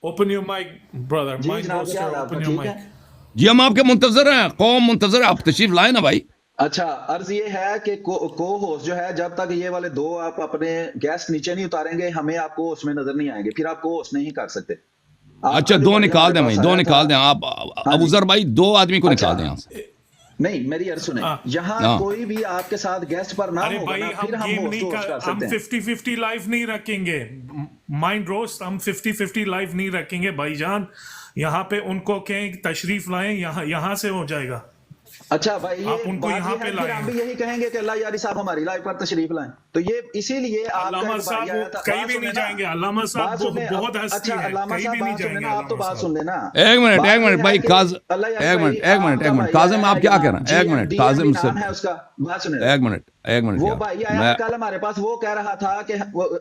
Open your mic, brother. G Mind جناب، کیا roaster, حال ہے آپ کا؟ open your ٹھیک ہے؟ mic. جی ہم آپ کے منتظر ہیں، قوم منتظر ہے، آپ تشریف لائیں نا بھائی. اچھا، عرض یہ ہے کہ کو ہوسٹ جو ہے، جب تک یہ والے دو آپ اپنے گیسٹ نیچے نہیں اتاریں گے، ہمیں آپ کو اس میں نظر نہیں آئیں گے، پھر آپ کو ہوسٹ نہیں کر سکتے. آپ اچھا کا جو دو بھائی نکال ہمارے دیں بھائی، پاس دو آیا تھا، نکال دیں آپ. ہاں ابو جی، ذر بھائی دو آدمی کو اچھا نکال دیں یہاں سے. نہیں میری عرض سنیں، ہاں یہاں ہاں کوئی بھی آپ کے ساتھ گیسٹ پر نہ ارے ہوگا بھائی نا، ہم پھر ہم گیم ہوسٹ نہیں ہوسٹ کر، کر ہم سکتے ہیں. 50-50 لائف نہیں رکھیں گے. مائنڈ روسٹ ہم 50-50 لائف نہیں رکھیں گے بھائی جان. یہاں پہ ان کو کہیں تشریف لائیں، یہاں سے ہو جائے گا. اچھا بھائی، آپ یہ ان کو بات یہاں یہ پہ ہے، پھر لائیں. ہم بھی یہی کہیں گے کہ اللہ یاری صاحب ہماری لائف پر تشریف لائیں. تو یہ اسی لیے آپ کا علامہ ایک بھائی صاحب وہ آیا تھا. کہیں بات بھی سن نہیں لینا، جائیں گے. علامہ صاحب بات سن لیں. بہت ہستی اچھا ہے، علامہ کہیں صاحب بھی نہیں بات سن جائیں گے. لینا، آپ تو علامہ بات سن صاحب لینا. ایک منٹ بات یہ ہے بھائی کہ کاظم، اللہ یاری ایک بھائی، منٹ آپ کا بھائی کاظم آیا آپ ہے کیا یہاں، کہہ رہے ہیں؟ جی ایک ایم منٹ ڈی ایم بھی کاظم سے نام ہے اس کا. بات سنیں ذرا. ایک منٹ وہ کیا بھائی آیا ہے میں کل ہمارے پاس، وہ کہہ رہا تھا کہ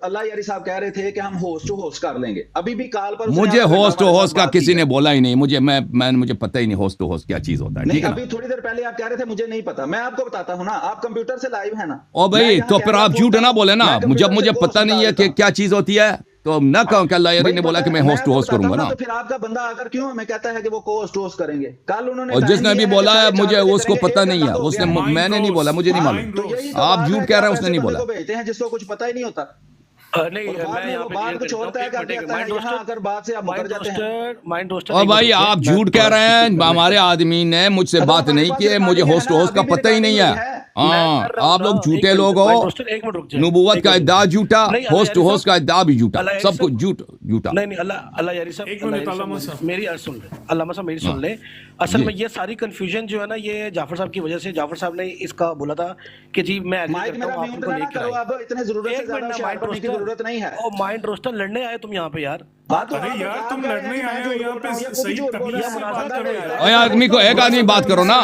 اللہ یاری صاحب کہہ رہے تھے کہ ہم ہوسٹ ٹو ہوسٹ کر لیں گے. ابھی بھی کال پر اس نے مجھے آدھا گھنٹہ ہوسٹ ہمارے ساتھ ہوسٹ کا بات کی کسی ہے. نے بولا ہی نہیں مجھے پتہ ہی نہیں ہوسٹ ٹو ہوسٹ کیا چیز ہوتا ہے. نہیں، ٹھیک ہے نا؟ ابھی تھوڑی دیر پہلے آپ کہہ رہے تھے مجھے نہیں پتا. میں آپ کو بتاتا ہوں نا، آپ کمپیوٹر سے لائیو ہیں نا. او میں بھائی یہاں تو پھر کیمرہ آپ جھوٹ کھولتا نہ ہوں، بولے نا. میں جب کمپیوٹر سے مجھے ہوسٹ پتہ بتا نہیں ہے دیتا کہ ہوں. کیا چیز ہوتی ہے تو نہ کہوں کہ اللہ یاری بھائی نے بولا پتہ کہ میں ہے، میں ہوسٹ آپ ٹو کو ہوسٹ بتاتا کروں ہوں گا نا، نا. تو پھر آپ کا بندہ آ کر کیوں ہمیں کہتا ہے کہ وہ کو ہوسٹ ہوسٹ کریں گے. کل انہوں نے اور جس ٹائم نے دیا بھی ہے کہ بولا ہے 4:30 مجھے بجے اس کو کریں گے، پتہ 1 نہیں ہے. گھنٹہ ہو اس گیا نے ہے. مائنڈ میں نے نہیں بولا، روسٹ، مجھے نہیں معلوم. مائنڈ تو یہی روسٹ. تو آپ بات ہے جھوٹ کہ کہہ آپ رہے ہیں، اس نے ایسے نہیں بندے بولا. کو بھیجتے ہیں جس کو کچھ پتہ ہی نہیں ہوتا، نہیں اور بعد میں میں یہاں وہ پہ بات کلیئر کر کچھ دیتا اور ہوں. طے ایک کر منٹ دیتا ہے. یہاں آ کر بات سے آپ مکر جاتے ہیں. مائنڈ روسٹر اور ایک بھائی منٹ رکیے، آپ میں جھوٹ کہہ تھوڑا رہے ہیں. اسپیک کر ہمارے لیتا ہوں. آدمی نے مجھ سے تو بات ہمارے نہیں پاس کی ہے، مجھے ریکارڈنگ ہے ہوسٹ نا، ہوسٹ کا ابھی بھی پتہ ہی نہیں ریکارڈنگ ہے. ہوئی ہے. میں ہاں کر رہا ہوں آپ نا، لوگ ایک جھوٹے منٹ لوگ ہو. مائنڈ روسٹر ایک منٹ رک جائیں. نبوت ایک کا منٹ رک ادعا جائیں. جھوٹا، نہیں اللہ ہوسٹ یاری ہوسٹ صاحب، کا ادعا بھی جھوٹا، اللہ یاری سب صاحب، کچھ جھوٹا. نہیں اللہ یاری صاحب، ایک اللہ منٹ یاری علامہ صاحب صاحب. میری عرض سن لیں. علامہ صاحب میری ہاں سن لیں. اصل جی میں یہ ساری کنفیوژن جو ہے نا، یہ جعفر صاحب کی وجہ سے. جعفر صاحب نے اس کا بولا تھا کہ جی میں ایگری مائک کرتا میرا ہوں، آپ ان میوٹ کو لے نہ کر کرو، آئیں. اب اتنے ضرورت سے ایک زیادہ منٹ نا ہوشیار مائنڈ بننے کی روسٹر، ضرورت نہیں ہے. اور مائنڈ روسٹر لڑنے آئے تم یہاں پہ یار. ہاں بات تو تو ارے یار آپ تم کہہ رہے لڑنے ہیں کہ آئے میں ہو جھوٹ یہاں بول پہ، رہا ہوں، یہ خود ہی صحیح جھوٹ بول رہے تمیز یہ ہیں. سے مناظرہ بات بندہ کرو کر یار. رہے اے ہیں. آدمی کو ایک آدمی بات کرو نا.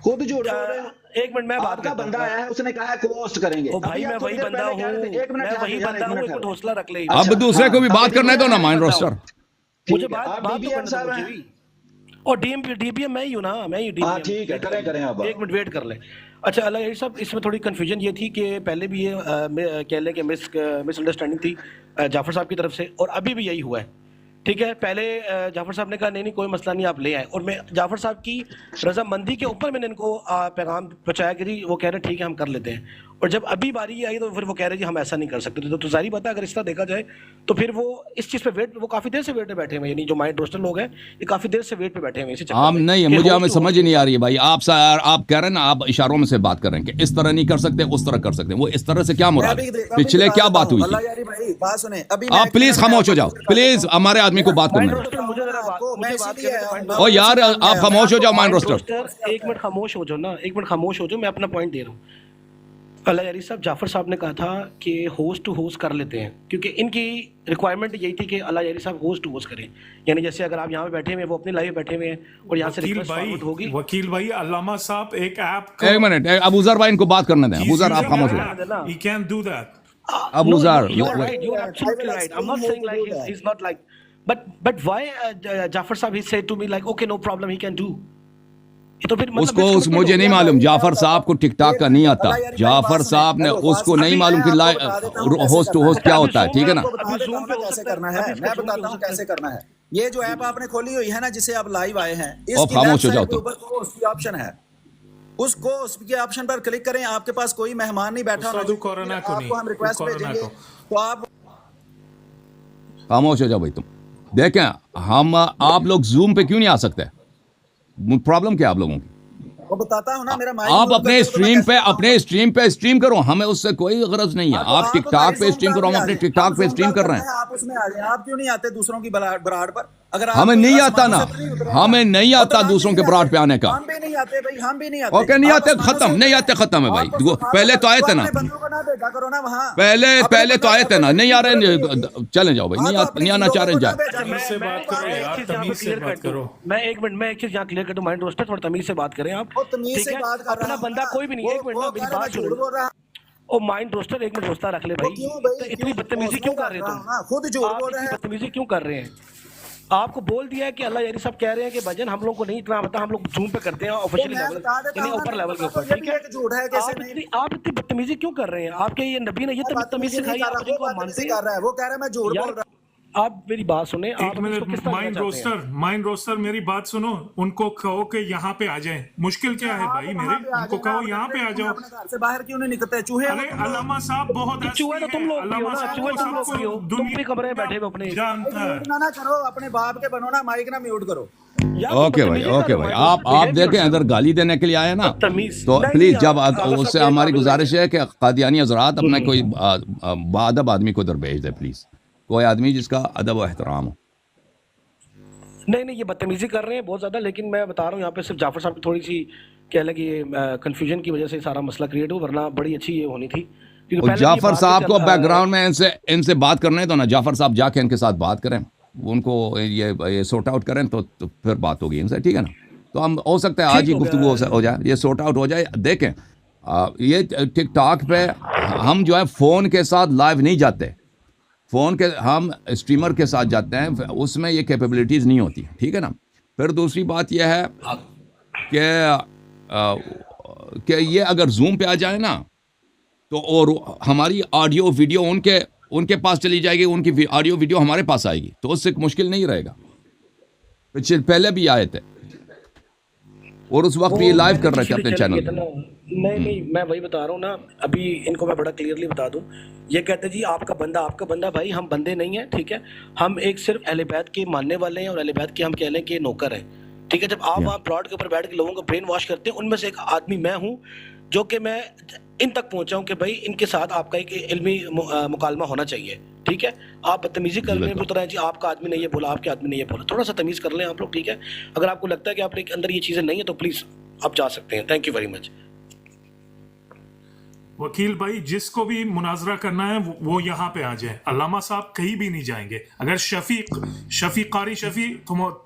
خود جھوٹ بول رہے ہیں. ایک منٹ میں بات آپ کا کرتا بندہ ہوں. آیا ہے، اس نے کہا ہے کو ہوسٹ کریں گے. او ابھی بھائی میں آپ تھوڑی وہی دیر بندہ پہلے کہہ رہے ہوں، تھے. ایک منٹ میں ٹھہر وہی یار، بندہ ایک ہوں. منٹ ایک ٹھہر. منٹ حوصلہ رکھ لے. اچھا اب دوسرے ہاں، کو بھی اب بات ڈی کرنے بی دو ایم نا ہے. Mind roster. مجھے ٹھیک ہے، بات آپ ڈی تو بی ایم کرنے دو صاحب مجھے ہیں. بھی. اور ڈی بی ایم میں ہی ہوں نا، میں ہی ڈی ہاں بی ایم. ٹھیک ہے، کریں کریں آپ. ایک منٹ ویٹ کر لیں. اچھا اللہ یاری صاحب، اس میں تھوڑی کنفیوژن یہ تھی کہ پہلے بھی یہ کہہ لیں کہ مس انڈرسٹینڈنگ تھی جعفر صاحب کی طرف سے، اور ابھی بھی یہی ہوا ہے. ٹھیک ہے، پہلے جعفر صاحب نے کہا نہیں کوئی مسئلہ نہیں، آپ لے آئیں. اور میں جعفر صاحب کی رضامندی کے اوپر میں نے ان کو پیغام پہنچایا کہ جی وہ کہہ رہے ٹھیک ہے ہم کر لیتے ہیں. اور جب ابھی باری آئی تو پھر وہ کہہ رہے جی ہم ایسا نہیں کر سکتے. تو ظاہری بات ہے اگر اس طرح دیکھا جائے تو پھر وہ اس چیز پہ ویٹ، وہ کافی دیر سے ویٹ پہ بیٹھے ہوئے ہیں. یعنی جو مائنڈ روسٹر لوگ ہیں یہ کافی دیر سے ویٹ پہ بیٹھے ہوئے ہیں اسی چکر ہم میں نہیں، کہ مجھے ہوسٹ ہمیں ٹو سمجھ ہوسٹ ہی نہیں ہوتا آ ہے. رہی ہے بھائی. آپ کہہ رہے ہیں نا، آپ اشاروں میں سے بات کر رہے ہیں کہ اس طرح نہیں کر سکتے، اس طرح کر سکتے ہیں. وہ اس طرح سے کیا مراد ہے؟ پچھلے کیا بات ہوئی تھی؟ اللہ یاری بھائی بات سنیں. ابھی آپ پلیز خاموش ہو جاؤ، پلیز ہمارے آدمی کو بات کرنے مائنڈ دیں. روسٹر مجھے ذرا میں مجھے اسی بات لیے کرنے آیا دو. ہوں. مائنڈ او یار آپ خاموش ہو جاؤ مائنڈ روسٹر. روسٹر ایک منٹ خاموش ہو جاؤ نا، ایک منٹ خاموش ہو جاؤ، میں اپنا پوائنٹ دے رہا ہوں. اللہ یاری صاحب، جعفر صاحب نے کہا تھا کہ ہوسٹ ٹو ہوسٹ کر لیتے ہیں، کیونکہ ان کی ریکوائرمنٹ یہی تھی کہ اللہ یاری صاحب ہوسٹ ٹو ہوسٹ کریں. یعنی جیسے اگر آپ یہاں پہ بیٹھے ہوئے ہیں، وہ اپنی لائف بیٹھے ہوئے ہیں اور یہاں سے ریکویسٹ فارورڈ ہوگی. وکیل بھائی، علامہ صاحب ایک ایپ کو ایک منٹ، ابو ذر بھائی ان کو بات کرنے دیں. ابو ذر آپ خاموش ہو جاؤ. he can't do that. Abu No, ذر you are right. You are absolutely right. I'm not saying like he's not like, but why Jafar Sahib he said to me like okay no problem he can do. تو پھر اس کو مجھے نہیں معلوم. جعفر صاحب کو ٹک talk کا نہیں آتا. جعفر صاحب نے اس کو نہیں معلوم کہ ہوسٹ ٹو ہوسٹ کیا ہوتا ہے. ٹھیک ہے نا؟ کیسے کرنا ہے میں بتاتا ہوں کیسے کرنا ہے. یہ جو ایپ آپ نے کھولی ہوئی ہے نا، جسے آپ لائیو آئے ہیں، اس کی خاموش ہو لیفٹ جاؤ سائڈ کے اوپر ہوسٹ کی آپشن ہے. اس کو اس کے آپشن پر کلک کریں. آپ کے پاس کوئی مہمان نہیں بیٹھا ہونا چاہیے. آپ کو ہم ریکویسٹ بھیجیں گے تو آپ خاموش ہو جاؤ بھائی. تم دیکھیں آپ لوگ زوم پہ کیوں نہیں آ سکتے؟ پرابلم کیا آپ لوگوں کی؟ وہ بتاتا ہوں نا، میرا مائک آپ اپنے اسٹریم پہ اسٹریم کرو، ہمیں اس سے کوئی غرض نہیں ہے. آپ ٹک ٹاک پہ اسٹریم کرو، ہم اپنے ٹک ٹاک پہ اسٹریم کر رہے ہیں. آپ اس میں آ جائیں. آپ کیوں نہیں آتے دوسروں کی براڈ پر؟ اگر ہمیں نہیں آتا نا، ہمیں نہیں آتا دوسروں کے براڈ پہ آنے کا. ہم بھی نہیں آتے بھائی، ہم بھی نہیں آتے. اوکے نہیں آتے، ختم. نہیں آتے، ختم ہے بھائی. پہلے تو آئے تھے نا، بندوں کو نہ دیکھا کرو نا وہاں. پہلے تو آئے تھے نا. نہیں آ رہے چلیں جاؤ بھائی. نہیں آنا چاہ رہے ہیں جائے. تمیز سے بات کرو یار، تمیز سے بات کرو. میں ایک منٹ میں ایک چیز یہاں کلیئر کر دوں. مائنڈ روسٹر تھوڑا تمیز سے بات کریں آپ. تمیز سے بات کر اپنا بندہ کوئی بھی نہیں. ایک منٹ نا میری بات سنو. او مائنڈ روسٹر ایک منٹ حوصلہ رکھ لے بھائی. اتنی بدتمیزی کیوں کر رہے ہیں تم؟ خود جھوٹ بول رہے ہیں. بدتمیزی کیوں کر رہے ہیں؟ آپ کو بول دیا ہے کہ اللہ یاری صاحب کہہ رہے ہیں کہ بھجن ہم لوگ کو نہیں اتنا پتا، ہم لوگ زوم پہ کرتے ہیں آفیشیلی لیول، یعنی اوپر لیول کے اوپر. ٹھیک ہے، آپ اتنی بدتمیزی کیوں کر رہے ہیں؟ آپ کے یہ نبی نے یہ تمیز سکھائی، آپ کو مانتے ہیں؟ وہ کہہ رہا ہے میں جھوٹ بول رہا ہوں. آپ میری بات سنیں, एक آپ اس کو मिनट, کس طرح माइंड रोस्टर मेरी बात सुनो, उनको कहो कि यहाँ पे आ जाएं. मुश्किल क्या है भाई मेरे, उनको कहो यहाँ पे आ जाओ. अपने घर से बाहर क्यों नहीं निकलते? चूहे अरे अल्लामा साहब बहुत हस्ती चूहे तो तुम लोग भी हो अल्लामा ना, साहब चूहे को तुम लोग सबको भी हो, तुम भी कमरे में बैठे हो अपने. जानता है. म्यूट ना करो, अपने बाप के बनो ना, माइक ना म्यूट करो. ओके भाई, आप देखें अगर गाली देने के लिए आए ना तमीज तो नहीं, प्लीज, नहीं, जब आगा उससे साहब हमारी ये गुजारिश है कि कादियानी हजरात अपना कोई बादब आदमी को उधर भेज दे प्लीज, कोई आदमी जिसका अदब व एहतराम हो. नहीं ये बदतमीजी कर रहे हैं बहुत ज्यादा, लेकिन मैं बता रहा हूँ यहाँ पे सिर्फ जाफर साहब की थोड़ी सी कह लगे कंफ्यूजन की वजह से सारा मसला क्रिएट हुआ, वरना बड़ी अच्छी ये होनी थी. क्योंकि और पहले भी जाफर बात साहब को चल- बैकग्राउंड में इनसे बात करने दो ना, जाफर साहब जाके इनके साथ बात करें, उनको ये सॉर्ट आउट करें तो फिर बात होगी इनसे, ठीक है ना. तो हम हो सकता है आज ही ठीक हो गुफ्तगू हो जाए, ये सॉर्ट आउट हो जाए. देखें ये टिकटॉक पे हम जो है फ़ोन के साथ लाइव नहीं जाते, फ़ोन के हम स्ट्रीमर के साथ जाते हैं, उसमें ये कैपेबिलिटीज़ नहीं होती, ठीक है ना. फिर दूसरी बात यह है कि ये अगर जूम पे आ जाए ना तो और हमारी ऑडियो वीडियो उनके पास चली जाएगी, उनकी ऑडियो वीडियो हमारे पास आएगी, तो उससे मुश्किल नहीं रहेगा. पहले भी आए थे और उस वक्त भी लाइव कर रहे थे अपने चैनल पे. नहीं मैं वही बता रहा हूँ ना, अभी इनको मैं बड़ा क्लियरली बता दूं. ये कहते जी आपका बंदा, भाई हम बंदे नहीं है, ठीक है. हम एक सिर्फ अहले बैत के मानने वाले हैं और अहले बैत के हम कह लें कि नौकर हैं, ठीक है. जब आप वहाँ प्लॉट के ऊपर बैठ के लोगों को ब्रेन वॉश करते हैं, उनमें से एक आदमी मैं हूँ जो कि मैं इन तक पहुंचा हूं कि भाई इनके साथ आपका एक इल्मी मुकालमा होना चाहिए, ठीक है. आप बदतमीजी कर रहे हैं उतर जी, आपका आदमी ने ये बोला, आपके आदमी ने ये बोला. थोड़ा सा तमीज़ कर लें आप लोग, ठीक है. अगर आपको लगता है कि आपके अंदर ये चीज़ें नहीं है तो प्लीज़ आप जा सकते हैं. Thank you very much. वकील भाई, जिसको भी मुनाजरा करना है वो यहाँ पे आ जाए. अल्लामा साहब कहीं भी नहीं जाएंगे. अगर शफी कारी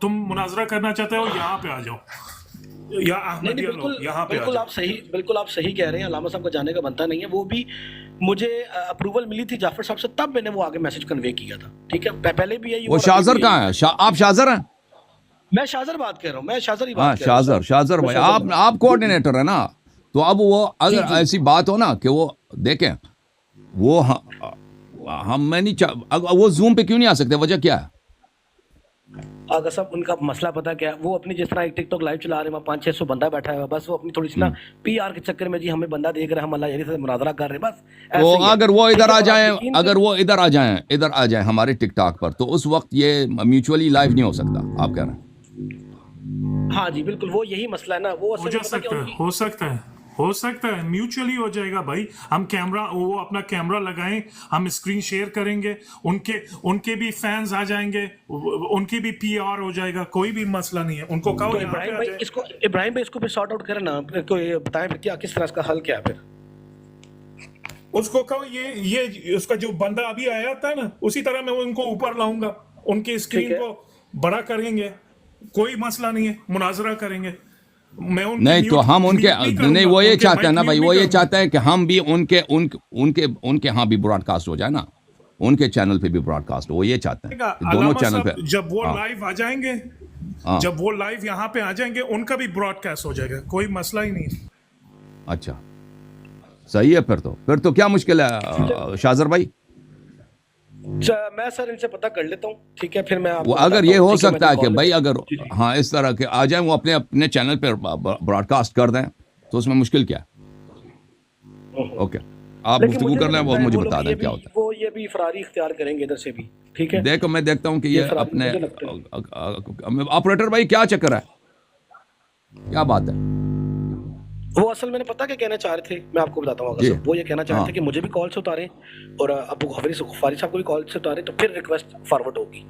तुम मुनाजरा करना चाहते हो, यहाँ पे आ जाओ, या अहमदिया लोग यहाँ पे बिल्कुल आप सही कह रहे हैं. अल्लामा साहब का जाने का बनता नहीं है. वो भी मुझे अप्रूवल मिली थी जाफर साहब से, तब मैंने वो आगे मैसेज कन्वे किया था, ठीक है. पहले भी यही वो शाजर कहाँ है? आप शाजर हैं? मैं शाजर बात कर रहा हूँ, मैं शाजर ही बात हाँ, कर रहा हूँ. शाजर भाई, आप कोऑर्डिनेटर है ना. तो अब वो अगर ऐसी बात हो ना कि वो देखें, वो हम मैं नहीं वो जूम पे क्यों नहीं आ सकते, वजह क्या है? अगर सब उनका मसला पता क्या है, वो अपनी जिस तरह एक टिकटॉक लाइव चला रहे हैं, 500-600 बंदा बैठा है, बस वो अपनी थोड़ी सी ना पीआर के चक्कर में जी हमें बंदा देख रहे हैं, हम अल्लाह यानी से मुनाजरा कर रहे हैं, बस तो अगर वो इधर आ जाएं, इधर आ जाएं हमारे टिकटॉक पर, तो उस वक्त ये म्यूचुअली लाइव नहीं हो सकता, आप कह रहे हैं. हाँ जी बिल्कुल, वो यही मसला है ना. वो हो सकता है म्यूचुअली हो जाएगा भाई. हम वो अपना कैमरा लगाएं, हम स्क्रीन शेयर करेंगे, उनके भी फैंस आ जाएंगे, उनकी भी पीआर हो जाएगा, कोई भी मसला नहीं है. उनको कहो तो इब्राहिम भाई इसको फिर सॉर्ट आउट करना, कोई बताएं फिर क्या, किस तरह इसका हल क्या है. फिर उसको कहो ये उसका जो बंदा अभी आया था ना, उसी तरह मैं उनको ऊपर लाऊंगा, उनके स्क्रीन को बड़ा करेंगे, कोई मसला नहीं है, मुनाजरा करेंगे. नहीं तो हम उनके नहीं, वो ये चाहते हैं ना भाई, वो ये चाहते हैं कि हम भी उनके यहाँ भी ब्रॉडकास्ट हो जाए ना, उनके चैनल पे भी ब्रॉडकास्ट हो. वो ये चाहते हैं दोनों चैनल पे. जब वो लाइव आ जाएंगे, जब वो लाइव यहाँ पे आ जाएंगे, उनका भी ब्रॉडकास्ट हो जाएगा, कोई मसला ही नहीं. अच्छा सही है. फिर तो क्या मुश्किल है शाजर भाई? मैं सर इनसे पता कर लेता हूँ, ठीक है. फिर मैं वो अगर ये हो सकता है कि भाई अगर हाँ इस तरह के आ जाएं, वो अपने चैनल पर ब्रॉडकास्ट कर दें, तो उसमें मुश्किल क्या है? ओके, आप गुफ्तगू कर लें, वो मुझे बता दें क्या होता है. वो ये भी फरारी इख्तियार करेंगे इधर से भी, ठीक है. देखो मैं देखता हूँ कि ये अपने ऑपरेटर भाई क्या चक्कर है, क्या बात है? वो असल मैंने पता क्या कहना चाह रहे थे, मैं आपको बताता हूँ. अगर वो ये कहना चाह रहे थे कि मुझे भी कॉल से उतारे और अबू गफारी साहब को भी कॉल से उतारे, तो फिर रिक्वेस्ट फॉरवर्ड होगी.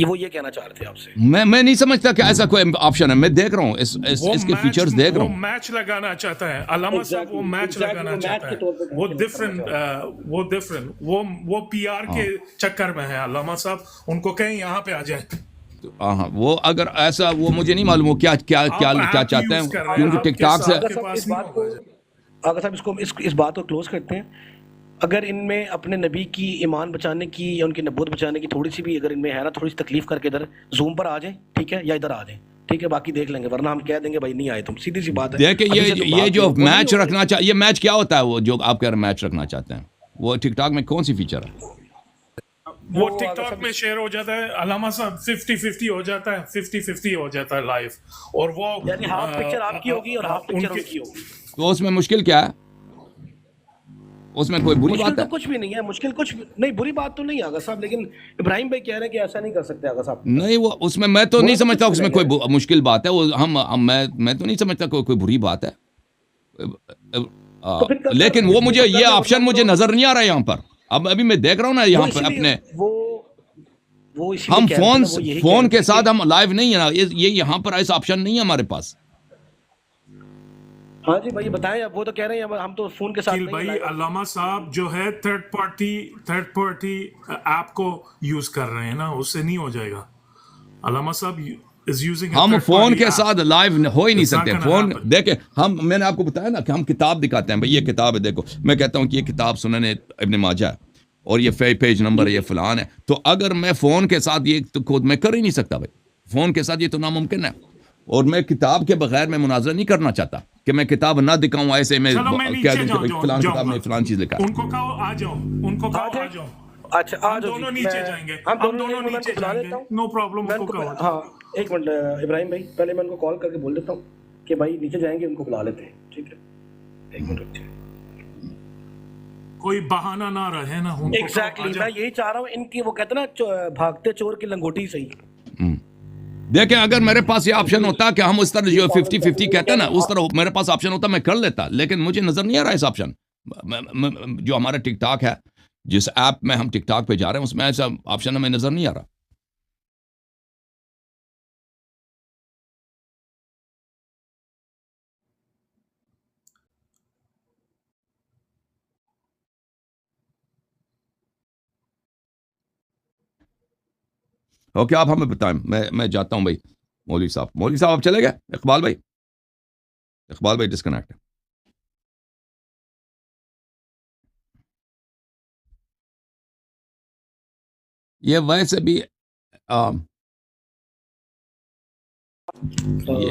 वो ये कहना चाह रहे थे आपसे. मैं नहीं समझता कि ऐसा कोई ऑप्शन है. मैं देख रहा हूँ इसके फीचर्स देख रहा हूँ. वो मैच लगाना चाहता है अल्लामा साहब, वो मैच लगाना चाहता है. वो डिफरेंट वो पीआर के चक्कर में है अल्लामा साहब. उनको कहें यहाँ पे आ जाए. हाँ, वो अगर ऐसा, वो मुझे नहीं मालूम वो क्या चाहते हैं, क्योंकि टिकटॉक से अगर साहब इस बात को क्लोज करते हैं. अगर इनमें अपने नबी की ईमान बचाने की या उनकी नबूवत बचाने की थोड़ी सी भी अगर इनमें है ना, थोड़ी सी तकलीफ करके इधर जूम पर आ जाए, ठीक है, या इधर आ जाए, ठीक है. बाकी देख लेंगे, वरना हम कह देंगे भाई नहीं आए तुम. सीधी सी बात है. देखिए ये जो मैच रखना चाहिए, ये मैच क्या होता है? वो जो आप कह रहे हैं मैच रखना चाहते हैं, वो टिकटॉक में कौन सी फीचर है? वो अगर टिकटॉक सब में शेयर हो जाता है अलामा साहब, 50-50 हो जाता है, 50-50 हो जाता है लाइव, और वो यानी हाफ पिक्चर आपकी होगी और हाफ पिक्चर उनकी होगी। तो उसमें मुश्किल क्या है? उसमें कोई बुरी मुश्किल बात तो है? कुछ भी नहीं है, मुश्किल कुछ नहीं, बुरी बात तो नहीं आगा साहब, लेकिन इब्राहिम भाई कह रहे हैं कि ऐसा नहीं कर सकते आगा साहब। नहीं, वो उसमें मैं तो बुरा नहीं तो समझता कुछ भी उसमें नहीं कोई है। मुश्किल बात है। वो मैं तो नहीं समझता कोई बुरी बात है। तो फिर कल लेकिन कर वो मुझे तो ये कर ले, ऑप्शन वरना मुझे वो नजर नहीं आ रहा है यहाँ पर। अब अभी मैं देख रहा हूँ ना वो यहाँ पर इसीलिए अपने, वो इसीलिए हम कह रहे थे ना, वो यही कह फोन रहे के थे साथ कि हम लाइव नहीं है ना, ये यहाँ पर ऐसा ऑप्शन नहीं है हमारे पास। हाँ जी भाई बताएं, अब वो तो कह रहे हैं हम तो फोन के साथ किल नहीं है भाई, लाइव। अल्लामा साहब जो है थर्ड पार्टी ऐप को यूज कर रहे हैं ना, उससे नहीं हो जाएगा। अल्लामा साहब इज यूजिंग अ हम थर्ड फोन पार्टी के ऐप, साथ लाइव हो ही नहीं इट्स नॉट सकते। Gonna phone happen. देखे हम, मैंने आपको बताया ना कि हम किताब दिखाते हैं, भाई ये किताब है देखो, मैं कहता हूँ कि ये किताब सुनन इब्न माजा है और ये पेज नंबर है, ये फलान है। तो अगर मैं फोन के साथ ये तो खुद मैं कर ही नहीं सकता भाई, फोन के साथ ये तो नामुमकिन है। और मैं किताब के बगैर मैं मुनाजरा नहीं करना चाहता कि मैं किताब ना दिखाऊं, ऐसे मैं चलो मैं कह नीचे दूं कि भाई फलान किताब जाऊंगा, में फलान चीज लिखा है। उनको कहो आ जाओ, उनको आ कहो आ जाए, जाओ, अच्छा आ हम जाओ दोनों जी, नीचे जाएंगे, हम हम दोनों दोनों मैं नीचे उनको बुला जाएंगे, लेता हूँ। नो प्रॉब्लम, मैं उनको उनको कहो। हाँ एक मिनट इब्राहिम भाई, पहले मैं उनको कॉल करके बोल देता हूँ कि भाई नीचे जाएंगे, उनको बुला लेते हैं, ठीक है, एक मिनट रुकिए। कोई बहाना ना रहे ना, उनको कहो आ एग्जैक्टली जाओ। मैं यही चाह रहा हूँ, इनकी वो कहते हैं ना भागते चोर की लंगोटी सही। देखें, अगर मेरे पास ये ऑप्शन होता कि हम उस तरह जो 50-50 कहते हैं ना, उस तरह मेरे पास ऑप्शन होता मैं कर लेता, लेकिन मुझे नजर नहीं आ रहा है इस ऑप्शन। जो हमारा टिकटॉक है, जिस ऐप में हम टिकटॉक पे जा रहे हैं, उसमें ऐसा ऑप्शन हमें नजर नहीं आ रहा। ओके, आप हमें बताएं, मैं जाता हूं भाई। मौलवी साहब आप चले गए? इकबाल भाई डिस्कनेक्ट। ये वैसे भी तो ये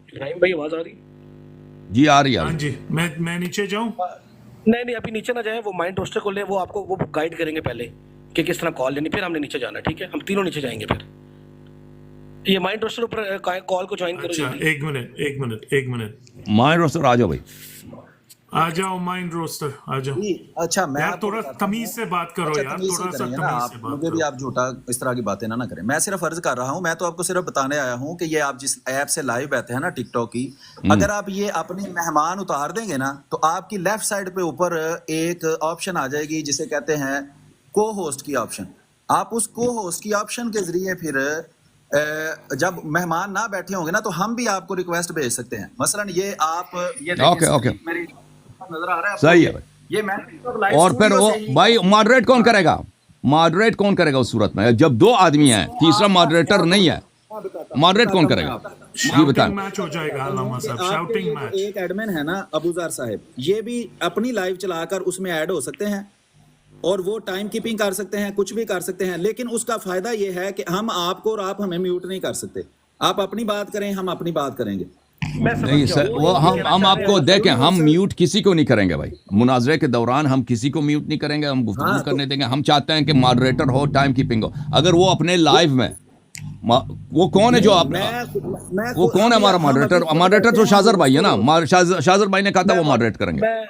इब्राहिम भाई आवाज आ रही? जी आ रही हाँ जी, मैं नीचे जाऊं? नहीं नहीं अभी नीचे ना जाए, वो माइंड रोस्टर को ले, वो आपको वो गाइड करेंगे पहले कि किस तरह कॉल लेनी, फिर हमने नीचे जाना, ठीक है, हम तीनों नीचे जाएंगे। फिर ये माइंड रोस्टर ऊपर कॉल को ज्वाइन करो अच्छा जल्दी। एक मिनट, माइंड रोस्टर आ जाओ भाई। आ जाओ माइंड रोस्टर, आ जाओ जी अच्छा, मैं यार, आपको थोड़ा बताता तमीज हूँ। से बात करो अच्छा यार, तमीज से थोड़ा सा करेंगे ना तमीज आप, से बात मुझे भी करो। आप झूठा इस तरह की बातें ना करें। मैं सिर्फ अर्ज कर रहा हूँ, मैं तो आपको सिर्फ बताने आया हूँ कि ये आप जिस ऐप से लाइव बैठे हैं ना टिकटॉक की, अगर आप ये अपने मेहमान उतार देंगे ना, तो आपकी लेफ्ट साइड पे ऊपर एक ऑप्शन आ जाएगी जिसे कहते हैं को होस्ट की ऑप्शन। आप उस को होस्ट की ऑप्शन के जरिए फिर जब मेहमान ना बैठे होंगे ना, तो हम भी आपको रिक्वेस्ट भेज सकते हैं। मसलन ये आप ये देखें ओके ओके, स्क्रीन मेरी नजर आ रहा है आपको, सही है भाई। ये मैं लाइव और फिर स्टूडियो वो से ही भाई मॉडरेट कौन करेगा? मॉडरेट कौन करेगा उस सूरत में जब दो आदमी हैं, तीसरा मॉडरेटर नहीं है? मॉडरेट कौन करेगा? जी बताएं। शाउटिंग मैच हो जाएगा अलामा साहब, आपके शाउटिंग ये मैच। जो एक एडमिन है ना अबूजार साहब, ये भी अपनी लाइव चलाकर उसमें ऐड हो सकते हैं और वो टाइम कीपिंग कर सकते हैं, कुछ भी कर सकते हैं। लेकिन उसका फायदा ये है कि हम आपको और आप हमें म्यूट नहीं कर सकते। आप अपनी बात करें, हम अपनी बात करेंगे। मैं समझ नहीं गया सर, हूँ, वो ये कहना हम चाह रहे आपको हैं। देखें, हम म्यूट किसी को नहीं करेंगे भाई। मुनाजरे के दौरान हम किसी को म्यूट नहीं करेंगे, हम गुफ्तगू हाँ, करने देंगे। हम चाहते हैं कि मॉडरेटर हो, टाइम कीपिंग हो। अगर वो अपने लाइव में वो कौन है जो नहीं, आप, मैं वो कौन है हमारा हम अभी मॉडरेटर? खुद मॉडरेटर बैठे तो हैं शाजर भाई है ना, दोस्तों। शाजर भाई ने कहा था मैं वो मॉडरेट करेंगे। मैं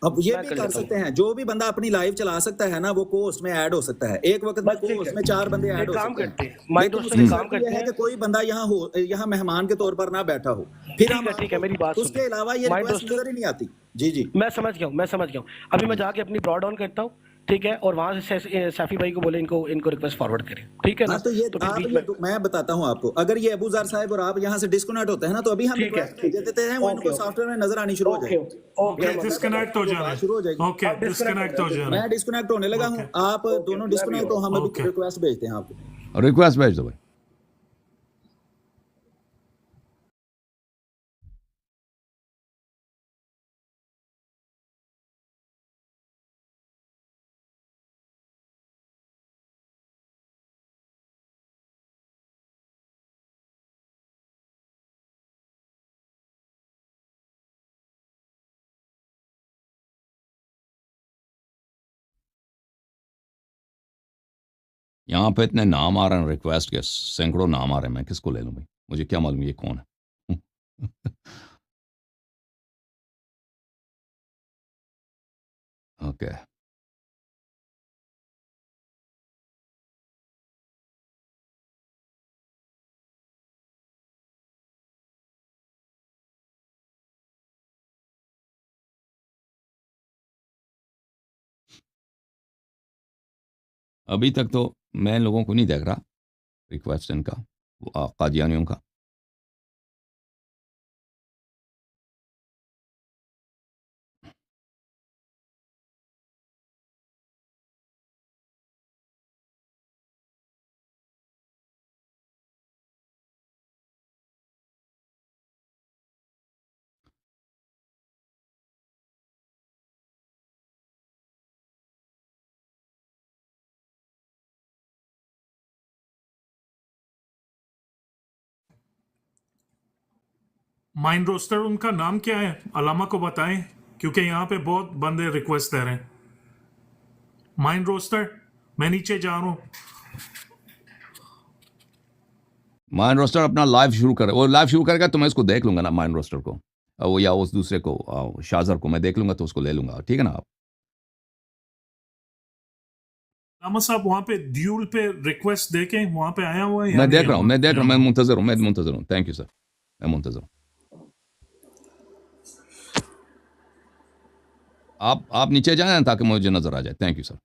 अब ये मैं भी कर कर लेता हूँ, सकते हैं, जो भी बंदा अपनी लाइव चला सकता है ना, वो कोस्ट में ऐड हो सकता है। एक वक्त में बस ठीक कोस्ट है। में 4 बंदे ऐड एक हो काम सकते करते हैं। हैं, माइंड लेकिन रोस्टर उसकी एक काम शर्त ये करते है हैं। कि कोई बंदा यहाँ मेहमान के तौर पर ना बैठा हो। फिर हम ठीक है ठीक है, मेरी बात आपको उसके सुनिए। अलावा ये माइंड रिक्वेस्ट रोस्टर नजर ही नहीं आती। जी जी मैं समझ गया हूँ, मैं समझ गया हूँ। अभी मैं जाके अपनी ब्रॉड ऑन करता हूँ, ठीक है, और वहां से सैफी भाई को बोले इनको इनको रिक्वेस्ट फॉरवर्ड करें, ठीक है ना? हाँ, तो ये तो फिर आप बीच ये में तो मैं बताता हूँ आपको, अगर ये अबूजार साहब और आप यहाँ से डिस्कनेक्ट होते हैं ना, तो अभी हम ठीक है, रिक्वेस्ट ठीक भेज है, देते हैं, वो ओके इनको सॉफ्टवेयर में नजर आनी शुरू हो ओके जाएगी। ओके, ओके, डिस्कनेक्ट हो जा बात रहे शुरू हो हैं, जाएगी। ओके अब डिस्कनेक्ट डिस्कनेक्ट हो जा रहे मैं डिस्कनेक्ट होने लगा हैं, हूँ, ओके आप दोनों मैं भी डिस्कनेक्ट हो, हूँ। हम अभी ओके। रिक्वेस्ट भेजते हैं आपको। रिक्वेस्ट भेज दो भाई। यहाँ पे इतने नाम आ रहे हैं रिक्वेस्ट के, सैकड़ों नाम आ रहे हैं, मैं किसको ले लूँ भाई? मुझे क्या मालूम ये कौन है? ओके अभी तक तो मैं इन लोगों को नहीं देख रहा रिक्वेस्ट इनका, कादियानियों का। माइंड रोस्टर उनका नाम क्या है? अलामा को बताएं, क्योंकि यहाँ पे बहुत बंदे रिक्वेस्ट दे रहे हैं। माइंड रोस्टर, मैं नीचे जा रहा हूँ। माइंड रोस्टर अपना लाइव शुरू करे, वो लाइव शुरू करेगा तो मैं इसको देख लूंगा ना, माइंड रोस्टर को, वो या उस दूसरे को, शाजर को मैं देख लूंगा तो उसको ले लूंगा, ठीक है ना आप? अलामा साहब वहाँ पे ड्यूल पे रिक्वेस्ट देके वहाँ पे आया हुआ है या मैं नहीं देख रहा हूँ, आया? मैं देख रहा हूँ, मैं मुंतजर हूँ। थैंक यू सर, मैं मुंतजर हूँ। आप नीचे जाएं ताकि मुझे नजर आ जाए। Thank you sir.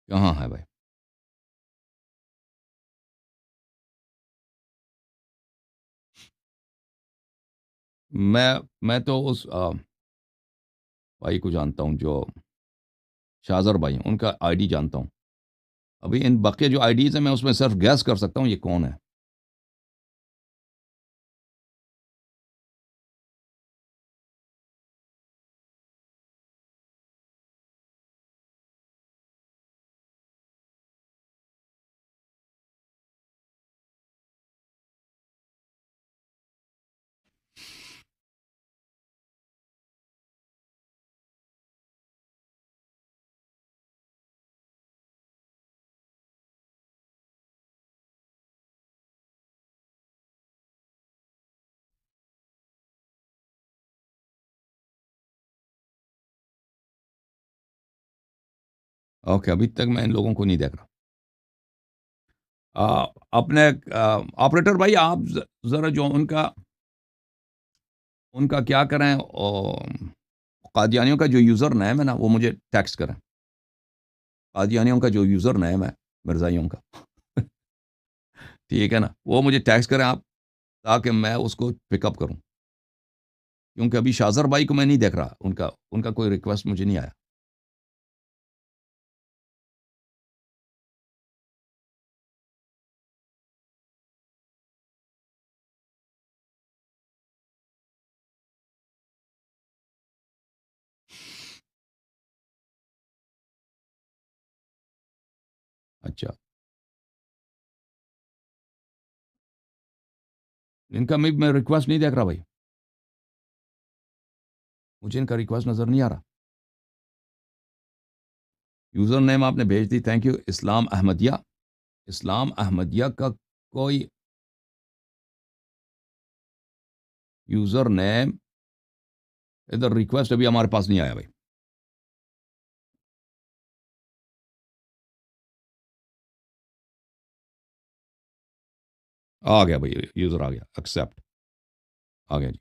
कहाँ है भाई? मैं तो उस भाई को जानता हूँ जो शाजर भाई हैं, उनका आईडी जानता हूँ। अभी इन बाकी जो आईडीज हैं मैं उसमें सिर्फ गैस कर सकता हूँ ये कौन है। ओके, अभी तक मैं इन लोगों को नहीं देख रहा। अपने ऑपरेटर भाई आप ज़रा जो उनका क्या करें, कादियानियों का जो यूज़र नेम है ना वो मुझे टेक्स्ट करें। कादियानियों का जो यूज़र नेम है मिर्ज़ाइयों का ठीक है ना, वो मुझे टेक्स्ट करें आप, ताकि मैं उसको पिकअप करूं, क्योंकि अभी शाजर भाई को मैं नहीं देख रहा, उनका कोई रिक्वेस्ट मुझे नहीं आया। अच्छा, इनका मैं रिक्वेस्ट नहीं देख रहा भाई, मुझे इनका रिक्वेस्ट नज़र नहीं आ रहा। यूज़र नेम आपने भेज दी, थैंक यू। इस्लाम अहमदिया का कोई यूज़र नेम इधर रिक्वेस्ट अभी हमारे पास नहीं आया भाई। आ गया भाई, यूज़र आ गया, एक्सेप्ट आ गया जी।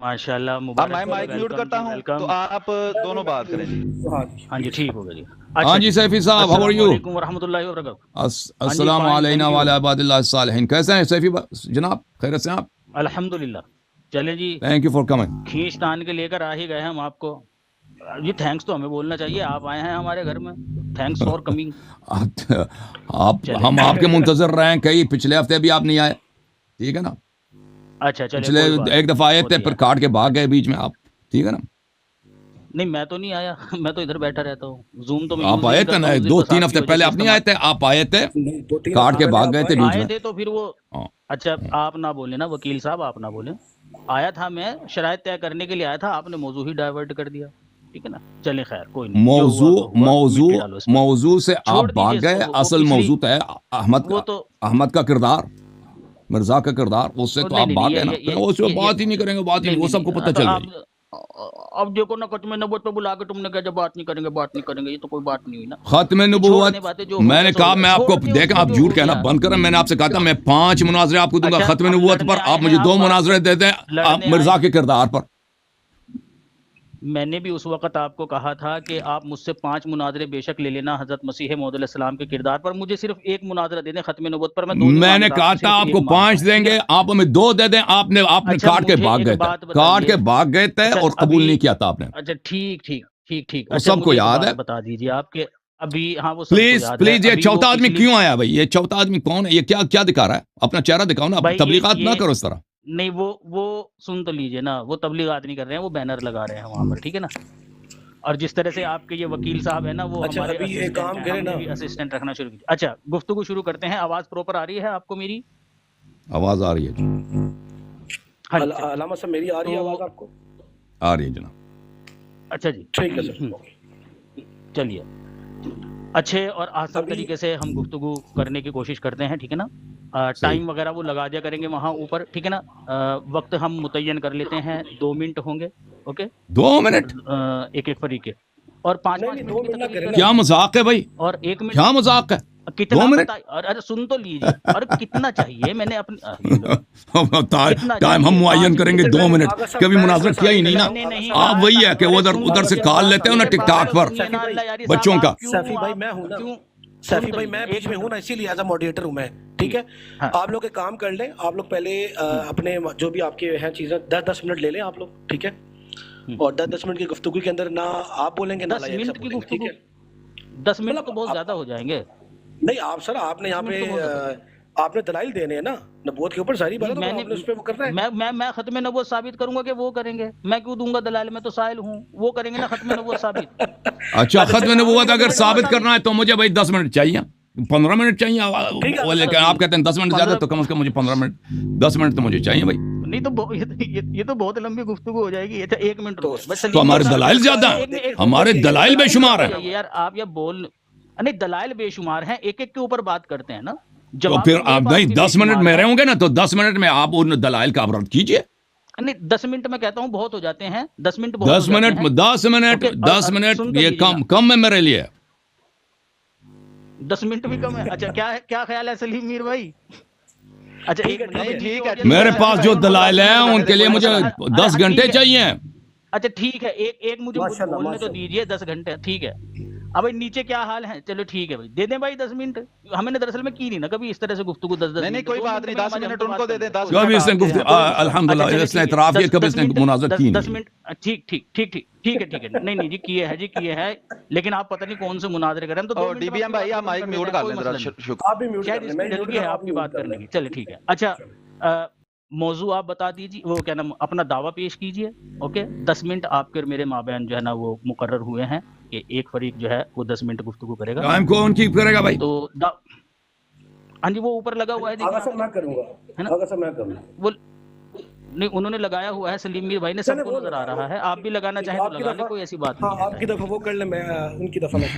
माशाल्लाह, अब मुबारक मैं जी, माइक म्यूट वेलकम करता जी, हूं वेलकम। तो आप दोनों बात करें जी। हाँ जी, ठीक हो गया जी। हाँ जी सैफी साहब, हाउ आर यू? अस्सलामुअलैकुम वरहमतुल्लाहि वबरकातुहू। अस्सलाम fine, अलैना thank you. वाला इबादिल्लाह सालिहीन। कैसे हैं सैफी जनाब, खैरियत से आप? अल्हम्दुलिल्लाह। चले जी, थैंक यू फॉर कमिंग। खींच तान के लेकर आ ही गए हम आपको। जी थैंक्स तो हमें बोलना चाहिए, आप आए हैं हमारे घर में, थैंक्स फॉर कमिंग। आप चले। हम आपके मुंतजर रहे हैं, कई पिछले हफ्ते भी आप नहीं आए, ठीक है ना? अच्छा चले, पिछले कोई बात एक दफ़ा आए होती थे, फिर है। काट के भाग गए बीच में आप, ठीक है ना? नहीं मैं तो नहीं आया, मैं तो इधर बैठा रहता हूँ। जूम तो मैं आप यूज ही आए नहीं थे करता ना, हूँ, उस दिन 2-3 बस हफ्ते आपकी पहले वजह आप से नहीं आए थे, आप आए थे, काट के भाग गए थे बीच आए में। थे तो फिर वो हाँ, अच्छा आप ना बोले ना वकील साहब, आप ना बोले। آیا تھا میں شرائط طے کرنے کے لیے آیا تھا، آپ نے موضوع ہی ڈائیورٹ کر دیا، ٹھیک ہے نا. چلیں خیر کوئی نہیں، جو ہوا تو ہوا، موضوع مٹی ڈالو اس پر. موضوع سے چھوڑ آپ بھاگ دیجیے اس گئے. کو، وہ اصل پچھلی موضوع ہے وہ تو احمد کا کردار، مرزا کا کردار، اس سے تو نہیں آپ نہیں بھاگ نہیں، گئے نا. اس پہ بات ہی نہیں کریں گے، بات ہی نہیں، وہ سب کو پتہ تو چل آپ گئی. اب دیکھو نا ختم نبوت پہ بلا کے تم نے کہا جب بات نہیں کریں گے، بات نہیں کریں گے، یہ تو کوئی بات نہیں ہوئی نا. ختم یہ چھوڑ نبوت دیں باتیں، جو میں ہو نے گیا کہا، سو میں آپ کو چھوڑ دیں اس دیکھیں، کو آپ جو جھوٹ ہو کہنا گیا. بند کریں. میں نے آپ سے کہا تھا میں 5 مناظرے آپ کو دوں گا. اچھا ختم ہم نبوت لڑنے پر آئے آپ ہیں، مجھے 2 آپ بات مناظرے دے دیں لڑنے مرزا آئے. کے کردار پر. میں نے بھی اس وقت آپ کو کہا تھا کہ آپ مجھ سے 5 مناظرے بے شک لے لینا حضرت مسیح موعود علیہ السلام کے کردار پر، مجھے صرف ایک مناظرہ دے دیں ختم نبوت پر، میں 2 نہیں میں نے مانگتا کہا آپ سے، تھا صرف آپ ایک کو مانگتا 5 ہوں، دیں ٹھیک ہے. گے، آپ ہمیں 2 دے دیں. آپ نے اچھا کاٹ کے مجھے بھاگ ایک گئے تھے، بات کاٹ کے بتائیے. بھاگ گئے تھے اچھا اور قبول ابھی، نہیں کیا تھا آپ نے. اچھا ٹھیک. وہ اچھا سب کو مجھے ایک یاد بات ہے. بتا دیجیے آپ کے ابھی، ہاں وہ سب کو پلیز یاد ہے. پلیز، یہ ابھی وہ چوتھا آدمی پچھلی، کیوں آیا بھائی؟ یہ چوتھا آدمی کون ہے؟ یہ کیا دکھا رہا ہے؟ اپنا چہرہ دکھاؤ نا، بھائی تبلیغات نہ یہ کرو اس طرح. نہیں، وہ سن تو لیجئے نا، وہ تبلیغات نہیں کر رہے ہیں، وہ بینر لگا رہے ہیں وہاں پر، ٹھیک ہے نا. اور جس طرح سے آپ کے یہ وکیل صاحب ہیں نا، وہ اچھا ہمارے ابھی ایک اسسٹنٹ کام ہیں، کرے ہم نے نا، بھی اسسٹنٹ رکھنا شروع کیا. اچھا گفتگو شروع کرتے ہیں. آواز پراپر آ رہی ہے آپ کو میری؟ آواز آ رہی ہے جی، ہاں جی چلیے. علامہ صاحب میری آ رہی ہے تو آواز آپ کو؟ آ رہی ہے جناب. اچھا جی ٹھیک ہے سر. چلیے. اچھے اور آسان ابھی طریقے سے ہم گفتگو کرنے کی کوشش کرتے ہیں، ٹھیک ہے نا. ٹائم وغیرہ وہ لگا دیا کریں گے وہاں اوپر، ٹھیک ہے نا. وقت ہم متعین کر لیتے ہیں، 2 منٹ ہوں گے، اوکے. 2 منٹ؟ ایک فریق کے، اور 5 نہیں منٹ 2 کے منٹ نہ تقریب کریں کر نا. کیا مذاق ہے بھائی؟ اور 1 منٹ کیا مذاق ہے؟ 2 کتنا منٹ؟ بتا. ارے سن تو لیجیے، اور کتنا چاہیے میں نے اپنی کتنا ٹائم ہم چاہیے؟ معین 5 کریں منٹ. گے. 2 منٹ آغا صاحب کبھی میں مناظرہ اس کیا ہی میں نہیں نا. میں نے نہیں آپ کہا وہی تھا. ہے کہ ارے ادھر سے سنیے کال نا، لیتے ہو نا میرے ٹک ٹاک بات تو پر سنیے نا. اللہ یاری صاحب بچوں کا. آپ کیوں، سیفی بھائی میں ہوں نا، کیوں سیفی بھائی میں بیچ میں ہوں نا، اسی لیے ایز اے ماڈریٹر ہوں میں، ٹھیک ہے. آپ لوگ ایک کام کر لیں، آپ لوگ پہلے اپنے جو بھی آپ کے ہیں چیزیں 10 منٹ لے لیں آپ لوگ، ٹھیک ہے. اور 10 منٹ کی گفتگو کے اندر نہ آپ بولیں گے نہ 10 لائق منٹ صاحب کی بولیں گے، ٹھیک گفتگو، ہے. 10 منٹ تو مطلب بہت زیادہ ہو جائیں گے. نہیں آپ سر، آپ نے یہاں 10 منٹ تو بہت زیادہ. پہ آپ نے دلائل دینے ہیں نا نبوت کے اوپر، ظاہری بات ہے، میں تو نے آپ نے اس پہ وہ کرنا ہے. میں ختم نبوت ثابت کروں گا کہ وہ کریں گے. میں کیوں دوں گا دلائل؟ میں تو سائل ہوں، وہ کریں گے نا ختم نبوت ثابت. اچھا ختم نبوت اگر ثابت ثابت کرنا ہے تو مجھے بھائی 10 منٹ چاہیے، 15 منٹ چاہیے. ٹھیک ہے لیکن آپ کہتے ہیں 10 منٹ زیادہ، تو کم از کم مجھے 15 منٹ 10 منٹ تو مجھے چاہیے بھائی. نہیں تو یہ تو بہت لمبی گفتگو ہو جائے گی. اچھا 1 منٹ تو رکو. بس تو ہمارے دلائل زیادہ ہیں، ہمارے دلائل بے شمار ہیں. یار آپ یہ بول نہیں، دلائل بے شمار ہیں، ایک ایک کے اوپر بات کرتے ہیں نا. تو جواب پھر میرے آپ پاس نہیں بھی بے 10 منٹ شمار میں ہیں. رہوں گے نا، تو 10 منٹ میں آپ ان دلائل کا رد کیجیے. نہیں 10 منٹ میں کہتا ہوں بہت ہو جاتے ہیں، 10 منٹ بہت 10 ہو جاتے منٹ ہیں. 10 منٹ سن تو یہ لیجیے نا. کم ہے میرے لیے. 10 منٹ بھی کم ہے. اچھا کیا خیال ہے سلیم میر بھائی؟ اچھا ایک منٹ نہیں، ٹھیک ہے. میرے پاس جو دلائل ہیں ان کے لیے مجھے 10 گھنٹے چاہیے. اچھا ٹھیک ہے، ایک مجھے ماشاءاللہ، بولنے تو دیجئے. 10 گھنٹے ٹھیک ہے. اب نیچے کیا حال ہے؟ چلو ٹھیک ہے بھائی، دے دیں بھائی 10 منٹ. ہمیں نے دراصل میں کی نہیں نا کبھی اس طرح سے گفتگو 10 منٹ. نہیں کوئی بات نہیں، 10 منٹ ان کو دے دیں. 10 کبھی منٹ اس نے آپ کے گفتگو ہیں. الحمدللہ اس نے اعتراف کیا، کبھی اس نے مناظرہ کی 10 نہیں. منٹ ٹھیک ہے. نہیں جی کیے ہے، لیکن آپ پتہ نہیں کون سے مناظرے کر رہے ہیں. تو 2 اور منٹ ڈی بی ایم بھائی آپ مائک میوٹ کر لیں ذرا. آپ بھی میوٹ شاید کر لیں، اس میں میں میوٹ جلدی ہے کر آپ کی بات کرنے کی. چلے ٹھیک ہے. اچھا موضوع آپ بتا دیجیے، وہ کیا نام، اپنا دعویٰ پیش کیجیے. اوکے 10 منٹ آپ کے میرے مابین جو ہے نا وہ مقرر ہوئے ہیں کہ ایک فریق جو ہے وہ 10 منٹ گفتگو کرے گا. ٹائم کون کی کرے گا بھائی؟ تو ہاں جی وہ اوپر لگا ہوا ہے، آغا صاحب میں کروں گا، ہے نا. آغا صاحب میں کروں گا. وہ نہیں انہوں نے لگایا ہوا ہے، سلیم میر بھائی نے، سب کو نظر آ رہا ہے. آپ بھی لگانا چاہیں تو لگا لیں، کوئی ایسی بات ہاں نہیں آپ کی ہے. دفعہ وہ کر لیں، میں ان کی دفعہ میں.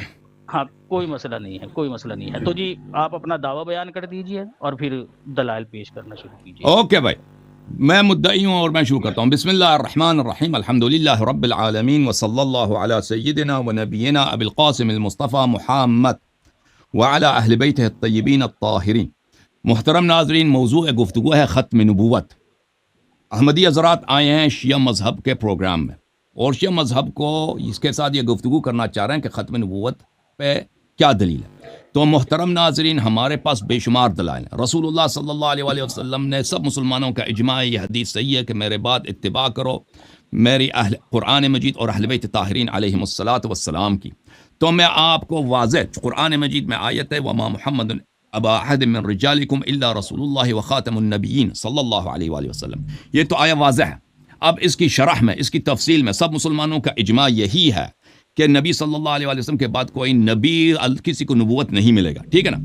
ہاں کوئی مسئلہ نہیں ہے. تو جی آپ اپنا دعویٰ بیان کر دیجئے اور پھر دلائل پیش کرنا شروع کیجیے. اوکے بھائی، میں مدعی ہوں اور میں شروع کرتا ہوں. بسم اللہ الرحمن الرحیم، الحمدللہ رب العالمین، وصلی اللہ علی سیدنا و نبینا ابی القاسم المصطفى محمد وعلی اہل بیتہ الطیبین الطاہرین. محترم ناظرین، موضوع گفتگو ہے ختم نبوت. احمدی حضرات آئے ہیں شیعہ مذہب کے پروگرام میں، اور شیعہ مذہب کو اس کے ساتھ یہ گفتگو کرنا چاہ رہے ہیں کہ ختم نبوت پہ کیا دلیل ہے. تو محترم ناظرین، ہمارے پاس بے شمار دلائل ہیں. رسول اللہ صلی اللہ علیہ وآلہ وسلم نے، سب مسلمانوں کا اجماع ہے، یہ حدیث صحیح ہے کہ میرے بعد اتباع کرو میری قرآن مجید اور اہل بیت طاہرین علیہم الصلاۃ والسلام کی. تو میں آپ کو واضح قرآن مجید میں آیت ہے، وما محمد ابا احد من رجالکم الا رسول اللہ وخاتم النبیین صلی اللہ علیہ وآلہ وسلم. یہ تو آیا واضح ہے. اب اس کی شرح میں، اس کی تفصیل میں سب مسلمانوں کا اجماع یہی ہے کہ نبی صلی اللہ علیہ وآلہ وسلم کے بعد کوئی نبی کسی کو نبوت نہیں ملے گا. ٹھیک ہے نا.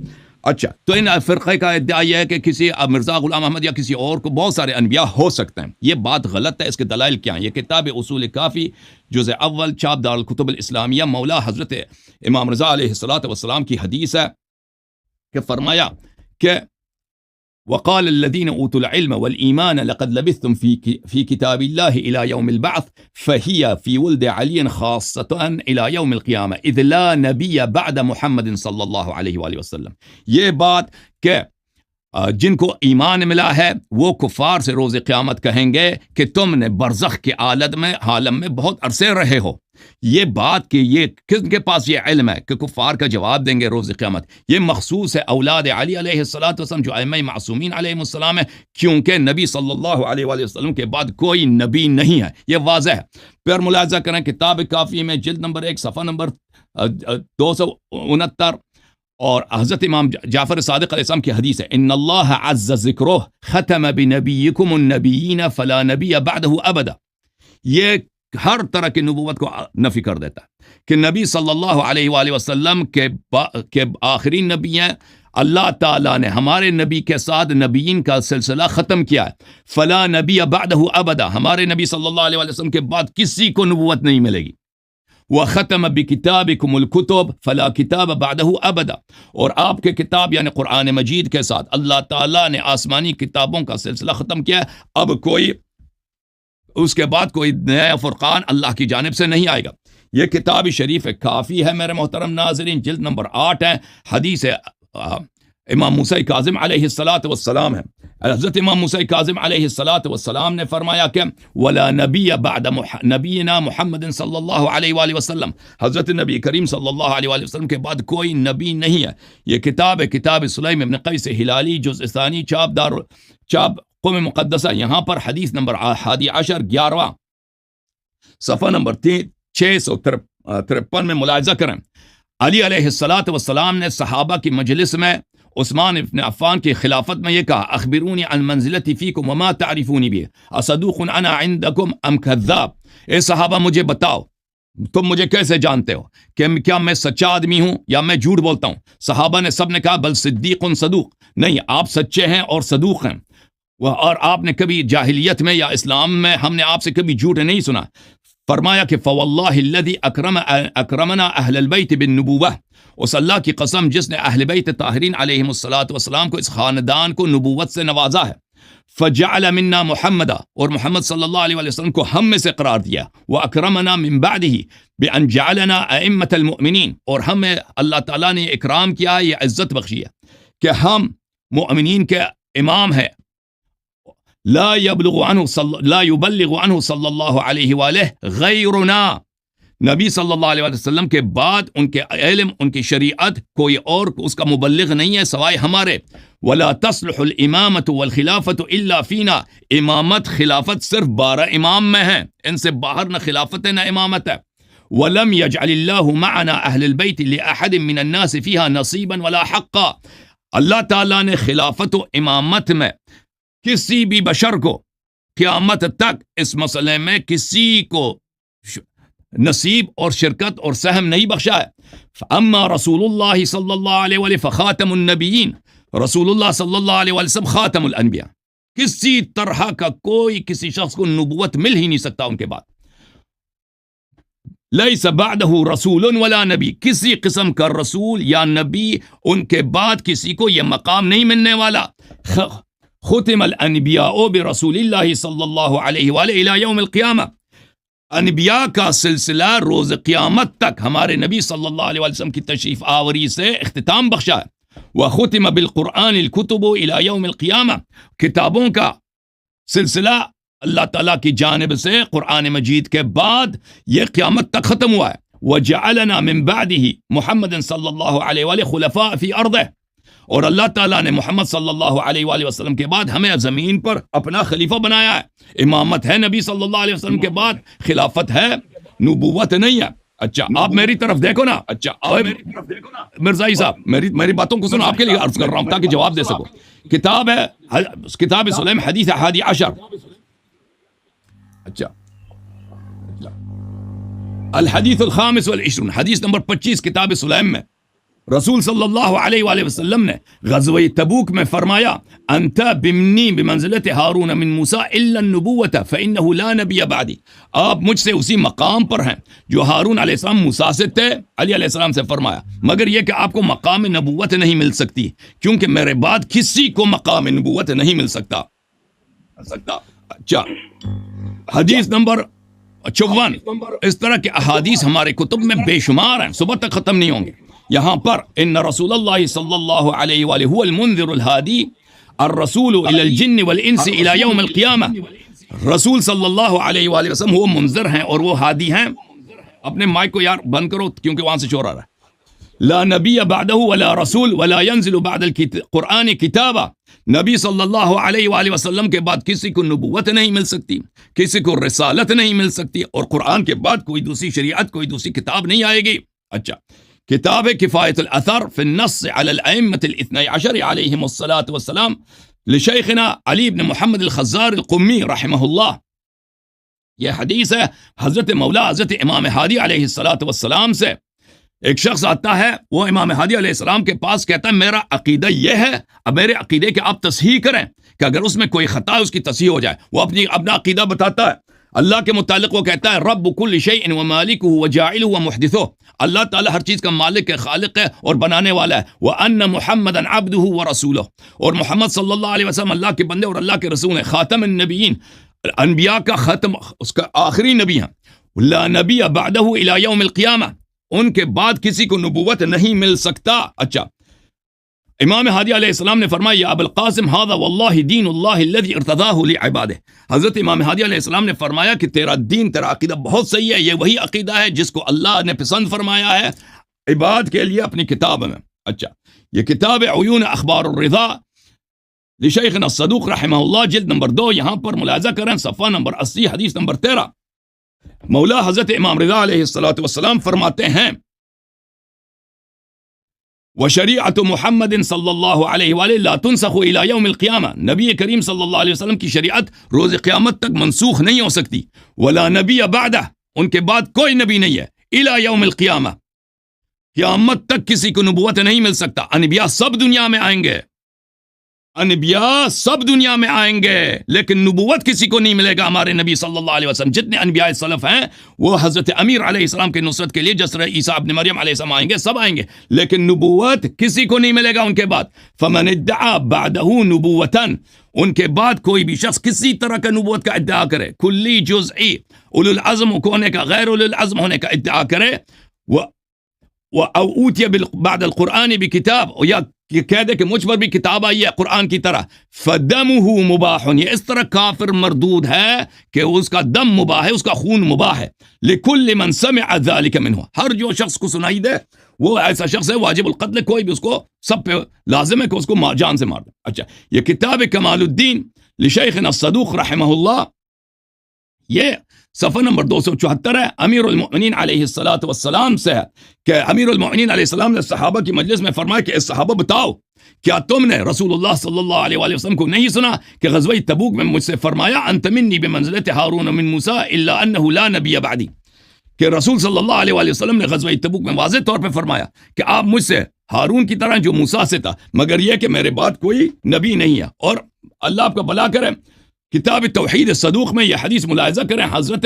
اچھا تو ان فرقے کا ادعا یہ ہے کہ کسی مرزا غلام احمد یا کسی اور کو بہت سارے انبیاء ہو سکتے ہیں. یہ بات غلط ہے. اس کے دلائل کیا ہیں؟ یہ کتاب اصول کافی جزء اول چاپ دار الکتب الاسلامیہ مولا حضرت امام رضا علیہ الصلوۃ والسلام کی حدیث ہے کہ فرمایا کہ وقال الذين اوتوا العلم والايمان لقد لبثتم في كتاب الله الى يوم البعث فهي في ولد علي خاصه الى يوم القيامه اذ لا نبي بعد محمد صلی اللہ علیہ وآلہ وسلم. یہ بات کہ جن کو ایمان ملا ہے وہ کفار سے روز قیامت کہیں گے کہ تم نے برزخ کے عالم میں بہت عرصے رہے ہو. یہ بات کہ یہ کس کے پاس یہ علم ہے کہ کفار کا جواب دیں گے روز قیامت، یہ مخصوص ہے اولاد علی علیہ الصلوۃ والسلام جو ائمہ معصومین علیہم السلام ہے، کیونکہ نبی صلی اللہ علیہ وآلہ وسلم کے بعد کوئی نبی نہیں ہے. یہ واضح ہے. پھر ملاحظہ کریں کتاب کافی میں جلد نمبر 1 صفحہ نمبر 269 اور حضرت امام جعفر صادق علیہ السلام کی حدیث ہے ان اللہ عز ذکرہ ختم بنبیکم النبیین فلا نبی بعدہ ابدا. یہ ہر طرح کی نبوت کو نفی کر دیتا ہے کہ نبی صلی اللہ علیہ وآلہ وسلم کے آخری نبی ہیں. اللہ تعالیٰ نے ہمارے نبی کے ساتھ نبیین کا سلسلہ ختم کیا ہے. فلا نبی بعدہ ابدا، ہمارے نبی صلی اللہ علیہ وسلم کے بعد کسی کو نبوت نہیں ملے گی. وختم بکتابکم الکتب فلا کتاب بعدہ ابدا، اور آپ کے کتاب یعنی قرآن مجید کے ساتھ اللہ تعالیٰ نے آسمانی کتابوں کا سلسلہ ختم کیا ہے. اب کوئی اس کے بعد کوئی نیا فرقان اللہ کی جانب سے نہیں آئے گا. یہ کتاب شریف کافی ہے میرے محترم ناظرین، جلد نمبر 8 ہے. حدیث امام موسیٰ کاظم علیہ الصلوۃ والسلام ہے. حضرت امام موسیٰ کاظم علیہ الصلوۃ والسلام نے فرمایا کہ ولا نبی بعد نبینا محمد صلی اللہ علیہ وآلہ وسلم، حضرت نبی کریم صلی اللہ علیہ وآلہ وسلم کے بعد کوئی نبی نہیں ہے. یہ کتاب ہے کتاب سلیم ابن قیس ہلالی جزء ثانی چاپ قوم مقدسہ. یہاں پر حدیث نمبر 11 صفحہ نمبر 653 میں ملاحظہ کریں. علی علیہ الصلوۃ والسلام نے صحابہ کی مجلس میں عثمان ابن عفان کی خلافت میں یہ کہا اخبرونی عن منزلتی فیکم وما تعرفونی بھی اصدوق انا عندکم ام کذاب. اے صحابہ مجھے بتاؤ تم مجھے کیسے جانتے ہو کہ کیا میں سچا آدمی ہوں یا میں جھوٹ بولتا ہوں. صحابہ نے سب نے کہا بل صدیق صدوق، نہیں آپ سچے ہیں اور صدوق ہیں، اور آپ نے کبھی جاہلیت میں یا اسلام میں ہم نے آپ سے کبھی جھوٹ نہیں سنا. فرمایا کہ فواللہ الذی اکرمنا اہل البیت بالنبوہ، اس اللہ کی قسم جس نے اہل بیت طاہرین علیہم الصلوۃ والسلام کو اس خاندان کو نبوت سے نوازا ہے. فجعل منا محمدا، اور محمد صلی اللہ علیہ وسلم کو ہم میں سے قرار دیا. واکرمنا من بعدہ بان جعلنا ائمۃ المؤمنین، اور ہمیں اللہ تعالیٰ نے اکرام کیا، یہ عزت بخشی ہے کہ ہم مؤمنین کے امام ہیں. لا يبلغ عنه صلی اللہ علیہ وآلہ غیرنا، نبی صلی اللہ علیہ وسلم کے بعد ان کے علم ان کی شریعت کوئی اور اس کا مبلغ نہیں ہے سوائے ہمارے. ولا تصلح الامامۃ والخلافۃ الا فینا، امامت خلافت صرف 12 امام میں ہیں، ان سے باہر نہ خلافت ہے نہ امامت ہے. ولم يجعل اللہ معنا اہل البیت لاحد من الناس فیہا نصیبا ولا حقا، اللہ تعالیٰ نے خلافت و امامت میں کسی بھی بشر کو قیامت تک اس مسئلے میں کسی کو نصیب اور شرکت اور سہم نہیں بخشا ہے. اما رسول اللہ صلی اللہ علیہ وآلہ فخاتم النبیین، رسول اللہ صلی اللہ علیہ وسلم خاتم الانبیاء، کسی طرح کا کوئی کسی شخص کو نبوت مل ہی نہیں سکتا ان کے بعد. لیس بعدہ رسول ولا نبی، کسی قسم کا رسول یا نبی ان کے بعد کسی کو یہ مقام نہیں ملنے والا. ختم الانبیاء برسول اللہ صلی اللہ علیہ وآلہ الی یوم القیامہ، انبیاء کا سلسلہ روز قیامت تک ہمارے نبی صلی اللہ علیہ وسلم کی تشریف آوری سے اختتام بخشا ہے. وختم بالقرآن الکتب الی یوم القیامہ، کتابوں کا سلسلہ اللہ تعالیٰ کی جانب سے قرآن مجید کے بعد یہ قیامت تک ختم ہوا ہے. وجعلنا من بعدہ محمد صلی اللہ علیہ وآلہ خلفاء فی ارضہ، اور اللہ تعالیٰ نے محمد صلی اللہ علیہ وآلہ وسلم کے بعد ہمیں زمین پر اپنا خلیفہ بنایا ہے. امامت ہے نبی صلی اللہ علیہ وسلم کے بعد، خلافت ہے، نبوت نہیں ہے. اچھا آپ میری طرف دیکھو نا، اچھا مرزائی صاحب میری باتوں کو سنو، آپ کے لیے عرض کر رہا ہوں تاکہ جواب دے سکو. کتاب ہے کتاب سلیم حدیث 11. اچھا الحدیث الخامس والعشرون، حدیث نمبر 25 کتاب سلیم میں रसूल सल्लल्लाहु अलैहि वसल्लम ने गज़वे तबूक में फरमाया अंता बिमनी बिमंज़िलत हारून मिन मूसा इल्ला नबुव्वत फ़इन्नहु ला नबिय बादी, आप मुझसे उसी मकाम पर हैं जो हारून अलैहिस्सलाम मूसा से थे। अली अलैहिस्सलाम से फरमाया मगर यह कि आपको मकाम नबुव्वत नहीं मिल सकती, क्योंकि मेरे बाद किसी को मकाम नबुव्वत नहीं मिल सकता। अच्छा, हदीस नंबर 54। इस तरह के अहादीस हमारे कुतुब में बेशुमार हैं, सुबह तक ख़त्म नहीं होंगे। यहाँ पर इन्न रसूलल्लाह सल्लल्लाहु अलैहि वसल्लम हुवल मुनज़िरुल हादी अर्रसूलु इलल जिन्न वल इंसी इला यौमिल क़ियामह। रसूल सल्लल्लाहु अलैहि वसल्लम वो मुनज़िर हैं और वो हादी हैं। अपने माइक को यार बंद करो क्योंकि वहाँ से शोर आ रहा है। ला नबी बअदहु वला रसूल वला यंज़िलु बअदल क़ुरआन किताबा, नबी सल्लल्लाहु अलैहि वसल्लम के बाद किसी को नबुव्वत नहीं मिल सकती, किसी को रिसालत नहीं मिल सकती, और कुरान के बाद कोई दूसरी शरीयत, कोई दूसरी किताब नहीं आएगी। अच्छा, किताब किफ़ायतुल अथर फ़िन नस्स अलल अइम्मतिल इत्नै अशर अलैहिमुस्सलातु वस्सलाम लिशैखिना अली इब्न मुहम्मद अल-ख़ज़्ज़ार अल-क़ुम्मी रहमहुल्लाह। यह हदीस है हज़रत मौला हज़रत इमाम हादी अलैहिस्सलातु वस्सलाम से। एक शख्स आता है, वो इमाम हादी अलैहिस्सलाम के पास कहता है मेरा अकीदा यह है, अब मेरे अकीदे के आप तस्हीह करें कि अगर उसमें कोई खता है उसकी तस्हीह हो जाए। वो अपना अकीदा बताता है। अल्लाह के मुतालिक वो कहता है रब्बु कुल्लि शैइन व मालिकुहु व जाइलुहु व मुहदिथुहु, अल्लाह ताला हर चीज़ का मालिक है, खालिक है और बनाने वाला है। व अन्न मुहम्मदन अब्दुहु व रसूलुहु, और मोहम्मद सल्लल्लाहु अलैहि वसल्लम अल्लाह के बंदे और अल्लाह के रसूल हैं। खातमुन नबिय्यीन, अनबिया का खत्म, उसका आखिरी नबी हैं। ला नबी बअदहु इला यौमिल क़ियामह, उनके बाद किसी को नबुव्वत नहीं मिल सकता। अच्छा, इमाम हादी अलैहिस्सलाम ने फरमाया या अबुल क़ासिम हाज़ा वल्लाहि दीनुल्लाहि अल्लज़ी इर्तज़ाहु लिइबादिही, हज़रत इमाम हादी अलैहिस्सलाम ने फरमाया कि तेरा दीन, तेरा अकीदा बहुत सही है, ये वही अकीदा है जिसको अल्लाह ने पसंद फरमाया है इबाद के लिए अपनी किताब में। अच्छा, ये किताब उयून अख़बारुर रिज़ा लिशैख़िना सदूक़ रहमहुल्लाह, जिल्द नंबर 2, यहाँ पर मुलाज़ा करें सफ़ा नंबर 80, हदीस नंबर 13। मौला हज़रत इमाम रिज़ा अलैहिस्सलातु वस्सलाम फरमाते हैं व शरीअत मुहम्मदिन सल्लल्लाहु अलैहि वसल्लम ला तुनसखु इला यौमिल क़ियामह, नबी करीम सल्लल्लाहु अलैहि वसल्लम की शरीयत रोज़ क़यामत तक मनसूख नहीं हो सकती। वला नबी बअदह, उनके बाद कोई नबी नहीं है। इला यौमिल क़ियामह, क़यामत तक किसी को नबुव्वत नहीं मिल सकता। अनबिया सब दुनिया में आएंगे, अनबिया सब दुनिया में आएंगे, लेकिन नबुव्वत किसी को नहीं मिलेगा। हमारे नबी सल्लल्लाहु अलैहि वसल्लम जितने अनबिया सलफ हैं वो हज़रत अमीर अलैहिस्सलाम के नुसरत के लिए जसर ईसा इब्न मरियम अलैहिस्सलाम आएंगे, सब आएंगे, लेकिन नबुव्वत किसी को नहीं मिलेगा उनके बाद। फमन इद्दआ बअदहु नबुव्वतन, उनके बाद कोई भी शख्स किसी तरह का नबुव्वत का इद्दआ करे, कुल्ली जुज़ई उलुल अज़्म होने का, गैर उलुल अज़्म होने का इद्दआ करे, व औतिया बअदल क़ुरआन बिकिताब, या कि कह दे कि मुझ पर भी किताब आई है कुरान की तरह, फदमुहु मुबाहुन, ये इस तरह काफिर मरदूद है कि उसका दम मुबाह है, उसका खून मुबाह है। लिकुल्लि मन समिअ ज़ालिका मिन्हु, हर जो शख्स को सुनाई दे वो ऐसा शख्स है वाजिबुल क़त्ल, कोई भी उसको सब पे लाजिम है कि उसको जान से मार दे। अच्छा, ये किताब कमालुद्दीन लिशैख़िना सदूक़ रहमहुल्लाह, ये सफ़ा नंबर 274 है। अमीरुल मोमिनीन अलैहिस्सलातु वस्सलाम से है कि अमीरुल मोमिनीन अलैहिस्सलाम ने सहाबा की मजलिस में फरमाया कि सहाबा बताओ, क्या तुमने रसूलुल्लाह सल्लल्लाहु अलैहि वसल्लम को नहीं सुना कि ग़ज़वा तबूक में मुझसे फरमाया अंत मिन्नी बिमंज़िलति हारून मिन मूसा इल्ला अन्नहु ला नबिय बअदी, कि रसूल सल्लल्लाहु अलैहि वसल्लम ने ग़ज़वा तबूक में वाज़ेह तौर पर फरमाया कि आप मुझसे हारून की तरह जो मूसा से था, मगर यह कि मेरे बाद कोई नबी नहीं है। और अल्लाह आपका भला करे, किताब तौहीद सदूक़ में यह हदीस मुलाहिज़ा करें हज़रत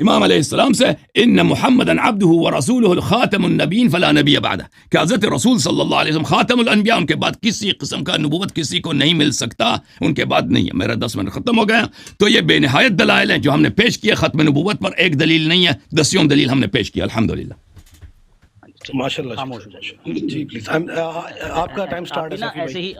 इमाम अलैहिस्सलाम से, इन्न मुहम्मदन अब्दुहु व रसूलुहु खातमुन नबिय्यीन फला नबिय बअदह, कि हज़रत रसूल सल्लल्लाहु अलैहि वसल्लम खातमुल अनबिया, उनके बाद किसी किस्म का नबुव्वत किसी को नहीं मिल सकता, उनके बाद नहीं है। मेरा 10 मिनट ख़त्म हो गया। तो ये बेनहायत दलाइल हैं जो हमने पेश किए ख़त्म नबुव्वत पर, एक दलील नहीं है, 10 दलील हमने पेश किया। अल्हम्दुलिल्लाह, माशाल्लाह जी। प्लीज आपका टाइम स्टार्ट है सफी ऐसे भाई। ही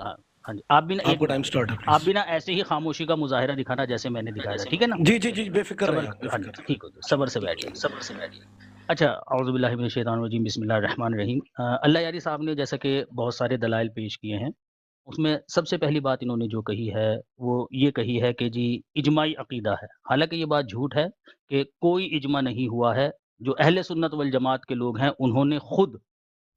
हाँ जी, आप भी ना आपको टाइम स्टार्ट है आप भी ना ऐसे ही खामोशी का मुजाहिरा दिखाना जैसे मैंने दिखाया था, ठीक है ना? जी जी जी, बेफिक्र सबर, रहिए, हाँ जी, बेफिक्र। ठीक हो, सबर से बैठिए, सबर से बैठिए। अच्छा, औज़ु बिल्लाहि मिनश शैतानिर रजीम, बिस्मिल्लाहिर रहमानिर रहीम। अल्लाह यारी साहब ने जैसा कि बहुत सारे दलाइल पेश किए हैं, उसमें सबसे पहली बात इन्होंने जो कही है वो ये कही है कि जी इजमाई अकीदा है। हालांकि ये बात झूठ है कि कोई इजमा नहीं हुआ है। जो अहले सुन्नत वल जमात के लोग हैं उन्होंने खुद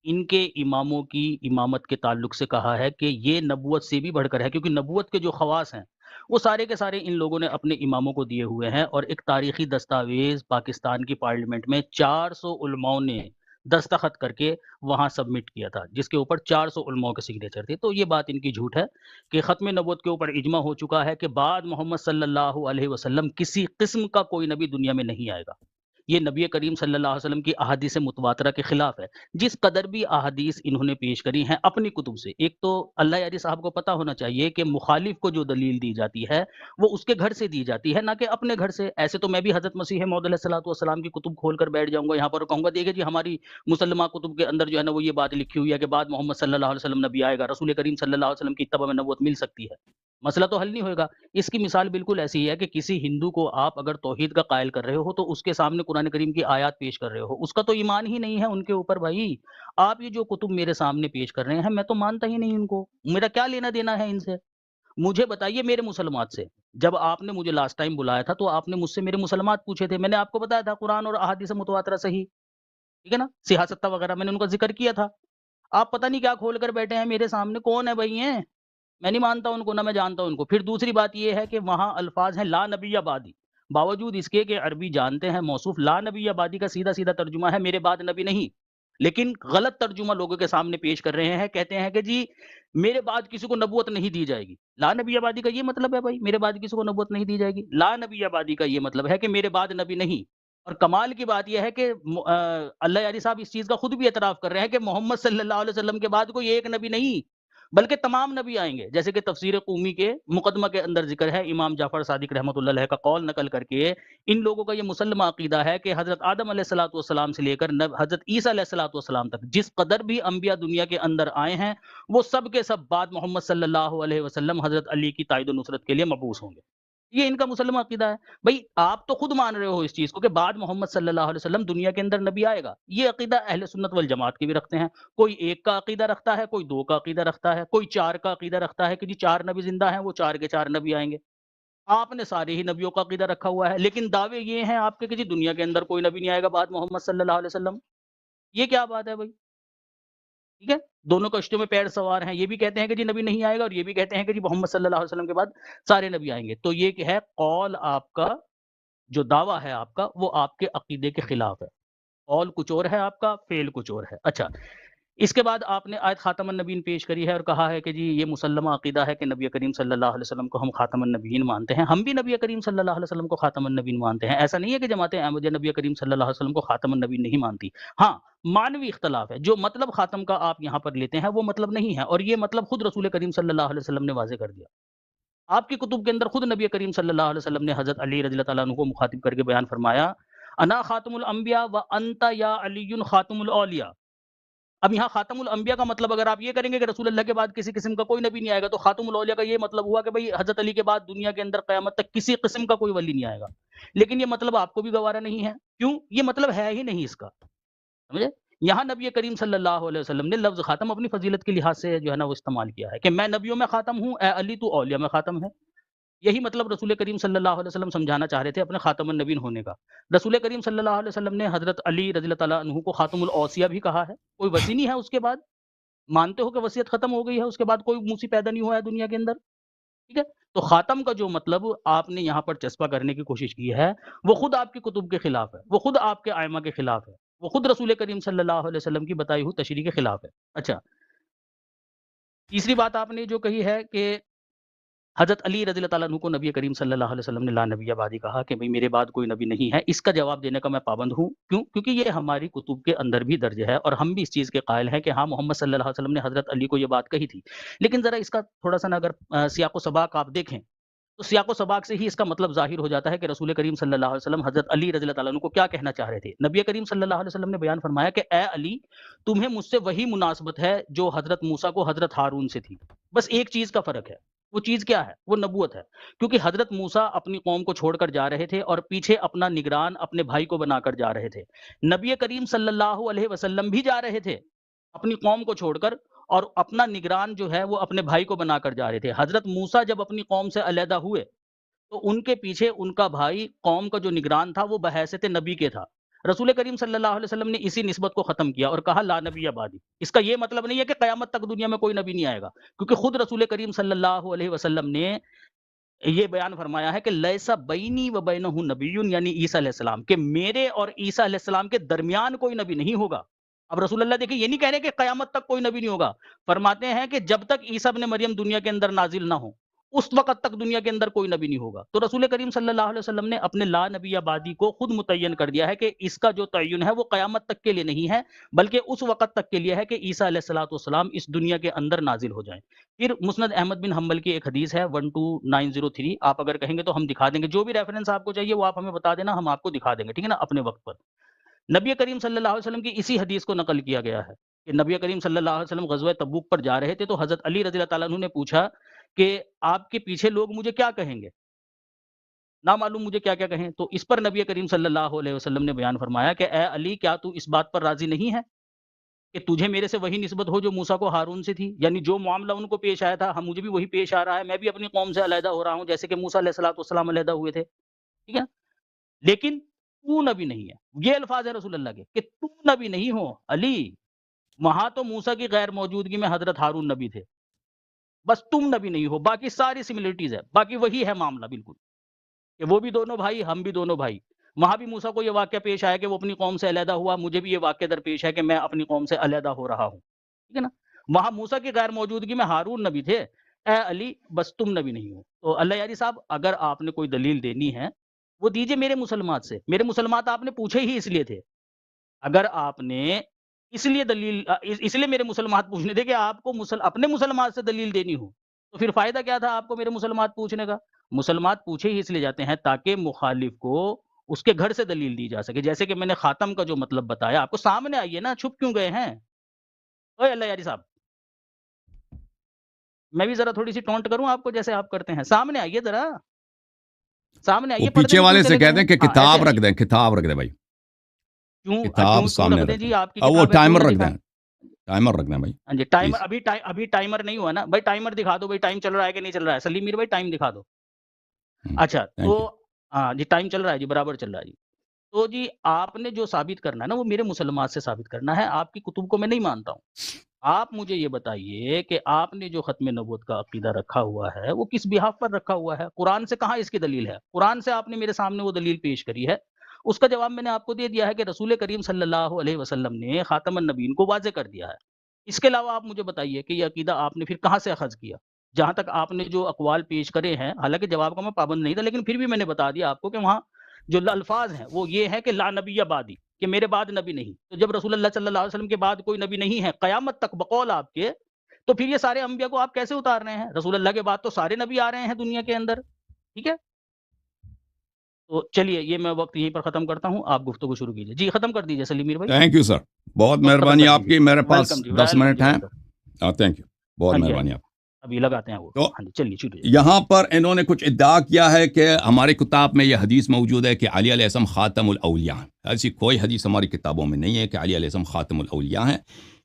इनके इमामों की इमामत के ताल्लुक से कहा है कि ये नबूवत से भी बढ़कर है, क्योंकि नबूवत के जो खवास हैं वो सारे के सारे इन लोगों ने अपने इमामों को दिए हुए हैं। और एक तारीखी दस्तावेज पाकिस्तान की पार्लियामेंट में 400 उलमाओं ने दस्तखत करके वहाँ सबमिट किया था, जिसके ऊपर 400 उलमाओं के सिग्नेचर थे। तो ये बात इनकी झूठ है कि ख़त्म नबूवत के ऊपर इजमा हो चुका है कि बाद मोहम्मद सल्लल्लाहु अलैहि वसल्लम किसी किस्म का कोई नबी दुनिया में नहीं आएगा। ये नबी करीम सल्लल्लाहु अलैहि वसल्लम की अहादीस मुतवातरा के खिलाफ है। जिस कदर भी अहादीस इन्होंने पेश करी हैं अपनी कुतुब से, एक तो अल्लाह यारी साहब को पता होना चाहिए कि मुखालिफ को जो दलील दी जाती है वो उसके घर से दी जाती है, ना कि अपने घर से। ऐसे तो मैं भी हज़रत मसीह मौऊद अलैहिस्सलातु वस्सलाम की कुतुब खोल कर बैठ जाऊँगा यहाँ पर और कहूँगा देखिए जी हमारी मुसलमा कुतुब के अंदर जो है ना वो ये बात लिखी हुई है कि बाद मोहम्मद सल्लल्लाहु अलैहि वसल्लम नबी आएगा, रसूल करीम सल्लल्लाहु अलैहि वसल्लम की इत्तबा में नबूवत मिल सकती है। मसला तो हल नहीं होएगा। इसकी मिसाल बिल्कुल ऐसी है कि किसी हिंदू को आप अगर तौहीद का कायल कर रहे हो तो उसके सामने कुरान करीम की आयत पेश कर रहे हो, उसका तो ईमान ही नहीं है उनके ऊपर भाई। आप ये जो कुतुब मेरे सामने पेश कर रहे हैं मैं तो मानता ही नहीं इनको, मेरा क्या लेना देना है इनसे। मुझे बताइए मेरे मुसलमात से, जब आपने मुझे लास्ट टाइम बुलाया था तो आपने मुझसे मेरे मुसलमात पूछे थे, मैंने आपको बताया था कुरान और अहादीस मुतवातिरा सही, ठीक है ना, सियासत्ता वगैरह मैंने उनका जिक्र किया था। आप पता नहीं क्या खोल कर बैठे हैं मेरे सामने, कौन है भाई ये? मैं नहीं मानता उनको, ना मैं जानता उनको। फिर दूसरी बात ये है कि वहाँ अल्फाज हैं ला नबी बादी, बावजूद इसके कि अरबी जानते हैं मौसूफ, ला नबी बादी का सीधा सीधा तर्जुमा है मेरे बाद नबी नहीं, लेकिन गलत तर्जुमा लोगों के सामने पेश कर रहे हैं। कहते हैं कि जी मेरे बाद किसी को नबूवत नहीं दी जाएगी। ला नबी आबादी का ये मतलब है भाई मेरे बाद किसी को नबूवत नहीं दी जाएगी। ला नबी आबादी का ये मतलब है कि मेरे बाद नबी नहीं। और कमाल की बात यह है कि अल्लाह यारी साहब इस चीज़ का खुद भी एतराफ़ कर रहे हैं कि मोहम्मद सल्लल्लाहु अलैहि वसल्लम के बाद कोई एक नबी नहीं, बल्कि तमाम नबी आएंगे। जैसे कि तफसीर क़ूमी के मुकदमा के अंदर जिक्र है, इमाम जाफ़र सादिक रहमतुल्लाह अलैह का कौल नकल करके इन लोगों का ये मुसल्लमा अक़ीदा है कि हज़रत आदम अलैहिस्सलातु वस्सलाम से लेकर हज़रत ईसा अलैहिस्सलातु वस्सलाम तक जिस कदर भी अंबिया दुनिया के अंदर आए हैं वो सब के सब बाद मोहम्मद सल्लल्लाहु अलैहि वसल्लम हज़रत अली की ताईद व नुसरत के लिए मबऊस होंगे। ये इनका मुसल्लमा अक़ीदा है। भाई आप तो खुद मान रहे हो इस चीज़ को कि बाद मोहम्मद सल्लल्लाहु अलैहि वसल्लम दुनिया के अंदर नबी आएगा। ये अक़ीदा अहले सुन्नत वल जमात के भी रखते हैं। कोई 1 का अक़ीदा रखता है, कोई 2 का अक़ीदा रखता है, कोई 4 का अक़ीदा रखता है कि जी 4 नबी ज़िंदा हैं, वो 4 के 4 नबी आएँगे। आपने सारे ही नबियों का अक़ीदा रखा हुआ है, लेकिन दावे ये हैं आपके कि जी दुनिया के अंदर कोई नबी नहीं आएगा बाद मोहम्मद सल्लल्लाहु अलैहि वसल्लम। ये क्या बात है भाई? ठीक है? दोनों कश्तियों में पैर सवार हैं। ये भी कहते हैं कि जी नबी नहीं आएगा और ये भी कहते हैं कि जी मोहम्मद सल्लल्लाहु अलैहि वसल्लम के बाद सारे नबी आएँगे। तो ये क्या है, कौल आपका जो दावा है आपका वो आपके अक़ीदे के खिलाफ है। कौल कुछ और है आपका, फ़ेल कुछ और है। अच्छा, इसके बाद आपने आयत ख़ातमुन नबीय्यीन पेश करी है और कहा है कि जी ये मुसल्लमा अक़ीदा है कि नबी करीम सल्लल्लाहु अलैहि वसल्लम को हम ख़ातमुन नबीय्यीन मानते हैं। हम भी नबी करीम सल्लल्लाहु अलैहि वसल्लम को ख़ातमुन नबीय्यीन मानते हैं। ऐसा नहीं है कि जमाते अहमदिया नबी करीम सल्लल्लाहु अलैहि वसल्लम को ख़ातमुन नबीय्यीन नहीं मानती। हाँ, मानवी इख्तिलाफ़ है। जो मतलब ख़ातम का आप यहाँ पर लेते हैं वो मतलब नहीं है और ये मतलब खुद रसूल करीम सल्लल्लाहु अलैहि वसल्लम ने वाज़ेह कर दिया। आपकी कुतुब के अंदर खुद नबी करीम सल्लल्लाहु अलैहि वसल्लम ने हज़रत अली रज़ियल्लाहु ताला अन्हु को मुखातिब करके बयान फरमाया, अना ख़ातमुल अंबिया व अंता या अलीयुन ख़ातमुल औलिया। अब यहाँ ख़ातमुल अंबिया का मतलब अगर आप ये करेंगे कि रसूल अल्लाह के बाद किसी किस्म का कोई नबी नहीं आएगा, तो ख़ातमुल औलिया का ये मतलब हुआ कि भाई हज़रत अली के बाद दुनिया के अंदर क़यामत तक किसी किस्म का कोई वली नहीं आएगा। लेकिन ये मतलब आपको भी गवारा नहीं है। क्यों? ये मतलब है ही नहीं इसका। समझे? यहाँ नबी करीम सल्लल्लाहु अलैहि वसल्लम ने लफ्ज़ ख़ातम अपनी फ़ज़ीलत के लिहाज से जो है ना वो इस्तेमाल किया है कि मैं नबियों में ख़ातम हूँ, ए अली तू औलिया में ख़ातम है। यही मतलब रसूल करीम सल्लल्लाहु अलैहि वसल्लम समझाना चाह रहे थे अपने ख़ातमुन नबीय्यीन होने का। रसूल करीम सल्लल्लाहु अलैहि वसल्लम ने हज़रत अली रज़ियल्लाहु ताला अन्हु को ख़ातमुल औसिया भी कहा है। कोई वसी नहीं है उसके बाद। मानते हो कि वसीयत ख़त्म हो गई है, उसके बाद कोई मूसी पैदा नहीं हुआ है दुनिया के अंदर। ठीक है? तो ख़ातम का जो मतलब आपने यहाँ पर चस्पा करने की कोशिश की है, वो खुद आपकी कुतुब के खिलाफ है, वो खुद आपके आइमा के खिलाफ है, वो खुद रसूल करीम सल्लल्लाहु अलैहि वसल्लम की बताई हुई तशरीह के खिलाफ है। अच्छा, तीसरी बात आपने जो कही है कि हज़रत अली रज़ियल्लाहु ताला अन्हु को नबी करीम सल्लल्लाहु अलैहि वसल्लम ने ला नबिय्य बादी कहा कि भई मेरे बाद कोई नबी नहीं है। इसका जवाब देने का मैं पाबंद हूँ। क्यों? क्योंकि ये हमारी कुतुब के अंदर भी दर्ज है और हम भी इस चीज़ के कायल हैं कि हाँ, मोहम्मद सल्लल्लाहु अलैहि वसल्लम ने हज़रत अली को ये बात कही थी। लेकिन ज़रा इसका थोड़ा-सा ना अगर सियाक़-ओ-सबाक़ आप देखें, तो सियाक़-ओ-सबाक़ से ही इसका मतलब ज़ाहिर हो जाता है कि रसूल करीम सल्लल्लाहु अलैहि वसल्लम हज़रत अली रज़ियल्लाहु ताला अन्हु को क्या कहना चाह रहे थे। नबी करीम सल्लल्लाहु अलैहि वसल्लम ने बयान फरमाया कि ए अली, तुम्हें मुझसे वही मुनासबत है जो हज़रत मूसा को हज़रत हारून से थी। बस एक चीज़ का फ़र्क है। वो चीज़ क्या है? वो नबूवत है। क्योंकि हज़रत मूसा अपनी कौम को छोड़कर जा रहे थे और पीछे अपना निगरान अपने भाई को बनाकर जा रहे थे। नबी करीम सल्लल्लाहु अलैहि वसल्लम भी जा रहे थे, अपनी कौम को छोड़कर और अपना निगरान जो है वो अपने भाई को बनाकर जा रहे थे। हज़रत मूसा जब अपनी कौम से अलहदा हुए, तो उनके पीछे उनका भाई कौम का जो निगरान था वो बहैसियत नबी के था। रसूल करीम सल्लल्लाहु अलैहि वसल्लम ने इसी निस्बत को ख़त्म किया और कहा ला नबी आबादी। इसका ये मतलब नहीं है कि क़यामत तक दुनिया में कोई नबी नहीं आएगा, क्योंकि खुद रसूल करीम सल्लल्लाहु अलैहि वसल्लम ने ये बयान फरमाया है कि लैसा बैनी व बैनहु नबियुन, यानी ईसा अलैहिस्सलाम, कि मेरे और ईसा अलैहिस्सलाम के दरमियान कोई नबी नहीं होगा। اب رسول اللہ دیکھیں یہ نہیں کہہ رہے کہ قیامت تک کوئی نبی نہیں ہوگا، فرماتے ہیں کہ جب تک عیسیٰ ابن مریم دنیا کے اندر نازل نہ ہو اس وقت تک دنیا کے اندر کوئی نبی نہیں ہوگا. تو رسول کریم صلی اللہ علیہ وسلم نے اپنے لا نبی آبادی کو خود متعین کر دیا ہے کہ اس کا جو تعین ہے وہ قیامت تک کے لیے نہیں ہے بلکہ اس وقت تک کے لیے ہے کہ عیسیٰ علیہ الصلوۃ والسلام اس دنیا کے اندر نازل ہو جائیں. پھر مسند احمد بن حنبل کی ایک حدیث ہے 12903، آپ اگر کہیں گے تو ہم دکھا دیں گے، جو بھی ریفرنس آپ کو چاہیے وہ آپ ہمیں بتا دینا، ہم آپ کو دکھا دیں گے، ٹھیک ہے نا، اپنے وقت پر. نبی کریم صلی اللہ علیہ وسلم کی اسی حدیث کو نقل کیا گیا ہے کہ نبی کریم صلی اللہ علیہ وسلم غزوہ تبوک پر جا رہے تھے تو حضرت علی رضی اللہ تعالیٰ عنہ نے پوچھا کہ آپ کے پیچھے لوگ مجھے کیا کہیں گے، نہ معلوم مجھے کیا کیا کہیں. تو اس پر نبی کریم صلی اللہ علیہ وسلم نے بیان فرمایا کہ اے علی کیا تو اس بات پر راضی نہیں ہے کہ تجھے میرے سے وہی نسبت ہو جو موسیٰ کو ہارون سے تھی، یعنی جو معاملہ ان کو پیش آیا تھا ہم مجھے بھی وہی پیش آ رہا ہے، میں بھی اپنی قوم سے علیحدہ ہو رہا ہوں جیسے کہ موسیٰ علیہ الصلوۃ والسلام علیحدہ ہوئے تھے، ٹھیک ہے. لیکن تو نبی نہیں ہے، یہ الفاظ ہے رسول اللہ کے کہ تو نبی نہیں ہو علی، وہاں تو موسیٰ کی غیر موجودگی میں حضرت ہارون نبی تھے، بس تم نبی نہیں ہو، باقی ساری سملرٹیز ہے، باقی وہی ہے معاملہ بالکل کہ وہ بھی دونوں بھائی ہم بھی دونوں بھائی. وہاں بھی موسیٰ کو یہ واقعہ پیش آیا کہ وہ اپنی قوم سے علیحدہ ہوا، مجھے بھی یہ واقعہ درپیش ہے کہ میں اپنی قوم سے علیحدہ ہو رہا ہوں، ٹھیک ہے نا. وہاں موسیٰ کی غیر موجودگی میں ہارون نبی تھے، اے علی بس تم نبی نہیں ہو. تو اللہ یاری صاحب اگر آپ نے کوئی دلیل دینی ہے وہ دیجئے میرے مسلمات سے، میرے مسلمات آپ نے پوچھے ہی اس لیے تھے. اگر آپ نے اس لیے دلیل اس لیے میرے مسلمات پوچھنے تھے کہ آپ کو اپنے مسلمات سے دلیل دینی ہو تو پھر فائدہ کیا تھا آپ کو میرے مسلمات پوچھنے کا. مسلمات پوچھے ہی اس لیے جاتے ہیں تاکہ مخالف کو اس کے گھر سے دلیل دی جا سکے، جیسے کہ میں نے خاتم کا جو مطلب بتایا آپ کو سامنے آئیے نا، چھپ کیوں گئے ہیں؟ اوے اللہ یاری صاحب میں بھی ذرا تھوڑی سی ٹونٹ کروں آپ کو جیسے آپ کرتے ہیں، سامنے آئیے ذرا، سامنے وہ آئیے. پیچھے والے سے کہتے ہیں کہ ہاں، کتاب ایسے رکھ دیں، کتاب رکھ دیں بھائی، کیوں کتاب سامنے رکھ دیں رکھ جی؟ دیں، آپ کی اور وہ کتاب ہے ٹائمر کیوں نہ رکھ دیں، دکھائیں؟ ٹائمر رکھ دیں بھائی ہاں جی ٹائمر پلیز. ابھی ٹائمر نہیں ہوا نا بھائی، ٹائمر دکھا دو بھائی، ٹائم چل رہا ہے کہ نہیں چل رہا ہے؟ سلیم میر بھائی ٹائم دکھا دو. اچھا تو تھینک یو. ہاں جی ٹائم چل رہا ہے جی، برابر چل رہا ہے جی. تو جی آپ نے جو ثابت کرنا ہے نا وہ میرے مسلمات سے ثابت کرنا ہے، آپ کی کتب کو میں نہیں مانتا ہوں. آپ مجھے یہ بتائیے کہ آپ نے جو ختم نبوت کا عقیدہ رکھا ہوا ہے وہ کس بحاف پر رکھا ہوا ہے؟ قرآن سے کہاں اس کی دلیل ہے؟ قرآن سے آپ نے میرے سامنے وہ دلیل پیش کری ہے، اس کا جواب میں نے آپ کو دے دیا ہے کہ رسول کریم صلی اللہ علیہ وسلم نے خاتم النبیین کو واضح کر دیا ہے. اس کے علاوہ آپ مجھے بتائیے کہ یہ عقیدہ آپ نے پھر کہاں سے اخذ کیا؟ جہاں تک آپ نے جو اقوال پیش کرے ہیں، حالانکہ جواب کا میں پابند نہیں تھا لیکن پھر بھی میں نے بتا دیا آپ کو کہ وہاں جو الفاظ ہیں وہ یہ ہے کہ لا نبی بعدی، کہ میرے بعد نبی نہیں. تو جب رسول اللہ صلی اللہ علیہ وسلم کے بعد کوئی نبی نہیں ہے قیامت تک بقول آپ کے، تو پھر یہ سارے انبیاء کو آپ کیسے اتار رہے ہیں؟ رسول اللہ کے بعد تو سارے نبی آ رہے ہیں دنیا کے اندر، ٹھیک ہے. تو چلیے یہ میں وقت یہیں پر ختم کرتا ہوں، آپ گفتگو شروع کیجیے. جی ختم کر دیجیے سلیم میر بھائی، تھینک یو سر، بہت وقت ختم مہربانی کر آپ کی، دیجیے. میرے پاس ویلکم جی 10 ویلکم منٹ جی ہیں. ویلکم. تھینک یو، بہت ہاں جی مہربانی آپ. ابھی لگاتے ہیں وہ. تو ہاں جی چلیے شروع. یہاں پر انہوں نے کچھ ادعا کیا ہے کہ ہماری کتاب میں یہ حدیث موجود ہے کہ علی علیہ السلام خاتم الاولیاء ہیں. ایسی کوئی حدیث ہماری کتابوں میں نہیں ہے کہ علی علیہ السلام خاتم الاولیاء ہیں.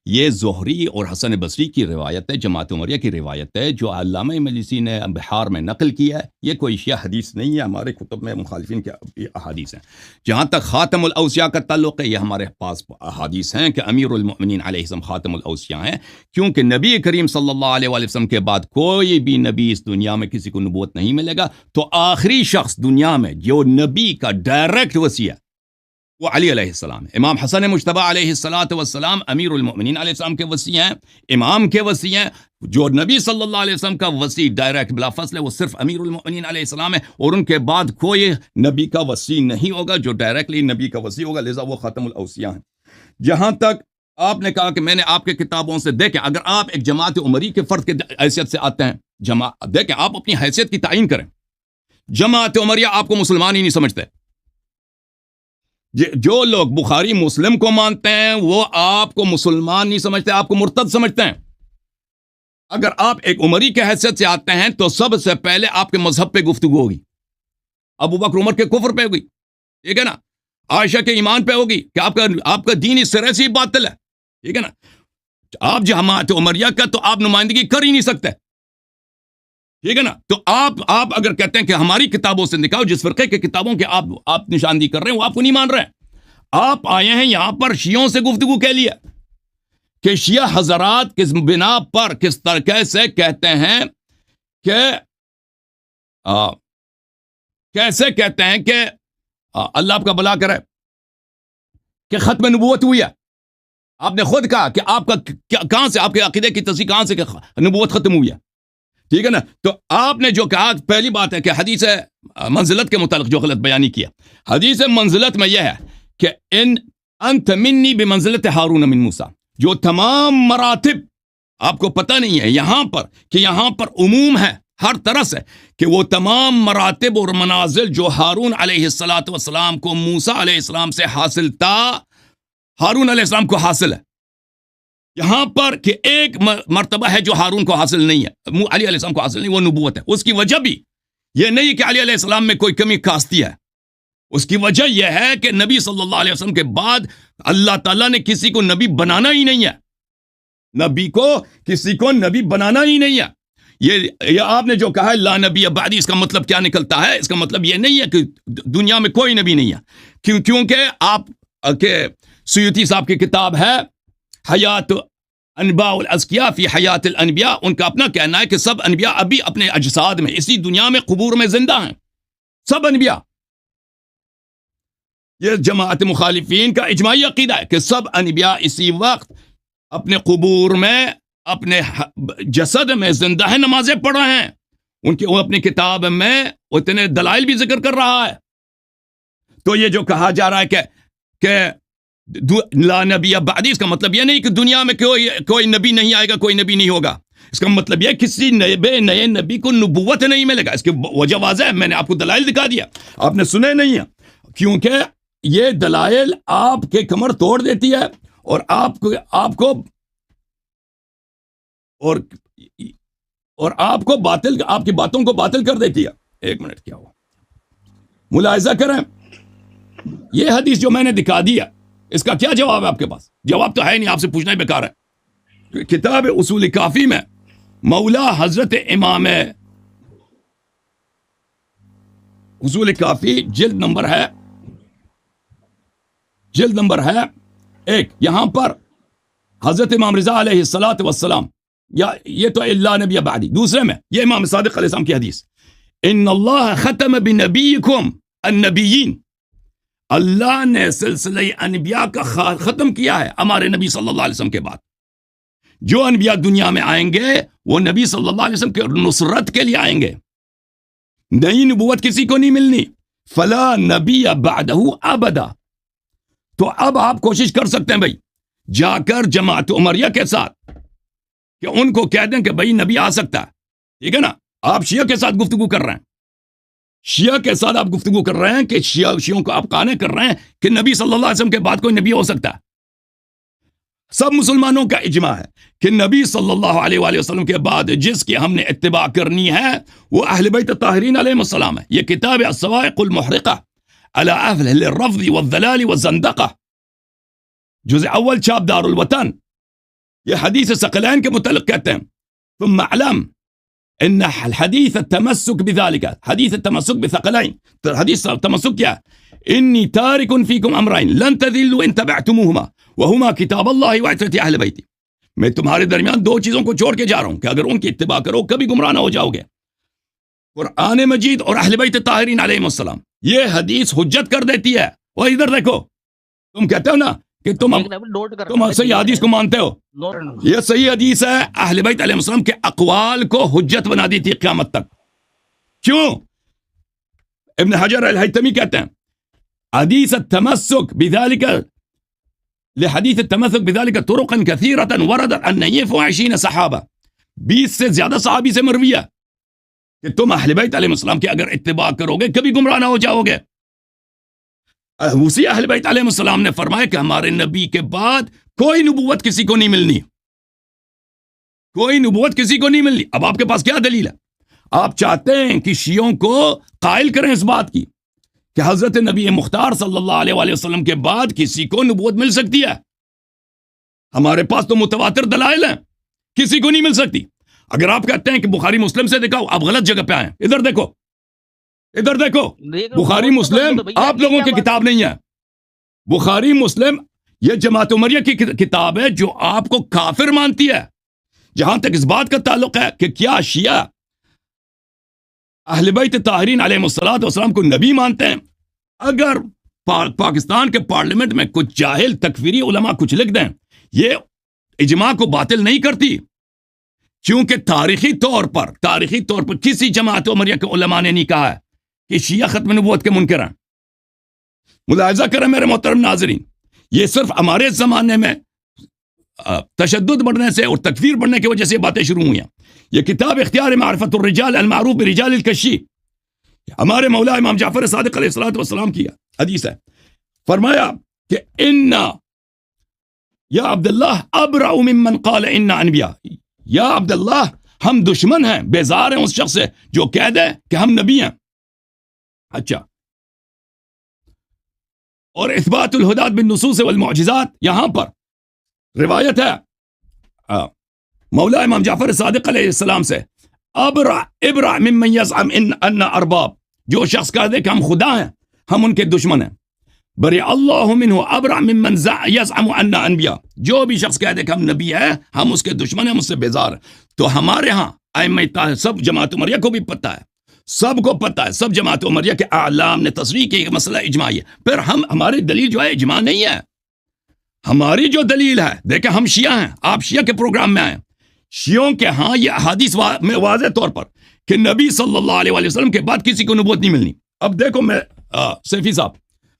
یہ زہری اور حسن بصری کی روایت ہے، جماعت عمریہ کی روایت ہے جو علامہ مجلسی نے بحار میں نقل کیا ہے. یہ کوئی شیعہ حدیث نہیں ہے، ہمارے کتب میں مخالفین کے احادیث ہیں. جہاں تک خاتم الاوصیاء کا تعلق ہے، یہ ہمارے پاس احادیث ہیں کہ امیر المؤمنین علیہ السلام خاتم الاوصیاء ہیں، کیونکہ نبی کریم صلی اللہ علیہ وآلہ وسلم کے بعد کوئی بھی نبی اس دنیا میں کسی کو نبوت نہیں ملے گا. تو آخری شخص دنیا میں جو نبی کا ڈائریکٹ وصی ہے وہ علی علیہ السلام ہے. امام حسن مجتبی علیہ السلام امیر المؤمنین علیہ السلام کے وصی ہیں، امام کے وصی ہیں. جو نبی صلی اللہ علیہ وسلم کا وصی ڈائریکٹ بلا فصل ہے وہ صرف امیر المؤمنین علیہ السلام ہے، اور ان کے بعد کوئی نبی کا وصی نہیں ہوگا جو ڈائریکٹلی نبی کا وصی ہوگا، لہذا وہ خاتم الاوصیاء ہیں. جہاں تک آپ نے کہا کہ میں نے آپ کے کتابوں سے دیکھیں، اگر آپ ایک جماعت عمری کے فرد کے حیثیت سے آتے ہیں، دیکھیں آپ اپنی حیثیت کی تعین کریں. جماعت عمریہ آپ کو مسلمان ہی نہیں سمجھتے. جو لوگ بخاری مسلم کو مانتے ہیں وہ آپ کو مسلمان نہیں سمجھتے، آپ کو مرتد سمجھتے ہیں. اگر آپ ایک عمری کے حیثیت سے آتے ہیں تو سب سے پہلے آپ کے مذہب پہ گفتگو ہوگی، ابو بکر عمر کے کفر پہ ہوگی، ٹھیک ہے نا، عائشہ کے ایمان پہ ہوگی کہ آپ کا دین اس سرے سے ہی باطل ہے، ٹھیک ہے نا. آپ جماعت عمریہ کا تو آپ نمائندگی کر ہی نہیں سکتے، ٹھیک ہے نا. تو آپ اگر کہتے ہیں کہ ہماری کتابوں سے نکاؤ، جس فرقے کے کتابوں کے آپ نشاندہی کر رہے ہیں وہ آپ کو نہیں مان رہے ہیں. آپ آئے ہیں یہاں پر شیعوں سے گفتگو کے لیے کہ شیعہ حضرات کس بنا پر کس طریقے سے کہتے ہیں کہ کیسے کہتے ہیں کہ اللہ آپ کا بھلا کرے کہ ختم نبوت ہوئی ہے. آپ نے خود کہا کہ آپ کا کہاں سے آپ کے عقیدے کی تصحیح کہاں سے کہ نبوت ختم ہوئی ہے, ٹھیک ہے نا. تو آپ نے جو کہا پہلی بات ہے کہ حدیث منزلت کے متعلق جو غلط بیانی کیا, حدیث منزلت میں یہ ہے کہ انت منی بمنزلت ہارون من موسیٰ, جو تمام مراتب آپ کو پتہ نہیں ہے یہاں پر کہ یہاں پر عموم ہے ہر طرح سے کہ وہ تمام مراتب اور منازل جو ہارون علیہ السلام کو موسیٰ علیہ السلام سے حاصل تھا, ہارون علیہ السلام کو حاصل ہے. یہاں پر کہ ایک مرتبہ ہے جو ہارون کو حاصل نہیں ہے, علی علیہ السلام کو حاصل نہیں, وہ نبوت ہے. اس کی وجہ بھی یہ نہیں کہ علی علیہ السلام میں کوئی کمی کاستی ہے, اس کی وجہ یہ ہے کہ نبی صلی اللہ علیہ وسلم کے بعد اللہ تعالیٰ نے کسی کو نبی بنانا ہی نہیں ہے, نبی کو کسی کو نبی بنانا ہی نہیں ہے. یہ آپ نے جو کہا ہے لا نبی بعدی, اس کا مطلب کیا نکلتا ہے؟ اس کا مطلب یہ نہیں ہے کہ دنیا میں کوئی نبی نہیں ہے, کیونکہ آپ کے سیوطی صاحب کی کتاب ہے حیات انبیاء الازکیاء فی حیات الانبیاء, ان کا اپنا کہنا ہے کہ سب انبیاء ابھی اپنے اجساد میں اسی دنیا میں قبور میں زندہ ہیں, سب انبیاء. یہ جماعت مخالفین کا اجماعی عقیدہ ہے کہ سب انبیاء اسی وقت اپنے قبور میں اپنے جسد میں زندہ ہیں, نمازیں پڑھ رہے ہیں. ان کی وہ اپنی کتاب میں اتنے دلائل بھی ذکر کر رہا ہے. تو یہ جو کہا جا رہا ہے کہ لا نبی بعدی, اس کا مطلب یہ نہیں کہ دنیا میں کوئی نبی نہیں آئے گا, کوئی نبی نہیں ہوگا. اس کا مطلب یہ کسی نئے نبی کو نبوت نہیں ملے گا. اس کی وجہ واضح ہے, میں نے آپ کو دلائل دکھا دیا, آپ نے سنے نہیں ہیں, کیونکہ یہ دلائل آپ کے کمر توڑ دیتی ہے اور آپ کو باطل, آپ کی باتوں کو باطل کر دیتی ہے. ایک منٹ, کیا ہوا ملاحظہ کریں, یہ حدیث جو میں نے دکھا دیا اس کا کیا جواب ہے آپ کے پاس؟ جواب تو ہے نہیں, آپ سے پوچھنا ہی بیکار ہے. کتاب اصول کافی میں مولا حضرت امام, اصول کافی جلد نمبر ہے 1, یہاں پر حضرت امام رضا علیہ السلام, یا یہ تو اللہ نبی بعدی, دوسرے میں یہ امام صادق علیہ السلام کی حدیث, ان اللہ ختم بنبیکم النبیین, اللہ نے سلسلہ انبیاء کا ختم کیا ہے ہمارے نبی صلی اللہ علیہ وسلم کے بعد. جو انبیاء دنیا میں آئیں گے وہ نبی صلی اللہ علیہ وسلم کے نصرت کے لیے آئیں گے, نئی نبوت کسی کو نہیں ملنی. فلا نبی بعدہ ابدا. تو اب آپ کوشش کر سکتے ہیں بھائی جا کر جماعت عمریہ کے ساتھ کہ ان کو کہہ دیں کہ بھائی نبی آ سکتا ہے, ٹھیک ہے نا. آپ شیعہ کے ساتھ گفتگو کر رہے ہیں, شیعہ کے ساتھ آپ گفتگو کر رہے ہیں کہ شیعوں کو آپ قانع کر رہے ہیں کہ نبی صلی اللہ علیہ وسلم کے بعد کوئی نبی ہو سکتا ہے. سب مسلمانوں کا اجماع ہے کہ نبی صلی اللہ علیہ وآلہ وسلم کے بعد جس کی ہم نے اتباع کرنی ہے وہ اہل بیت الطاہرین علیہ السلام ہے. یہ کتاب الصواعق المحرقہ علی اہل الرفض والضلال والزندقہ, جزء اول چھاپ دار الوطن, یہ حدیث ثقلین کے متعلق کہتے ہیں. ثم اعلم ان الحديث التمسك بذلك, حدیث التمسك بثقلين, حدیث التمسك کیا ہے؟ انی تارک فیکم امرین لن تذلوا ان تبعتموهما وهما کتاب اللہ وعترت اہل بیتی. میں تمہارے درمیان 2 چیزوں کو چھوڑ کے جا رہا ہوں کہ اگر ان کی اتباع کرو کبھی گمراہ نہ ہو جاؤ گے, قرآن مجید اور اہل بیت طاہرین علیہم السلام. یہ حدیث حجت کر دیتی ہے. وہ ادھر دیکھو, تم کہتے ہو نا کہ تم صحیح حدیث کو مانتے ہو, یہ صحیح حدیث ہے. اہل بیت علیہ السلام کے اقوال کو حجت بنا دی تھی قیامت تک. کیوں؟ ابن حجر الہیتمی کہتے ہیں حدیث التمسک بذالک لحدیث التمسک بذالک طرقا کثیرتا ورد ان ينفع 20 صحابہ, 20 سے زیادہ صحابی سے مروی ہے کہ تم اہل بیت علیہ السلام کی اگر اتباع کرو گے کبھی گمراہ نہ ہو جاؤ گے. اسی اہل بیت علیہ السلام نے فرمایا کہ ہمارے نبی کے بعد کوئی نبوت کسی کو نہیں ملنی, کوئی نبوت کسی کو نہیں ملنی. اب آپ کے پاس کیا دلیل ہے؟ آپ چاہتے ہیں کہ شیعوں کو قائل کریں اس بات کی کہ حضرت نبی مختار صلی اللہ علیہ وآلہ وسلم کے بعد کسی کو نبوت مل سکتی ہے. ہمارے پاس تو متواتر دلائل ہیں, کسی کو نہیں مل سکتی. اگر آپ کہتے ہیں کہ بخاری مسلم سے دکھاؤ, آپ غلط جگہ پہ آئے ہیں. ادھر دیکھو, ادھر دیکھو, بخاری مسلم آپ لوگوں کی کتاب نہیں ہے. بخاری مسلم یہ جماعت عمریہ کی کتاب ہے جو آپ کو کافر مانتی ہے. جہاں تک اس بات کا تعلق ہے کہ کیا شیعہ اہل بیت طاہرین علیہ السلام کو نبی مانتے ہیں, اگر پاکستان کے پارلیمنٹ میں کچھ جاہل تکفیری علماء کچھ لکھ دیں یہ اجماع کو باطل نہیں کرتی، کیونکہ تاریخی طور پر کسی جماعت عمریہ کے علماء نے نہیں کہا ہے کہ شیعہ ختم نبوت کے منکر ہیں۔ ملاحظہ کریں میرے محترم ناظرین، یہ صرف ہمارے زمانے میں تشدد بڑھنے سے اور تکفیر بڑھنے کی وجہ سے باتیں شروع ہوئی ہیں۔ یہ کتاب اختیار معرفت الرجال المعروف برجال الکشی ہمارے مولا امام جعفر صادق علیہ الصلوۃ والسلام کی حدیث ہے۔ فرمایا کہ ان یا عبداللہ ابرأ ممن قال ان انبیاء، یا عبداللہ ہم دشمن ہیں، بیزار ہیں اس شخص سے جو کہہ دے کہ ہم نبی ہیں۔ اچھا، اور اثبات الہدات بالنصوص والمعجزات، یہاں پر روایت ہے مولا امام جعفر صادق علیہ السلام سے، ابرع ممن یزعم ان ارباب، جو شخص کہہ دے کہ ہم خدا ہیں، ہم ان کے دشمن ہیں۔ بری اللہ منہ ابرع ممن یزعم ان انبیاء، جو بھی شخص کہہ دے کہ ہم نبی ہیں، ہم اس کے دشمن ہیں، ہم اس سے بیزار ہیں۔ تو ہمارے ہاں ائمہ سب جماعت عمریہ کو بھی پتہ ہے، سب کو پتہ ہے، سب جماعت عمریہ کے اعلام نے تصریح کی کہ مسئلہ اجماعی ہے۔ پھر ہماری دلیل جو ہے اجماع نہیں ہے، ہماری جو دلیل ہے، دیکھیں ہم شیعہ ہیں، آپ شیعہ کے پروگرام میں آئیں، شیعوں کے ہاں یہ حدیث میں واضح طور پر کہ نبی صلی اللہ علیہ وسلم کے بعد کسی کو نبوت نہیں ملنی۔ اب دیکھو میں سیفی صاحب،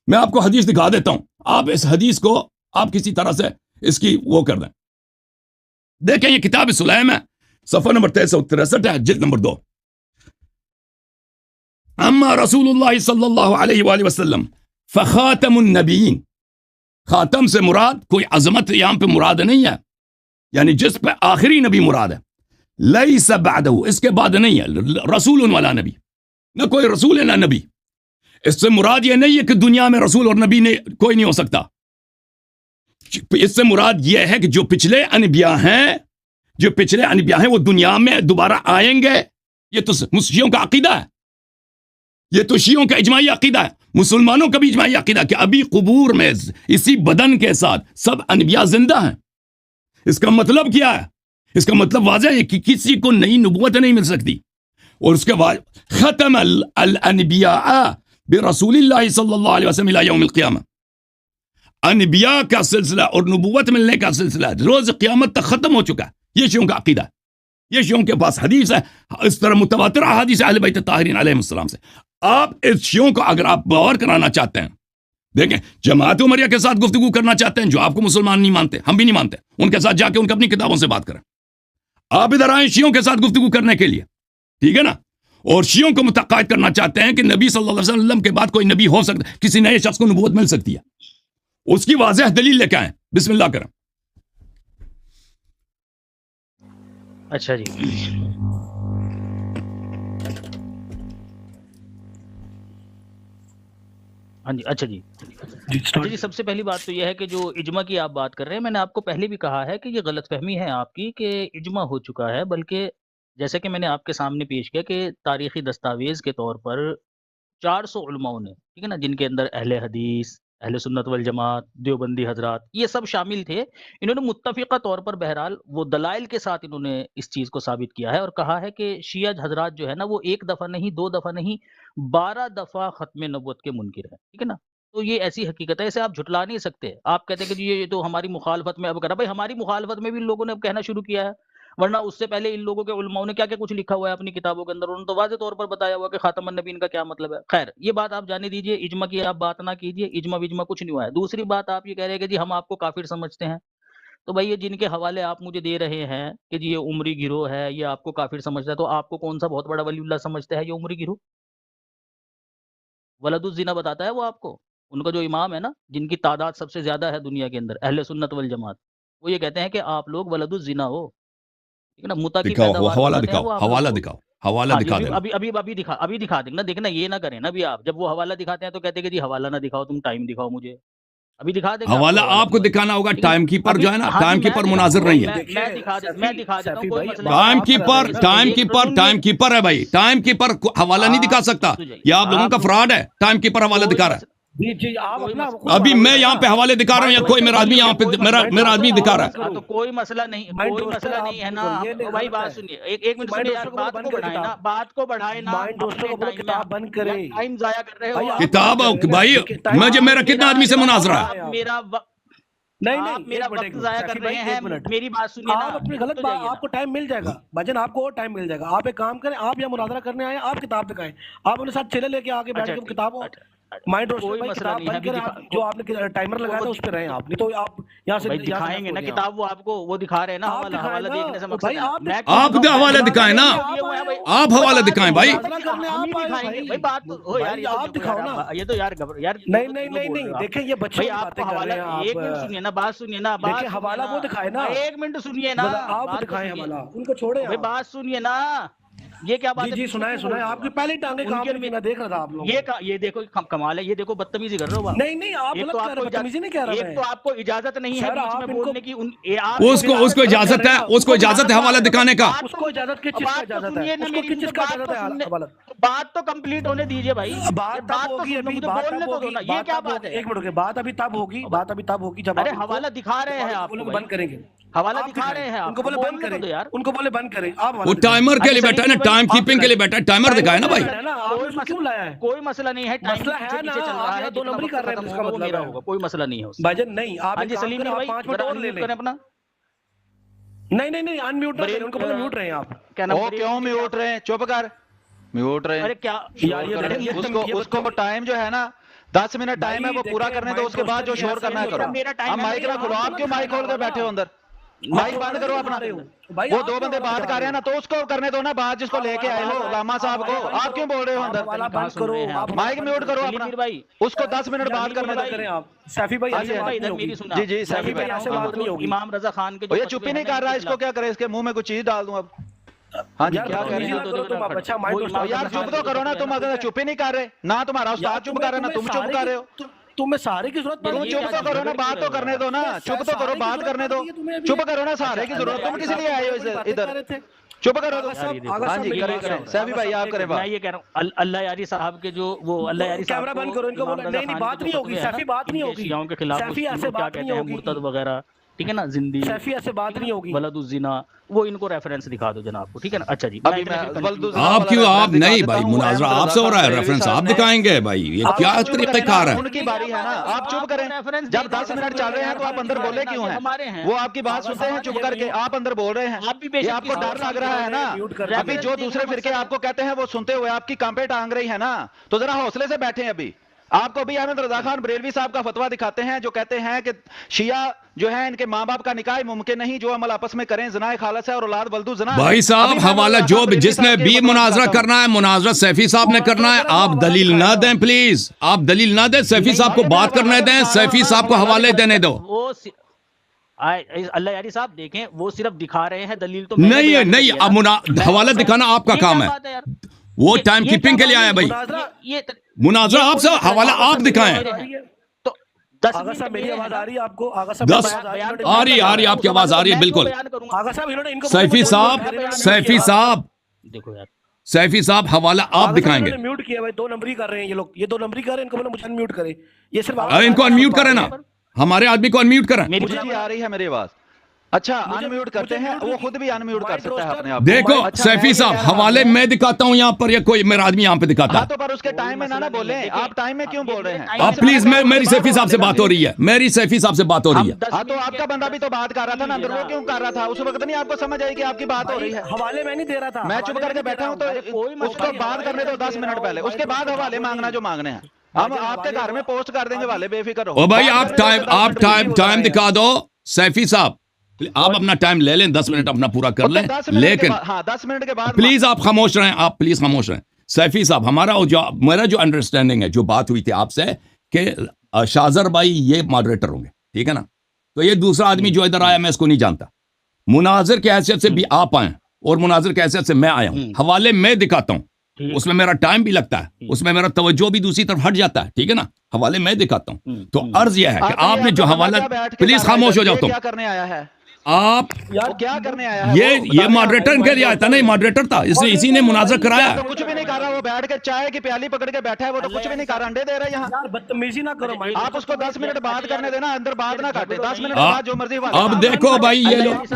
میں آپ کو حدیث دکھا دیتا ہوں، آپ اس حدیث کو آپ کسی طرح سے اس کی وہ کر دیں۔ دیکھیں یہ کتاب سلیم ہے، صفحہ نمبر 363 ہے، جلد نمبر 2۔ اما رسول اللہ صلی اللہ علیہ وآلہ وسلم فخاتم النبیین، خاتم سے مراد کوئی عظمت یہاں پہ مراد نہیں ہے، یعنی جس پہ آخری نبی مراد ہے، لیس بعدہ، اس کے بعد نہیں ہے، رسول والا نبی، نہ کوئی رسول ہے نہ نبی۔ اس سے مراد یہ نہیں ہے کہ دنیا میں رسول اور نبی نے کوئی نہیں ہو سکتا، اس سے مراد یہ ہے کہ جو پچھلے انبیاء ہیں وہ دنیا میں دوبارہ آئیں گے۔ یہ تو شیعوں کا عقیدہ ہے، یہ تو شیعوں کا اجماعی عقیدہ ہے، مسلمانوں کا بھی اجماعی عقیدہ کہ ابھی قبور میں اسی بدن کے ساتھ سب انبیاء زندہ ہیں۔ اس کا مطلب کیا ہے؟ اس کا مطلب واضح ہے کہ کسی کو نئی نبوت نہیں مل سکتی۔ اور اس کے بعد ختم الانبیاء برسول اللہ صلی اللہ علیہ وسلم الی یوم القیامہ، انبیاء کا سلسلہ اور نبوت ملنے کا سلسلہ روز قیامت تک ختم ہو چکا ہے۔ یہ شیعوں کا عقیدہ ہے، یہ شیعوں کے پاس حدیث ہے، اس طرح متواتر احادیث اہل بیت الطاہرین علیہ السلام سے۔ آپ اس شیعوں کو اگر آپ باور کرانا چاہتے ہیں، دیکھیں جماعت عمریہ کے ساتھ گفتگو کرنا چاہتے ہیں جو آپ کو مسلمان نہیں مانتے، ہم بھی نہیں مانتے، ان کے ساتھ جا کے ان کی اپنی کتابوں سے بات کریں۔ آپ ادھر آئیں شیعوں کے ساتھ گفتگو کرنے کے لیے، ٹھیک ہے نا؟ اور شیعوں کو متقاعد کرنا چاہتے ہیں کہ نبی صلی اللہ علیہ وسلم کے بعد کوئی نبی ہو سکتا ہے، کسی نئے شخص کو نبوت مل سکتی ہے، اس کی واضح دلیل لے کے آئیں۔ بسم اللہ کریں۔ اچھا جی، ہاں جی، اچھا جی، سب سے پہلی بات تو یہ ہے کہ جو اجماع کی آپ بات کر رہے ہیں، میں نے آپ کو پہلے بھی کہا ہے کہ یہ غلط فہمی ہے آپ کی کہ اجماع ہو چکا ہے، بلکہ جیسے کہ میں نے آپ کے سامنے پیش کیا کہ تاریخی دستاویز کے طور پر 400 علماء نے، ٹھیک ہے نا، جن کے اندر اہل حدیث، اہل سنت والجماعت، دیوبندی حضرات، یہ سب شامل تھے، انہوں نے متفقہ طور پر بہرحال وہ دلائل کے ساتھ انہوں نے اس چیز کو ثابت کیا ہے اور کہا ہے کہ شیعہ حضرات جو ہے نا وہ ایک دفعہ نہیں، 2 دفعہ نہیں، 12 دفعہ ختم نبوت کے منکر ہیں، ٹھیک ہے نا۔ تو یہ ایسی حقیقت ہے، اسے آپ جھٹلا نہیں سکتے۔ آپ کہتے ہیں کہ یہ تو ہماری مخالفت میں اب کرا، بھائی ہماری مخالفت میں بھی ان لوگوں نے اب کہنا شروع کیا ہے، ورنہ اس سے پہلے ان لوگوں کے علماء نے کیا کیا کچھ لکھا ہوا ہے اپنی کتابوں کے اندر، انہوں نے تو واضح طور پر بتایا ہوا کہ خاتم النبیین کا کیا مطلب ہے۔ خیر یہ بات آپ جانے دیجئے، اجماع کی آپ بات نہ کیجئے، اجماع وجماع کچھ نہیں ہوا ہے۔ دوسری بات آپ یہ کہہ رہے ہیں کہ جی ہم آپ کو کافر سمجھتے ہیں، تو بھائی یہ جن کے حوالے آپ مجھے دے رہے ہیں کہ جی یہ عمری گروہ ہے، یہ آپ کو کافر سمجھتا ہے، تو آپ کو کون سا بہت بڑا ولی اللہ سمجھتا ہے یہ عمری گروہ؟ ولد الزنا بتاتا ہے وہ آپ کو، ان کا جو امام ہے نا، جن کی تعداد سب سے زیادہ ہے دنیا کے اندر، اہل سنت والجماعت، وہ یہ کہتے ہیں کہ آپ لوگ ولد الزنا ہو، ٹھیک ہے نا، متا کی دکھاؤ پیداوار حوالہ کرتے ہیں دکھاؤ، وہ آپ حوالہ لوگ۔ دکھاؤ، حوالہ ہاں جی، دکھا دینا۔ ابھی دکھا دیں نا، دیکھنا یہ نہ کریں نا بھی آپ، جب وہ حوالہ دکھاتے ہیں تو کہتے ہیں کہ جی حوالہ نہ دکھاؤ، تم ٹائم دکھاؤ مجھے، ابھی دکھا دیں گے حوالہ آپ کو بھی دکھانا ہوگا، ٹھیک ہے ٹائم کیپر ابھی، جو ہے نا، ہاں جی ٹائم میں کیپر دکھا مناظر نہیں ہے۔ میں دکھا دیتا ہوں، کوئی مسئلہ ٹائم نہیں۔ ٹائم کیپر ہے بھائی، ٹائم کیپر حوالہ نہیں دکھا سکتا، یہ آپ لوگوں کا فراڈ ہے، ٹائم کیپر حوالہ دکھا رہا ہے۔ جی آپ اپنا ابھی میں یہاں پہ حوالے دکھا رہا ہوں یا کوئی میرا آدمی یہاں پہ میرا آدمی دکھا رہا ہے؟ تو کوئی مسئلہ نہیں ہے نا بھائی، بات سنیے، ایک منٹ سنیے یار، بات کو بڑھائے نا، کتاب بند کرے، ٹائم ضائع کر رہے ہو کتاب بھائی، میرا کتنا آدمی سے مناظرہ ہے؟ میرا नहीं आप नहीं मेरा एक मिनट, वक्त जाया कर सैफी रहे भाई, हैं, एक मिनट। मेरी बात सुनिए ना, आप अपनी गलत तो बात, जाइए ना। आपको टाइम मिल जाएगा भाईजान, आपको और टाइम मिल जाएगा। आप एक काम करें, आप यहाँ मुनाजरा करने आए, आप किताब दिखाएं, आप अपने साथ चेले लेके आके बैठ अच्छा, के ठीक, किताब अच्छा, माइंड कोई रोस्टर भाई मसला किताब नहीं है, बंद अभी करें, दिखा- आप जो आपने टाइमर लगाया था उस पे रहे आप, नहीं तो आप यहाँ से भाई यहाँ से दिखाएंगे ना लफ्ट हो गए किताब, वो आपको वो दिखा रहे हैं ना, आप हवाला दिखाएं हवाला ना। देखने से भाई मकसद है। आप मैं दिखाएं। आप हवाला दिखाएं ना, आप हवाला दिखाएं भाई। हम ही दिखाएंगे भाई, बात तो हो यार, भाई ये तो आप देखो दिखाओ यार, ना। ये तो यार यार नहीं नहीं नहीं नहीं, देखें ये बच्चे भाई की आपको बातें कर हवाला, रहे हैं आप। एक मिनट सुनिए ना, बात सुनिए ना, बात देखिए, हवाला सुनिए वो दिखाए ना। एक मिनट सुनिए ना, आप बात तो दिखाएं सुनिए। हवाला, उनको छोड़े भाई आप। बात सुनिए ना, ये क्या बात जी है? जी सुनाए सुनाए, आपकी पहली टांगे काम उनके में मैं देख रहा था आप लोग। ये देखो कमाल है, ये देखो बदतमीजी कर रहे हो आप। नहीं नहीं, आप एक गलत तो कह आपको रहे हैं, बदतमीजी नहीं कह रहा एक मैं। तो आपको इजाजत नहीं है सर, बीच आप में इनको- बोलने की, उसको इजाजत है, उसको इजाजत है हवाला दिखाने का। उसको इजाजत किस चीज का बात तो इजाजत सुनिए है? ना उसको मेरी, किस चीज का बात इजाजत तो है सुनने- हवाला? बात तो कंप्लीट होने दीजिए भाई, बात ये तब तो होगी, सुनो, अभी मुझे बात बोलने तब तो दो होगी, ना, ये बात क्या तब बात होगी। है? एक मिनट रुकिए, बात अभी तब होगी, बात अभी तब होगी जब अरे आप इनको- हवाला दिखा रहे हैं आपको उनको भाई। बंद करेंगे, हवाला आप दिखा रहे हैं आप, उनको बोले बोलने बंद तो करें दो यार। उनको बोले बंद करें, आप वो टाइमर के लिए अच्छा, बैठा है ना, चलिए, टाइम कीपिंग के लिए बैठा है, टाइमर दिखाए ना भाई। है ना, आपने उसको क्यों लाया है? कोई मसला नहीं है, टाइम मसला है पीछे ना, चल रहा आप है, यहाँ दो जितना नंबरी वक्त कर रहे हैं, खत्म इसका होगा वो मतलब मेरा है। होगा, कोई मसला नहीं है उसमें। भाईजान नहीं, आप हाँ एक जी काम सलीम करें, भाई, आप 5 मिनट जरा और ले unmute लें। करें अपना। नहीं नहीं नहीं, अनम्यूट ना करें, उनको बोले म्यूट रहे हैं आप। क्या नाम वो करिए? क्यों म्यूट रहे हैं? चुप कर, म्यूट रहे अरे हैं। क्या यार ये अरे देखिए, उसको टाइम जो है ना 10 मिनट टाइम है, वो पूरा करने दो, उसके बाद जो शोर करना है करो। मेरा टाइम आप माइक ना खोलो, आप क्यों माइक खोल कर बैठे हो अंदर? माइक बंद करो अपना। वो दो बंदे बात कर रहे हैं ना, तो उसको करने दो ना बात, जिसको लेके आए हो लामा साहब को। आप क्यों बोल रहे हो अंदर? वाला बंद करो, आप माइक म्यूट करो सलीम अपना, भाई, उसको 10 मिनट बात करने दो। करें आप। सैफी भाई ऐसे सलीम बात भाई नहीं इधर मेरी होगी। सुना। जी, जी, सलीम सैफी भाई भाई, ऐसे हाँ, बात नहीं होगी। इमाम रजा खान के वो ये जो चुप ही फतवे नहीं हैं ना, कर रहा, इनके इसको क्या करे? इसके मुंह में कुछ चीज डाल दूं अब? हाँ जी, यार, क्या कह रहे हैं? ना करो तुम, आप अच्छा माइंड वो रोस्ट इमाम यार रजा चुप खान तो के करो ना, फतवे तुम हैं अगर चुप ही नहीं कर रहे ना, तुम्हारा उस्ताद चुप कर रहे ना, तुम चुप कर रहे हो। तुम्हें सारे की जरूरत तुम पड़ी चुप तो करो ना, बात तो करने दो ना, चुप तो करो, बात करने दो। चुप करो ना, सहारे की जरूरत, तुम किस लिए आए हो इधर? चुप करो तो। हाँ जी, करें करें, सैफी भाई आप करें मैं बात। ये कह रहा हूँ अल्लाह यारी साहब के जो वो अल्लाह यारी साहब कैमरा बंद करो, इनको इमाम बोलो, रजा नहीं, नहीं, खान बात के नहीं जो होगी, फतवे हैं सैफी ना, बात नहीं इनके होगी। शियाओं के खिलाफ सैफी ऐसे क्या बात कहते नहीं हैं, होगी। मुर्तद वगैरह, ठीक है ना, जिंदी सैफी ऐसे बात नहीं होगी। वलदुज़िना, वो इनको रेफरेंस दिखा दो जनाब को, ठीक है ना। अच्छा जी, अभी इतना मैं फिर वलदुज़िना आप वाला क्यों, आप रेफरेंस नहीं दिखा भाई, देता हूँ। मुनाजरा अहमद आपसे हो रहा है, रजा खान रेफरेंस साहब आप ने- दिखाएंगे भाई, ये आप क्या चुप करें तरीक़ेकार ना, है? उनकी बारी है ना, आप चुप करें। जब 10 मिनट चल रहे हैं तो आप अंदर बोले क्यों हमारे हैं? हैं। वो आपकी बात सुनते हैं चुप करके, आप अंदर बोल रहे हैं। आप भी बेशक ये आपको किसी डर लग रहा है ना? अभी जो दूसरे फिरके आपको कहते हैं वो सुनते हुए आपकी कांपे टांग रही है ना, तो जरा हौसले से बैठे अभी। आपको भी अहमद रजा खान बरेलवी साहब का फतवा दिखाते हैं, जो कहते हैं कि शिया जो है इनके माँ बाप का निकाह मुमकिन नहीं, जो अमल आपस में करें ज़िना खालस है और औलाद वल्दू ज़िना है। भाई साहब अभी मैं हवाला रजा जो खान भी बरेलवी जिसने साहब के भी फतवा मुनाजरा दिखाता हूं। करना है, मुनाजरा सैफी साहब ने करना है, आप दलील ना दें प्लीज, आप दलील ना दें, सैफी साहब को बात करने दें, सैफी साहब को हवाले देने दो। वो अल्लाह यारी साहब देखें, वो सिर्फ दिखा रहे हैं, दलील तो मैंने नहीं है, बयान नहीं, कर दिया अब ना। हवाला दिखाना आपका ये काम क्या है, बात यार? वो ये- टाइम ये कीपिंग क्या के लिए बात आया है? भाई। ये मुनाजरा ये आपसे कोई हवाला आप दिखाएं। तो 10 आगा मिनट साहब मेरी मेरे आवाज हैं आ रही है आपको? आगा साहब दस- मेरी आवाज आ रही है, आपकी आवाज आ रही है, बिल्कुल। आगा साहब इन्होंने इनको सैफी साहब, सैफी साहब, देखो यार, सैफी साहब हवाला आप दिखाएंगे। म्यूट किया भाई, 2 नंबरी कर रहे हैं ये लोग, ये 2 नंबरी कर रहे हैं, इनको बोलो मुझे अनम्यूट करें। ये सिर्फ अरे इनको अनम्यूट करें ना, हमारे आदमी को अनम्यूट करें। मेरी मुझे जी आ रही है मेरी आवाज। अच्छा, अनम्यूट करते हैं, वो खुद भी अनम्यूट कर सकता है अपने आप को। देखो अच्छा, सैफी मैं साहब ये कह रहा हवाले हूं- मैं दिखाता हूँ यहाँ पर, या कोई मेरा आदमी यहाँ पे दिखाता हाँ है। तो पर उसके टाइम में ना बोले, आप टाइम में क्यों बोल रहे हैं? आप प्लीज, मेरी सैफी साहब से बात हो रही है, मेरी सैफी साहब से बात हो रही है। हाँ तो आपका बंदा भी तो बात कर रहा था ना अंदर, वो क्यों कर रहा था? उस वक्त नहीं आपको समझ आई कि आपकी बात हो रही है? हवाले मैं नहीं दे रहा था, मैं चुप करके बैठा हूँ, तो उसको बात करने दो 10 मिनट पहले, उसके बाद हवाले मांगना जो मांगने हैं। हम आपके घर में पोस्ट कर देंगे वाले, बेफिक्र हो। ओ भाई बात आप करने दो, टाइम 10 मिनट पूरी हो टाइम जाए दिखा दो सैफी साहब, आप अपना टाइम ले लें, 10 मिनट अपना पूरा कर यार। लें, 10 मिनट के लेकिन बाद- हाँ 10 मिनट के बाद प्लीज आप खामोश रहें, आप प्लीज खामोश रहें। सैफी साहब हमारा मेरा जो अंडरस्टैंडिंग है, जो बात हुई थी आपसे कि शाजर भाई ये मॉडरेटर होंगे, ठीक है ना, तो ये दूसरा आदमी जो इधर आया मैं इसको नहीं जानता, मुनाजिर की हैसियत से भी आप आए और मुनाजिर की हैसियत से मैं आया हूँ, हवाले मैं दिखाता हूँ, उसमें मेरा टाइम भी लगता है, उसमें मेरा तवज्जो भी दूसरी तरफ हट जाता है, ठीक है ना, हवाले मैं दिखाता हूँ। तो अर्ज यह है कि आपने जो हवाला, प्लीज खामोश हो जाओ तुम, क्या करने आया है? आप वो क्या करने आया है? ये वो बता दें मॉडरेटर आपको। के लिए आया था, नहीं मॉडरेटर था, इसलिए इसी ने मुनाजर कराया। तो कुछ भी नहीं कर रहा, वो बैठ के चाय की प्याली पकड़ के बैठा है, वो तो कुछ भी नहीं कर रहा, अंडे दे रहा है यहाँ। यार बदतमीजी ना करो भाई, आप उसको 10 मिनट बात करने देना, अंदर बात ना काटे, 10 मिनट के आ- बाद जो मर्जी बात। अब देखो भाई ये लोग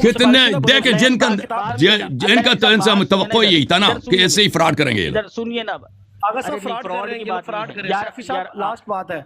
कितने देखे, जिनका तो इनसे तवक्को यही था ना कि ऐसे ही फ्रॉड करेंगे ये लोग। इधर सुनिए ना, आगा साहब अरे नहीं, फ्रॉड कर fraud रहे हैं, की ये बात फ्रॉड नहीं कर है। रहे हैं। यार- सैफी साहब यार, लास्ट बात है,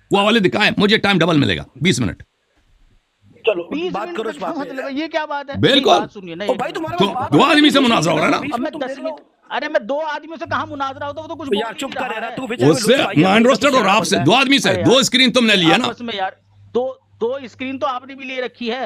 वो वाले दिखाएं, मुझे टाइम डबल मिलेगा, 20 मिनट। चलो 20 बात मिनट करो का इस क्या बात पे। मतलब है? ये क्या बात है? बिल्कुल। नहीं, बात सुनिए ना, ओ एक भाई मिनट। तुम्हारे तो पास बात दो है, आदमी से बीच में मुनाजरा हो रहा है ना। बीच अब में मैं तुम 10 देख लो। मिनट, अरे मैं 2 आदमियों से कहाँ मुनाजरा होता, वो तो कुछ बोल यार ही चुप नहीं कर रहा यार है। तू बेचारे उससे मैं इंटरेस्टेड और आपसे 2 आदमी से अरे 2 यार, स्क्रीन तुमने लिया ना। आपस में यार, दो स्क्रीन तो आपने भी ले रखी है।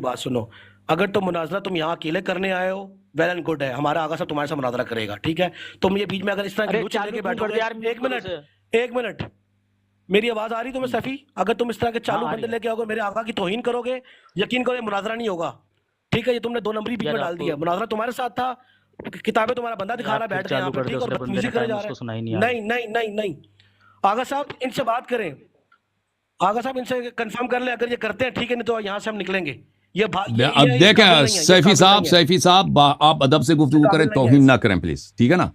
मेरी बात सुनो, अगर तुम मुनाजरा तुम यहाँ अकेले करने आए हो, वेल एंड गुड है, हमारा आगा साहब तुम्हारे साथ मुनाजरा करेगा, ठीक है। तुम ये बीच में अगर इस तरह की अरे लुच लेके चालू क्यों कर बैठोगे, दिया यार म्यूट एक करो मिनट, इसे। एक मिनट, मेरी आवाज आ रही तुम्हें सैफी? अगर तुम इस तरह के चालू हाँ, आ बंदे रही है। लेके आओगे, मेरे आका की तौहीन करोगे, यकीन करो ये मुनाजरा नहीं होगा, ठीक है। ये तुमने 2 नंबरी बीच में यार डाल आपको दिया, मुनाजरा तुम्हारे साथ था, किताबें तुम्हारा बंदा दिखा रहा है बैठ के यहाँ पे, ठीक, और बदतमीजी करे जा रहा है। नहीं नहीं नहीं नहीं, आगा साहब इनसे बात करें, आगा साहब इनसे कंफर्म कर ले, अगर ये करते हैं ठीक है, नहीं तो यहाँ से हम निकलेंगे। अब देखें सैफी साहब आप अदब से गुफ्तगू करें, तौहीन ना करें प्लीज, ठीक है ना।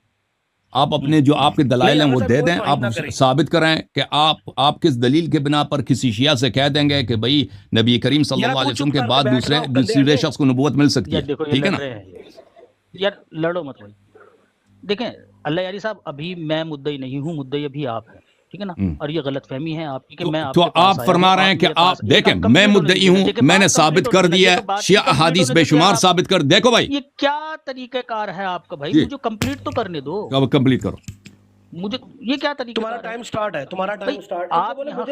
आप अपने जो आपके दलाइल हैं वो दे दें, आप साबित करें कि आप किस दलील के बिना पर किसी शिया से कह देंगे कि भाई नबी करीम सल्लल्लाहु अलैहि वसल्लम के बाद दूसरे शख्स को नबूवत मिल सकती है, ठीक है ना। यार लड़ो मत भाई, देखें अल्लाह यारी साहब, अभी मैं मुद्दई नहीं हूँ, मुद्दई अभी आप हैं, ठीक है ना। और ये गलत फहमी है आपकी कि मैं तो आप फरमा रहे हैं कि आप देखें मैं मुद्दई हूं, मैंने साबित कर दिया है, शिया अहादीस बेशुमार साबित कर। देखो भाई ये क्या तरीक़ाकार है आपका भाई, मुझे कंप्लीट तो करने दो। कब कंप्लीट करो, मुझे ये क्या तरीका, तुम्हारा टाइम स्टार्ट है, तुम्हारा टाइम स्टार्ट है। आप यहाँ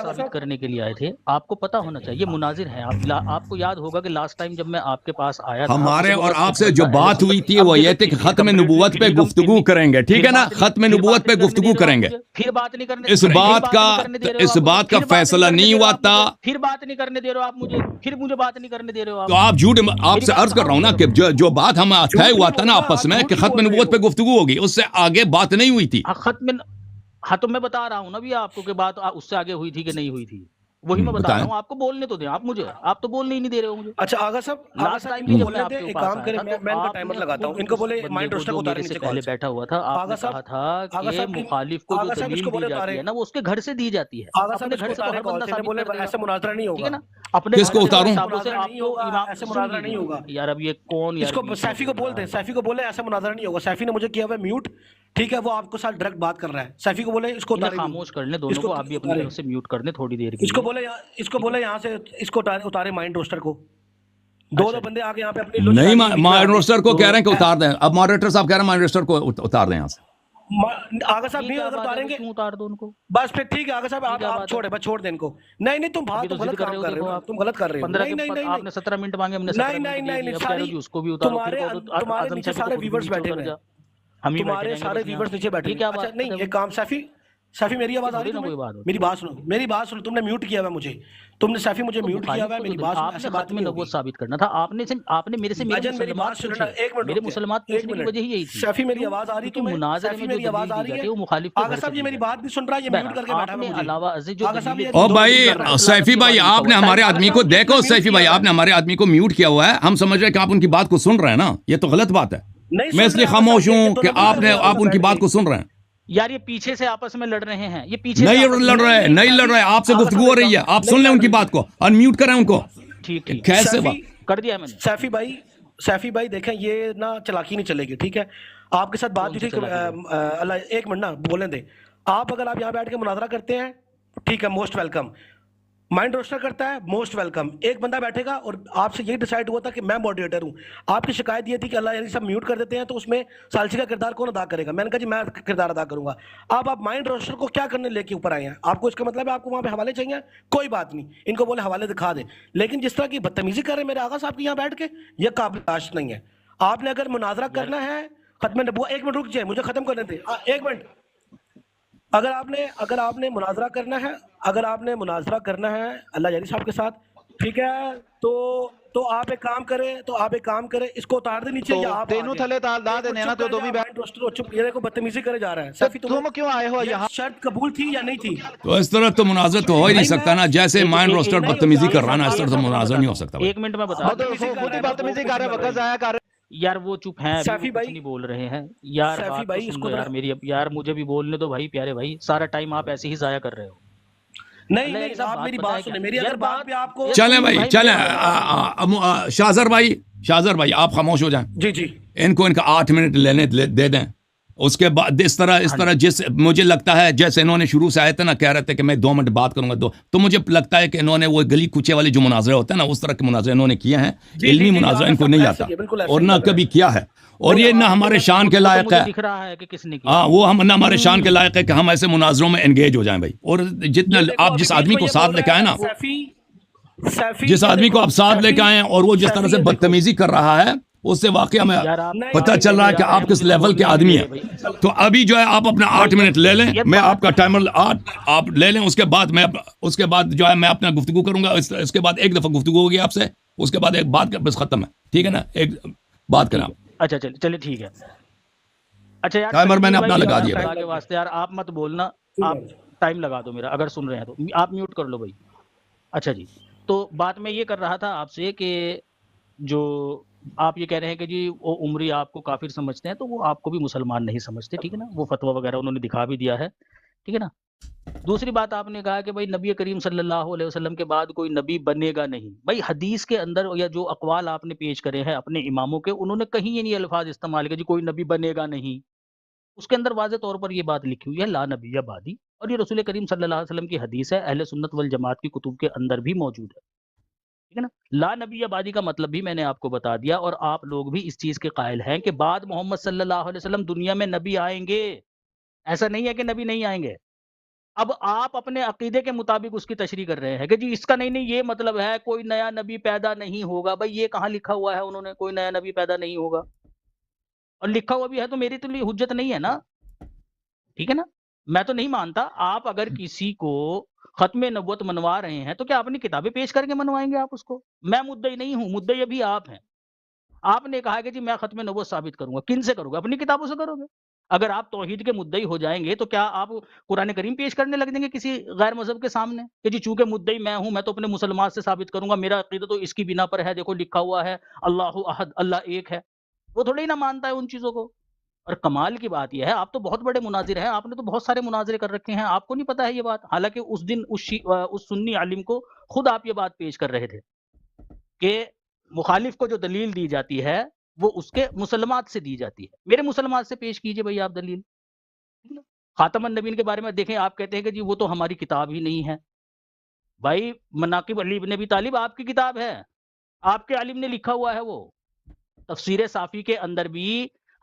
साबित करने के लिए आए थे, आपको पता होना चाहिए मुनाजिर हैं आप। आपको याद होगा कि लास्ट टाइम जब मैं आपके पास आया था, हमारे और आपसे जो बात हुई थी वो ये थी कि खत्म नबूवत पे गुफ्तगू करेंगे, ठीक है ना, खत्म नबूवत पे गुफ्तगू करेंगे। फिर बात नहीं करने, इस बात का फैसला नहीं हुआ था, फिर बात नहीं करने दे रहे हो आप मुझे, फिर मुझे बात नहीं करने दे रहे हो आप। तो आप झूठ, आपसे अर्ज कर रहा हूँ ना कि जो बात हम तय हुआ था ना आपस में कि खत्म नबूवत पे गुफ्तगू होगी, उससे आगे बात नहीं हुई थी। हाँ तो मैं बता रहा हूँ ना भी आपको कि बात उससे आगे हुई थी कि नहीं हुई थी, वही मैं बता रहा हूँ। आपको बोलने तो दें, आप तो बोलने ही नहीं दे रहे हो मुझे। अच्छा आगा साहब, लास्ट टाइम जब मैं आपके एक काम करें, मैं इनका टाइमर लगाता हूं, इनको बोले माइंड रोस्टर को उतारने से पहले बैठा हुआ था, आपने कहा था कि मुखालिफ को जो दलील दी जाती है ना वो उसके घर से दी जाती है, अपने घर से हर बंदा साबित बोले ऐसे मुनाजरा नहीं होगा, ठीक है ना। अपने किसको उतारूं? ऐसे मुनाजरा नहीं होगा यार। अब ये कौन, इसको सैफी को बोल दे, सैफी को बोले ऐसा मुनाजरा नहीं होगा। सैफी ने मुझे किया हुआ म्यूट, ठीक है, वो आपको साथ डायरेक्ट बात कर रहा है। सैफी को बोले इसको खामोश कर ले दोनों को, आप भी अपनी तरफ से म्यूट कर दे थोड़ी देर के। इसको बोले यहाँ से इसको उतारे माइंड रोस्टर को। दो बंदे आके यहाँ पे अपनी नहीं, माइंड रोस्टर को कह रहे हैं कि उतार दें। अब मॉडरेटर साहब कह रहे हैं माइंड रोस्टर को उतार दें यहाँ से। आगा साहब नहीं अगर उतारेंगे उतार दो उनको, बस फिर ठीक है। आगा साहब आप छोड़े, बस छोड़ दे इनको। नहीं तुम बात गलत कर रहे हो, तुम गलत कर रहे हो। 15 नहीं, आपने 17 मिनट मांगे, हमने 17 मिनट, उसको भी उतारो। तुम्हारे नीचे सारे व्यूअर्स बैठे हुए हैं, तुम्हारे सारे व्यूअर्स नीचे बैठे हैं। अच्छा नहीं, एक काम सैफी मेरी आवाज आ रही है? मेरी बात सुनो, तुमने म्यूट किया हुआ मुझे, तुमने सैफी मुझे म्यूट किया हुआ है। मेरी बात सुनो, ऐसे बात में नबूवत साबित करना था आपने मेरे से मेरी बात सुनना। एक मिनट, मेरे मुसलमान पूछने की वजह यही थी। सैफी मेरी आवाज आ रही है? मुनाज़रे में मेरी आवाज आ रही है, वो मुखालिफ को। आगा साहब ये मेरी बात नहीं सुन रहा, ये म्यूट करके बैठा है मुझे। अलावा ओ भाई सैफी भाई, आपने हमारे आदमी को देखो, सैफी भाई आपने हमारे आदमी को म्यूट किया हुआ है। हम समझ रहे हैं कि आप उनकी बात को सुन रहे हैं ना, ये तो गलत बात है। मैं इसलिए खामोश हूँ कि आप उनकी बात को सुन रहे हैं। यार ये पीछे से आपस में लड़ रहे हैं, ये पीछे नहीं लड़ रहे हैं, आपसे गुफ्तगू हो रही है, आप सुन लें उनकी बात को, अनम्यूट करें उनको। ठीक कैसे बात कर दिया मैंने। सैफी भाई देखें, ये ना चलाकी नहीं चलेगी, ठीक है। आपके साथ बात हुई थी, अल्लाह एक मिनट ना बोलने दे। आप अगर आप यहाँ बैठ के मुनाजरा करते हैं, ठीक है, मोस्ट वेलकम। माइंड रोस्टर करता है, मोस्ट वेलकम। एक बंदा बैठेगा और आपसे यही डिसाइड हुआ था कि मैं मॉडरेटर हूँ। आपकी शिकायत ये थी कि अल्लाह यानी सब म्यूट कर देते हैं, तो उसमें सालसी का किरदार कौन अदा करेगा? मैंने कहा जी मैं किरदार अदा करूंगा। अब आप माइंड रोस्टर को क्या करने लेके ऊपर आए हैं? आपको इसका मतलब है आपको वहाँ पे हवाले चाहिए? कोई बात नहीं, इनको बोले हवाले दिखा दे। लेकिन जिस तरह की बदतमीजी कर रहे हैं मेरे आगा साहब की यहाँ बैठ के, यह काबिल नहीं है। आपने अगर मुनाजरा करना है, खत्म नबूवत, एक मिनट रुक जाए, मुझे खत्म करने दे, एक मिनट। अगर आपने मुनाजरा करना है, अल्लाह यारी साहब के साथ, ठीक है, तो आप एक काम करें, इसको उतार दे नीचे, या आप तेनू थले ताल दा देने ना, तो दो भी बैठ रोस्टर चुप। ये देखो बदतमीजी करे जा रहा है। सैफी तुम क्यों आए हो यहाँ? शर्त कबूल थी या नहीं थी? तो इस तरह तो मुनाजरा तो हो ही नहीं सकता ना, जैसे माइंड रोस्टर बदतमीजी कर रहा है ना, इस तरह तो मुनाजरा नहीं हो सकता। एक मिनट में बता, बदतमीजी कर रहे, वक्त जाया कर रहे। यार वो चुप हैं, सैफी भाई नहीं बोल रहे हैं यार। सैफी भाई इसको यार मेरी, यार मुझे भी बोलने दो भाई, प्यारे भाई, सारा टाइम आप ऐसे ही जाया कर रहे हो। नहीं आप मेरी बात सुने, मेरी अगर बात पे आपको चलें भाई, चलें। शाहजर भाई आप खामोश हो जाएं। जी इनको इनका 8 मिनट लेने दे दें। उसके बाद इस तरह जिस मुझे लगता है जैसे इन्होंने शुरू से आए थे ना, कह रहे थे कि मैं 2 मिनट बात करूंगा, तो मुझे लगता है कि इन्होंने वो गली कुचे वाले जो मुनाजरे होते हैं ना, उस तरह के मुनाजरे इन्होंने किए हैं। इल्मी मुनाजरा इनको नहीं आता और ना कभी किया है, और ये ना हमारे शान के लायक है। दिख रहा है कि किसने किया। हाँ, वो हम ना हमारे शान के लायक है कि हम ऐसे मुनाजरों में एंगेज हो जाएं भाई। और जितना आप जिस आदमी को साथ लेके आए ना, जिस आदमी को आप साथ लेके आए और वो जिस तरह से बदतमीजी कर रहा है, उससे वाकई हमें पता चल रहा है कि आप किस लेवल के आदमी हैं। तो अभी जो है आप अपना 8 मिनट ले लें, मैं आपका टाइमर 8 आप ले लें। उसके बाद जो है मैं अपना गुफ्तगू करूंगा। इसके बाद एक दफा गुफ्तगू होगी आपसे, उसके बाद एक बात बस खत्म है, ठीक है ना। एक बात करें आप। अच्छा चलिए ठीक है। अच्छा यार टाइमर मैंने तनवीर अपना भाई, लगा यार दिया खुदा भाई। के वास्ते यार आप मत बोलना, आप टाइम लगा दो मेरा, अगर सुन रहे हैं तो आप म्यूट कर लो भाई। अच्छा जी, तो बात मैं ये कर रहा था आपसे कि जो आप ये कह रहे हैं कि जी वो उमरी आपको काफिर समझते हैं, तो वो आपको भी मुसलमान नहीं समझते, ठीक है ना, वो फतवा वगैरह उन्होंने दिखा भी दिया है, ठीक है ना। दूसरी बात आपने कहा कि भाई नबी करीम सल्लल्लाहु अलैहि वसल्लम के बाद कोई नबी बनेगा नहीं। भाई हदीस के अंदर या जो अकवाल आपने पेश करे हैं अपने इमामों के, उन्होंने कहीं ये नहीं अल्फाज इस्तेमाल किए जी कोई नबी बनेगा नहीं। उसके अंदर वाज़े तौर पर ये बात लिखी हुई है ला नबिय्य बादी, और ये रसूल करीम सल्लल्लाहु अलैहि वसल्लम की हदीस है, अहले सुन्नत वल जमात की कुतुब के अंदर भी मौजूद है, ठीक है ना। ला नबिय्य बादी का मतलब भी मैंने आपको बता दिया, और आप लोग भी इस चीज़ के कायल हैं कि बाद मोहम्मद सल्लल्लाहु अलैहि वसल्लम दुनिया में नबी आएंगे। ऐसा नहीं है कि नबी नहीं आएंगे। अब आप अपने अकीदे के मुताबिक उसकी तशरीह कर रहे हैं कि जी इसका नहीं ये मतलब है कोई नया नबी पैदा नहीं होगा। भाई ये कहाँ लिखा हुआ है उन्होंने कोई नया नबी पैदा नहीं होगा? और लिखा हुआ भी है तो मेरी तो लिए हुज्जत नहीं है ना, ठीक है ना। मैं तो नहीं मानता। आप अगर किसी को खत्म नबूवत मनवा रहे हैं तो क्या अपनी किताबें पेश करके मनवाएंगे आप उसको? मैं मुद्दई नहीं हूँ, मुद्दई अभी आप हैं। आपने कहा कि जी मैं खत्म नबूवत साबित करूंगा, किन से करोगे? अपनी किताबों से करोगे। अगर आप तौहीद के मुद्दई हो जाएंगे तो क्या आप कुरान करीम पेश करने लग जाएंगे किसी गैर मजहब के सामने कि जी चूंकि मुद्दई मैं हूं, मैं तो अपने मुसलमान से साबित करूंगा, मेरा अकीदा तो इसकी बिना पर है, देखो लिखा हुआ है अल्लाहु अहद, अल्लाह एक है। वो थोड़ी ना मानता है उन चीजों को। और कमाल की बात यह है, आप तो बहुत बड़े मुनाजिर हैं, आपने तो बहुत सारे मुनाजरे कर रखे हैं, आपको नहीं पता है ये बात। हालांकि उस दिन उस सुन्नी आलिम को खुद आप ये बात पेश कर रहे थे कि मुखालिफ को जो दलील दी जाती है वो उसके मुसलमात से दी जाती है। मेरे मुसलमात से पेश कीजिए भाई आप दलील। खातमुन नबीन के बारे में देखें, आप कहते हैं कि जी वो तो हमारी किताब ही नहीं है। भाई मनाकिब अली इब्न अबी तालिब आपकी किताब है, आपके आलिम ने लिखा हुआ है। वो तफसीर साफी के अंदर भी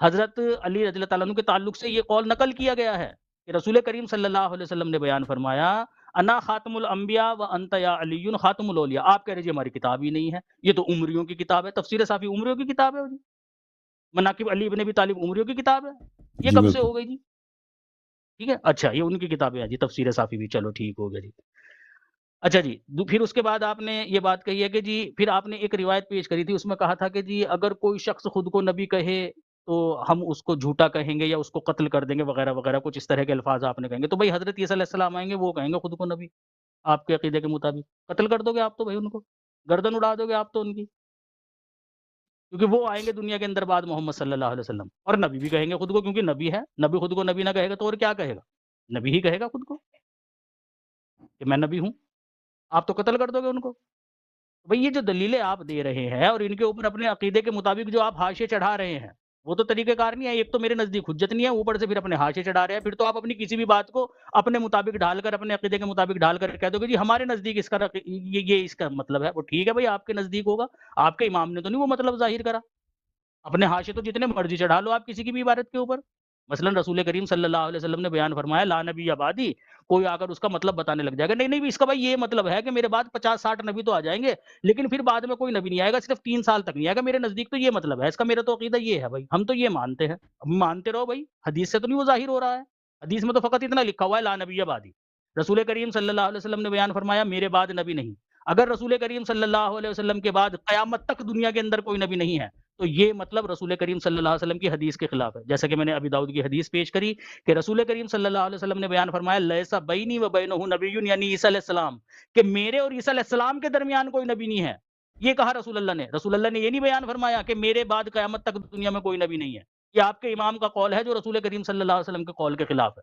हजरत अली रज़ियल्लाहु ताला अन्हु के ताल्लुक से ये कौल नकल किया गया है कि रसूल करीम सल्लल्लाहु अलैहि वसल्लम ने बयान फरमाया अना खातमुल अंबिया व अंत या अलीयुन खातमुल औलिया। आप कह रहे जी हमारी किताब ही नहीं है, ये तो उमरियों की किताब है। तफसीर साफी उमरियों की किताब है जी, मनाकिब अली इब्न अबी तालिब उमरियों की किताब है। ये जी कब से बिल्कुल। हो गई जी? ठीक है, अच्छा ये उनकी किताबें हैं जी, तफसीर साफी भी, चलो ठीक हो गया जी। अच्छा जी, फिर उसके बाद आपने ये बात कही है कि जी फिर आपने एक रिवायत पेश करी थी, उसमें कहा था कि जी अगर कोई शख्स खुद को नबी कहे तो हम उसको झूठा कहेंगे या उसको कत्ल कर देंगे वगैरह वगैरह, कुछ इस तरह के अल्फाज आपने कहेंगे। तो भाई हजरत ईसा अलैहिस्सलाम आएंगे, वो कहेंगे खुद को नबी, आपके अकीदे के मुताबिक कत्ल कर दोगे आप तो भाई उनको, गर्दन उड़ा दोगे आप तो उनकी, क्योंकि वो आएंगे दुनिया के अंदर बाद मोहम्मद सल्लल्लाहु अलैहि वसल्लम, और नबी भी कहेंगे खुद को, क्योंकि नबी है। नबी खुद को नबी ना कहेगा तो और क्या कहेगा? नबी ही कहेगा खुद को कि मैं नबी हूँ। आप तो कत्ल कर दोगे उनको। भाई ये जो दलीलें आप दे रहे हैं और इनके ऊपर अपने अकीदे के मुताबिक जो आप हाशिए चढ़ा रहे हैं, वो तो तरीक़ेकार नहीं है। एक तो मेरे नज़दीक हुज्जत नहीं है, ऊपर से फिर अपने हाशिए चढ़ा रहे हैं। फिर तो आप अपनी किसी भी बात को अपने मुताबिक ढालकर, अपने अकीदे के मुताबिक ढालकर कह दोगे जी हमारे नज़दीक इसका ये इसका मतलब है। वो ठीक है भाई, आपके नज़दीक होगा, आपके इमाम ने तो नहीं वो मतलब ज़ाहिर करा। अपने हाशिए तो जितने मर्जी चढ़ा लो आप किसी की भी इबारत के ऊपर। मसलन रसूल करीम सल्लल्लाहु अलैहि वसल्लम ने बयान फरमाया ला नबी अबादी, कोई आकर उसका मतलब बताने लग जाएगा, नहीं नहीं इसका भाई ये मतलब है कि मेरे बाद 50-60 नबी तो आ जाएंगे, लेकिन फिर बाद में कोई नबी नहीं आएगा, सिर्फ 3 साल तक नहीं आएगा। मेरे नजदीक तो ये मतलब है इसका, मेरा तो अकीदा ये है भाई, हम तो ये मानते हैं। अब मानते रहो भाई, हदीस से तो नहीं वो जाहिर हो रहा है। हदीस में तो फकत इतना लिखा हुआ है ला नबी अबादी। रसूल करीम सल्लल्लाहु अलैहि वसल्लम ने बयान फरमाया मेरे बाद नबी नहीं। अगर रसूल करीम सल्लल्लाहु अलैहि वसल्लम के बाद क़यामत तक दुनिया के अंदर कोई नबी नहीं है, तो ये मतलब रसूल करीम सल्लल्लाहु अलैहि वसल्लम की हदीस के खिलाफ है। जैसा कि मैंने अबी दाऊद की हदीस पेश करी कि रसूल करीम सल्लल्लाहु अलैहि वसल्लम ने बयान फरमाया लैसा बैनी व बैनहु नबियुन, यानी ईसा अलैहिस्सलाम, कि मेरे और ईसा अलैहिस्सलाम के दरमियान कोई नबी नहीं है। ये कहा रसूल अल्लाह ने। रसूल अल्लाह ने ये नहीं बयान फरमाया कि मेरे बाद क़यामत तक दुनिया में कोई नबी नहीं है। ये आपके इमाम का कौल है जो रसूल करीम सल्लल्लाहु अलैहि वसल्लम के कौल के खिलाफ है।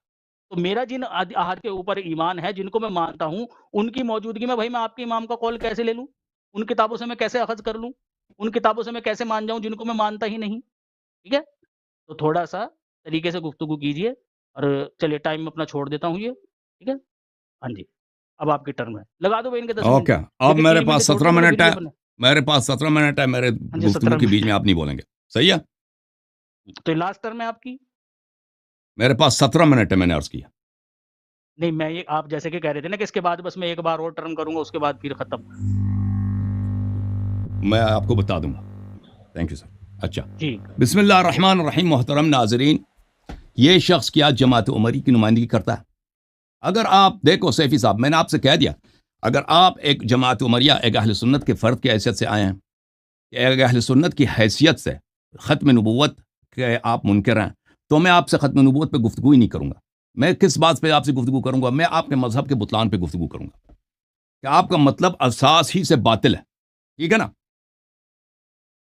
तो मेरा जिन अहाद के ऊपर ईमान है, जिनको मैं मानता हूँ, उनकी मौजूदगी में भाई मैं आपके इमाम का कौल कैसे ले लूँ? उन किताबों से मैं कैसे अखज़ कर लूँ? उन किताबों से मैं कैसे मान जाऊँ जिनको मैं मानता ही नहीं? ठीक है? तो थोड़ा-सा तरीके से गुफ्तगू कीजिए, और चलिए टाइम अपना छोड़ देता हूँ ये, ठीक है? हाँ जी, अब आपकी टर्न है। लगा दो भाई इनके 10 मिनट, ओके, अब क्योंकि मेरे 3 पास मिनट छोड़ 17 दूँगा तो मिनट फिर ये है। अपने, मेरे पास 17 मिनट है। मेरे हाँ जी गुफ्तगू 17 के मिनट। बीच में आप नहीं बोलेंगे, सही है? तो लास्ट टर्म है आपकी? मेरे पास 17 मिनट है, मैंने अर्ज किया। नहीं, मैं ये आप जैसे कि कह रहे थे ना कि इसके बाद बस मैं एक बार और टर्न करूँगा, उसके बाद फिर खत्म। मैं आपको बता दूंगा। Thank you sir. अच्छा, ठीक। बिस्मिल्लाहिर्रहमानिर्रहीम। मोहतरम नाजरीन, ये शख्स क्या जमात उमरी की नुमाइंदगी करता है? अगर आप देखो सैफी साहब, मैंने आपसे कह दिया, अगर आप एक जमात उमरिया, एक अहल सुन्नत के फ़र्द की हैसियत से आए हैं, एक अहल सुन्नत की हैसियत से ختم نبوت کے آپ منکر ہیں تو میں آپ سے ختم نبوت پہ گفتگو ہی نہیں کروں گا. میں کس بات پہ آپ سے گفتگو کروں گا؟ میں آپ کے مذہب کے بطلان پہ گفتگو کروں گا کہ آپ کا مطلب اساس ہی سے باطل ہے. ٹھیک ہے نا؟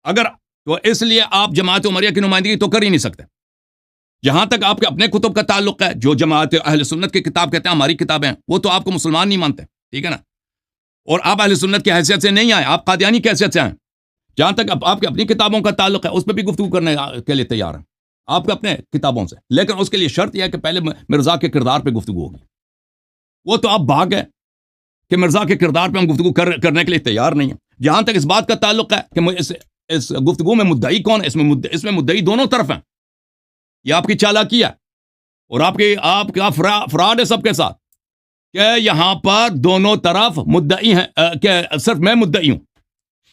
اگر تو اس لیے آپ جماعت عمریہ کی نمائندگی تو کر ہی نہیں سکتے. جہاں تک آپ کے اپنے کتب کا تعلق ہے، جو جماعت اہل سنت کی کتاب کہتے ہیں ہماری کتابیں ہیں، وہ تو آپ کو مسلمان نہیں مانتے. ٹھیک ہے نا؟ اور آپ اہل سنت کی حیثیت سے نہیں آئے، آپ قادیانی کی حیثیت سے آئے. جہاں تک آپ کی اپنی کتابوں کا تعلق ہے اس پہ بھی گفتگو کرنے کے لیے تیار ہیں آپ کے اپنے کتابوں سے، لیکن اس کے لیے شرط یہ ہے کہ پہلے مرزا کے کردار پہ گفتگو ہوگی. وہ تو آپ بھاگ گئے کہ مرزا کے کردار پہ ہم گفتگو کرنے کے لیے تیار نہیں ہیں. جہاں تک اس بات کا تعلق ہے کہ اس گفتگو میں مدعی کون ہے، اس میں مدعی دونوں طرف ہیں. یہ آپ کی چالاکی ہے اور آپ کا فراڈ ہے سب کے ساتھ کہ یہاں پر دونوں طرف مدعی ہیں کہ صرف میں مدعی ہوں.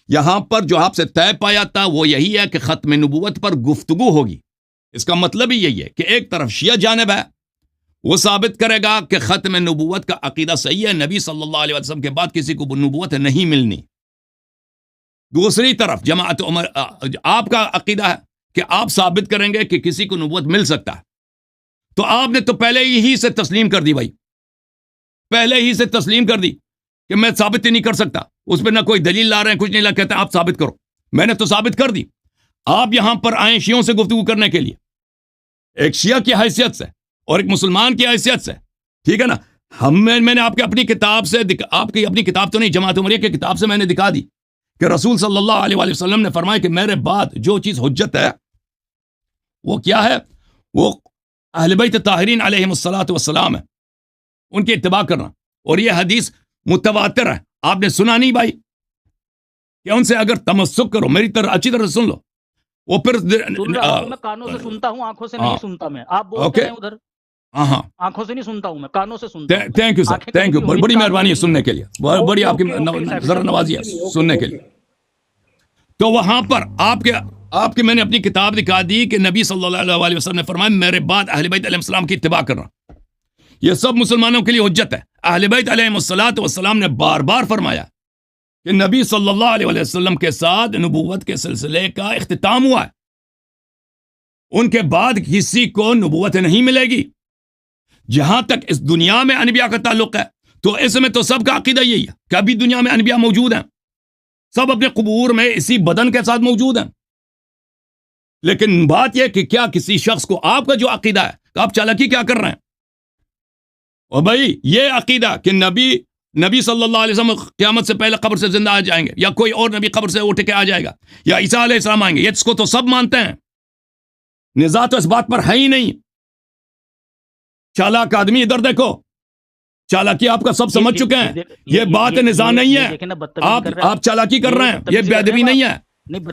یہاں پر جو آپ سے طے پایا تھا وہ یہی ہے کہ ختم نبوت پر گفتگو ہوگی. اس کا مطلب ہی یہی ہے کہ ایک طرف شیعہ جانب ہے، وہ ثابت کرے گا کہ ختم نبوت کا عقیدہ صحیح ہے، نبی صلی اللہ علیہ وسلم کے بعد کسی کو نبوت نہیں ملنی. دوسری طرف جماعت عمر آپ کا عقیدہ ہے کہ آپ ثابت کریں گے کہ کسی کو نبوت مل سکتا ہے. تو آپ نے تو پہلے ہی سے تسلیم کر دی بھائی، پہلے ہی سے تسلیم کر دی کہ میں ثابت ہی نہیں کر سکتا. اس پہ نہ کوئی دلیل لا رہے ہیں، کچھ نہیں لا، کہتے ہیں آپ ثابت کرو. میں نے تو ثابت کر دی. آپ یہاں پر آئے شیعوں سے گفتگو کرنے کے لیے، ایک شیعہ کی حیثیت سے اور ایک مسلمان کی حیثیت سے. ٹھیک ہے نا؟ میں نے آپ کی اپنی کتاب سے، آپ کی اپنی کتاب تو نہیں، جماعت عمریہ کی کتاب سے میں نے دکھا دی کہ رسول صلی اللہ علیہ وآلہ وسلم نے فرمایا کہ میرے بعد جو چیز حجت ہے وہ کیا ہے؟ وہ اہل بیت طاہرین علیہم الصلاۃ والسلام ہے، ان کی اتباع کرنا. اور یہ حدیث متواتر ہے. آپ نے سنا نہیں بھائی کہ ان سے اگر تمسک کرو، میری طرح اچھی طرح سن لو. وہ پھر میں کانوں سے سنتا ہوں، آنکھوں سے نہیں سنتا. میں آپ بولتے ہیں ادھر، ہاں آنکھوں سے نہیں سنتا ہوں، میں کانوں سے سنتا ہوں. Thank you sir, thank you, بڑی مہربانی ہے سننے کے لیے، بڑی آپ کی ذرا نوازی ہے سننے کے لیے. تو وہاں پر آپ کے میں نے اپنی کتاب دکھا دی کہ نبی صلی اللہ علیہ وسلم نے فرمایا میرے بعد اہل بیت علیہ السلام کی اتباع کرنا. یہ سب مسلمانوں کے لیے حجت ہے. اہل بیت علیہ الصلوۃ والسلام نے بار بار فرمایا کہ نبی صلی اللہ علیہ وسلم کے ساتھ نبوت کے سلسلے کا اختتام ہوا ہے، ان کے بعد کسی کو نبوت نہیں ملے گی. جہاں تک اس دنیا میں انبیاء کا تعلق ہے تو اس میں تو سب کا عقیدہ یہی ہے کہ ابھی دنیا میں انبیاء موجود ہیں، سب اپنے قبور میں اسی بدن کے ساتھ موجود ہیں. لیکن بات یہ کہ کیا کسی شخص کو آپ کا جو عقیدہ ہے کہ آپ چالاکی کیا کر رہے ہیں؟ اور بھائی یہ عقیدہ کہ نبی صلی اللہ علیہ وسلم قیامت سے پہلے قبر سے زندہ آ جائیں گے، یا کوئی اور نبی قبر سے اٹھ کے آ جائے گا، یا عیسیٰ علیہ السلام آئیں گے، یہ اس کو تو سب مانتے ہیں. نزاع تو اس بات پر ہے ہی نہیں. چالاک آدمی ادھر دیکھو، چالاکی آپ کا سب سمجھ چکے ہیں. یہ بات نزاع نہیں ہے، آپ چالاکی کر رہے ہیں، یہ بے ادبی نہیں ہے.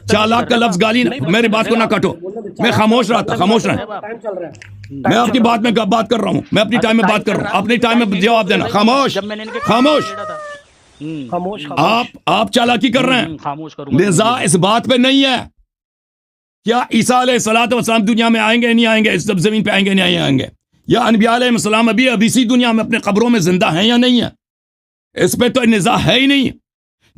چالاک کا لفظ گالی، میری بات کو نہ کاٹو. میں خاموش رہا تھا، خاموش رہا. میں آپ کی بات میں بات کر رہا ہوں، میں اپنی ٹائم میں بات کر رہا ہوں، اپنی ٹائم میں جواب دینا. خاموش خاموش. آپ چالاکی کر رہے ہیں. نزاع اس بات پہ نہیں ہے کیا عیسیٰ علیہ الصلوۃ والسلام دنیا میں آئیں گے نہیں آئیں گے، اس زمین پہ آئیں گے نہیں آئیں گے، یا انبیاء علیہ السلام ابھی اسی دنیا میں اپنے قبروں میں زندہ ہیں یا نہیں ہیں. اس پہ تو نزاع ہے ہی نہیں.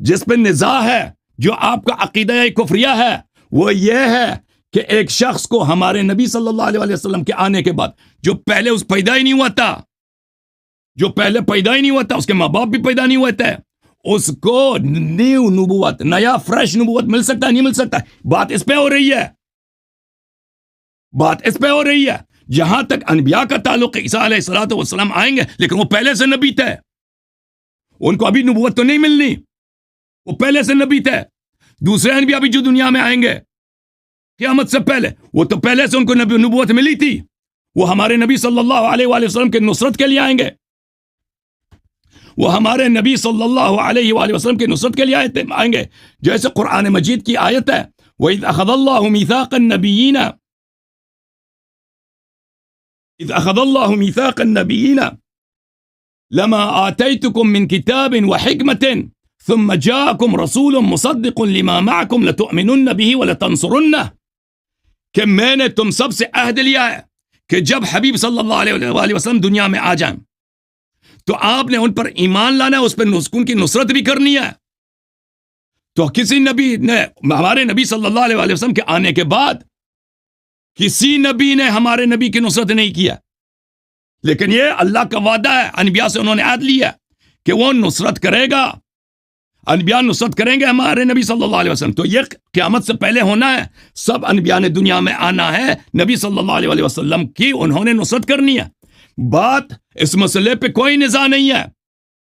جس پہ نزاع ہے، جو آپ کا عقیدہ کفریہ ہے، وہ یہ ہے کہ ایک شخص کو ہمارے نبی صلی اللہ علیہ وسلم کے آنے کے بعد، جو پہلے اس پیدا ہی نہیں ہوا تھا، اس کے ماں باپ بھی پیدا نہیں ہوئے تھے، اس کو نیو نبوت، نیا فریش نبوت مل سکتا ہے نہیں مل سکتا؟ بات اس پہ ہو رہی ہے. جہاں تک انبیاء کا تعلق ہے، عیسیٰ علیہ الصلوۃ والسلام آئیں گے، لیکن وہ پہلے سے نبی تھے، ان کو ابھی نبوت تو نہیں ملنی، وہ پہلے سے نبی تھے. دوسرے انبیاء بھی جو دنیا میں آئیں گے قیامت سے پہلے، وہ تو پہلے سے ان کو نبوت ملی تھی، وہ ہمارے نبی صلی اللہ علیہ وآلہ وسلم کے نصرت کے لیے آئیں گے. وہ ہمارے نبی صلی اللہ علیہ وآلہ وسلم کی نصرت کے لیے آئیں گے. جیسے قرآن مجید کی آیت ہے، وَإِذْ أَخَذَ اللَّهُ مِيثَاقَ النَّبِيِّينَ لَمَا آتَيْتُكُم مِّن كِتَابٍ وَحِكْمَةٍ ثُمَّ جَاءَكُمْ رَسُولٌ مُصَدِّقٌ لِّمَا مَعَكُمْ لَتُؤْمِنُنَّ بِهِ وَلَتَنصُرُنَّهُ، کہ میں نے تم سب سے عہد لیا ہے کہ جب حبیب صلی اللہ علیہ وآلہ وسلم دنیا میں آ جائیں تو آپ نے ان پر ایمان لانا ہے، اس پر ان کی نصرت بھی کرنی ہے. تو کسی نبی نے ہمارے نبی صلی اللہ علیہ وسلم کے آنے کے بعد کسی نبی نے ہمارے نبی کی نصرت نہیں کیا، لیکن یہ اللہ کا وعدہ ہے، انبیاء سے انہوں نے عہد لیا کہ وہ نصرت کرے گا، انبیاء نصرت کریں گے ہمارے نبی صلی اللہ علیہ وسلم. تو یہ قیامت سے پہلے ہونا ہے. سب انبیاء نے دنیا میں آنا ہے، نبی صلی اللہ علیہ وسلم کی انہوں نے نصرت کرنی ہے. بات اس مسئلے پہ کوئی نزاع نہیں ہے،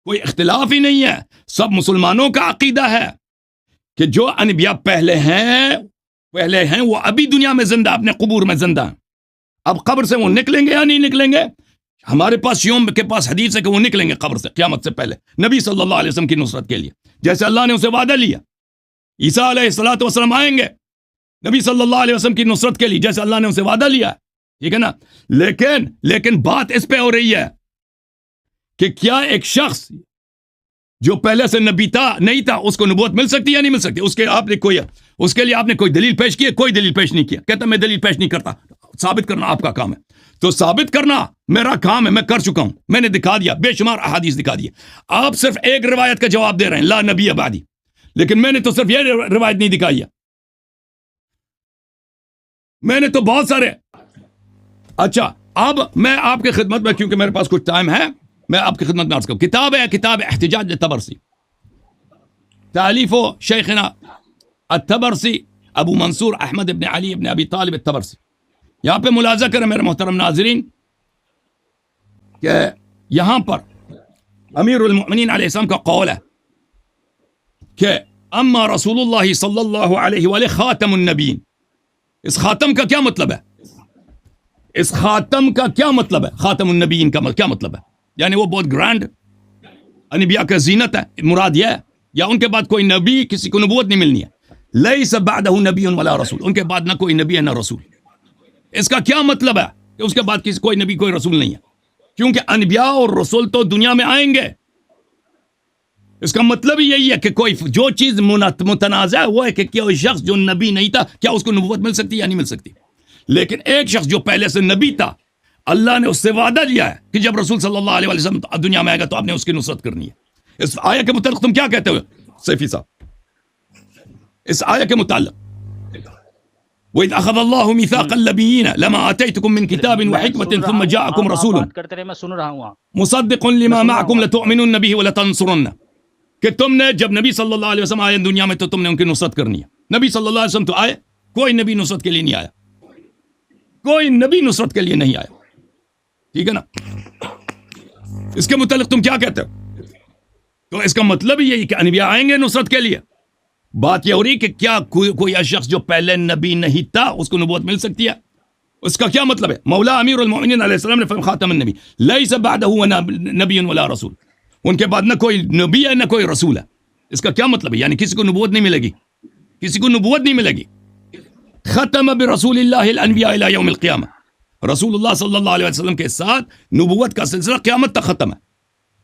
کوئی اختلاف ہی نہیں ہے. سب مسلمانوں کا عقیدہ ہے کہ جو انبیاء پہلے ہیں وہ ابھی دنیا میں زندہ، اپنے قبور میں زندہ ہیں. اب قبر سے وہ نکلیں گے یا نہیں نکلیں گے؟ ہمارے پاس شیعوں کے پاس حدیث ہے کہ وہ نکلیں گے قبر سے قیامت سے پہلے نبی صلی اللہ علیہ وسلم کی نصرت کے لیے، جیسے اللہ نے اسے وعدہ لیا. عیسیٰ علیہ الصلوۃ والسلام آئیں گے نبی صلی اللہ علیہ وسلم کی نصرت کے لیے، جیسے اللہ نے اسے وعدہ لیا. ٹھیک ہے نا؟ لیکن بات اس پہ ہو رہی ہے کہ کیا ایک شخص جو پہلے سے نبی نہیں تھا اس کو نبوت مل سکتی یا نہیں مل سکتی؟ اس کے لیے آپ نے کوئی دلیل پیش کی ہے؟ کوئی دلیل پیش نہیں کیا. کہتا میں دلیل پیش نہیں کرتا. ثابت کرنا آپ کا کام ہے. تو ثابت کرنا میرا کام ہے، میں کر چکا ہوں، میں نے دکھا دیا، بے شمار احادیث دکھا دی. آپ صرف ایک روایت کا جواب دے رہے ہیں، لا نبی بعدی، لیکن میں نے تو صرف یہ روایت نہیں دکھائی ہے، میں نے تو بہت سارے. اچھا اب میں آپ کی خدمت میں، کیونکہ میرے پاس کچھ ٹائم ہے، میں آپ کی خدمت میں عرض کروں. کتاب احتجاج الطبرسی، تالیف شیخنا الطبرسی ابو منصور احمد ابن علی ابن ابی طالب الطبرسی. یہاں پہ ملاحظہ کریں میرے محترم ناظرین کہ یہاں پر امیر المؤمنین علیہ السلام کا قول ہے کہ اما رسول اللہ صلی اللہ علیہ وآلہ خاتم النبیین. اس خاتم کا کیا مطلب ہے؟ اس خاتم کا کیا مطلب ہے؟ خاتم النبیین کا کیا مطلب ہے؟ یعنی وہ بہت گرانڈ انبیاء کا زینت ہے، مراد یہ ہے، یا ان کے بعد کوئی نبی، کسی کو نبوت نہیں ملنی ہے. لیس بعدہ نبی ولا رسول، ان کے بعد نہ کوئی نبی ہے نہ رسول. اس کا کیا مطلب ہے کہ اس کے بعد کوئی نبی کوئی رسول نہیں ہے؟ کیونکہ انبیاء اور رسول تو دنیا میں آئیں گے. اس کا مطلب یہی ہے کہ کوئی جو چیز متنازع ہے وہ ہے کہ کوئی شخص جو نبی نہیں تھا کیا اس کو نبوت مل سکتی یا نہیں مل سکتی. لیکن ایک شخص جو پہلے سے نبی تھا، اللہ نے اس سے وعدہ لیا ہے کہ جب رسول صلی اللہ علیہ وسلم دنیا میں آئے گا تو آپ نے اس کی نصرت کرنی ہے. اس آیت کے متعلق تم کیا کہتے ہو سیفی صاحب؟ اس آیت کے متعلق وَإِذْ أَخَذَ اللَّهُ مِيثَاقَ النَّبِيِّينَ لَمَا آتَيْتُكُم مِّن كِتَابٍ وَحِكْمَةٍ ثُمَّ جَاءَكُمْ رَسُولٌ بات کرتے رہے، میں سن رہا ہوں مُصَدِّقٌ لِّمَا مَعَكُمْ لَتُؤْمِنُنَّ بِهِ وَلَتَنصُرُنَّ، کہ تم نے جب نبی صلی اللہ علیہ وسلم آئے دنیا میں تو تم نے ان کی نصرت کرنی ہے. نبی صلی اللہ علیہ وسلم تو آئے، کوئی نبی نصرت کے لیے نہیں آیا، کوئی نبی نصرت کے لیے نہیں آیا. ٹھیک ہے نا؟ اس کے متعلق تم کیا کہتے ہو؟ تو اس کا مطلب یہی کہ انبیاء آئیں گے نصرت کے لیے. بات یہ ہو رہی کہ کیا کوئی شخص جو پہلے نبی نہیں تھا اس کو نبوت مل سکتی ہے؟ اس کا کیا مطلب ہے؟ مولا امیر المؤمنین علیہ السلام نے فرمایا خاتم النبی لیس بعدہ نبی ولا رسول، ان کے بعد نہ کوئی نبی ہے نہ کوئی رسول ہے. اس کا کیا مطلب ہے؟ یعنی کسی کو نبوت نہیں ملے گی، کسی کو نبوت نہیں ملے گی. ختم برسول اللہ الانبیاء الى یوم القیامہ، رسول اللہ صلی اللہ علیہ وسلم کے ساتھ نبوت کا سلسلہ قیامت تک ختم ہے.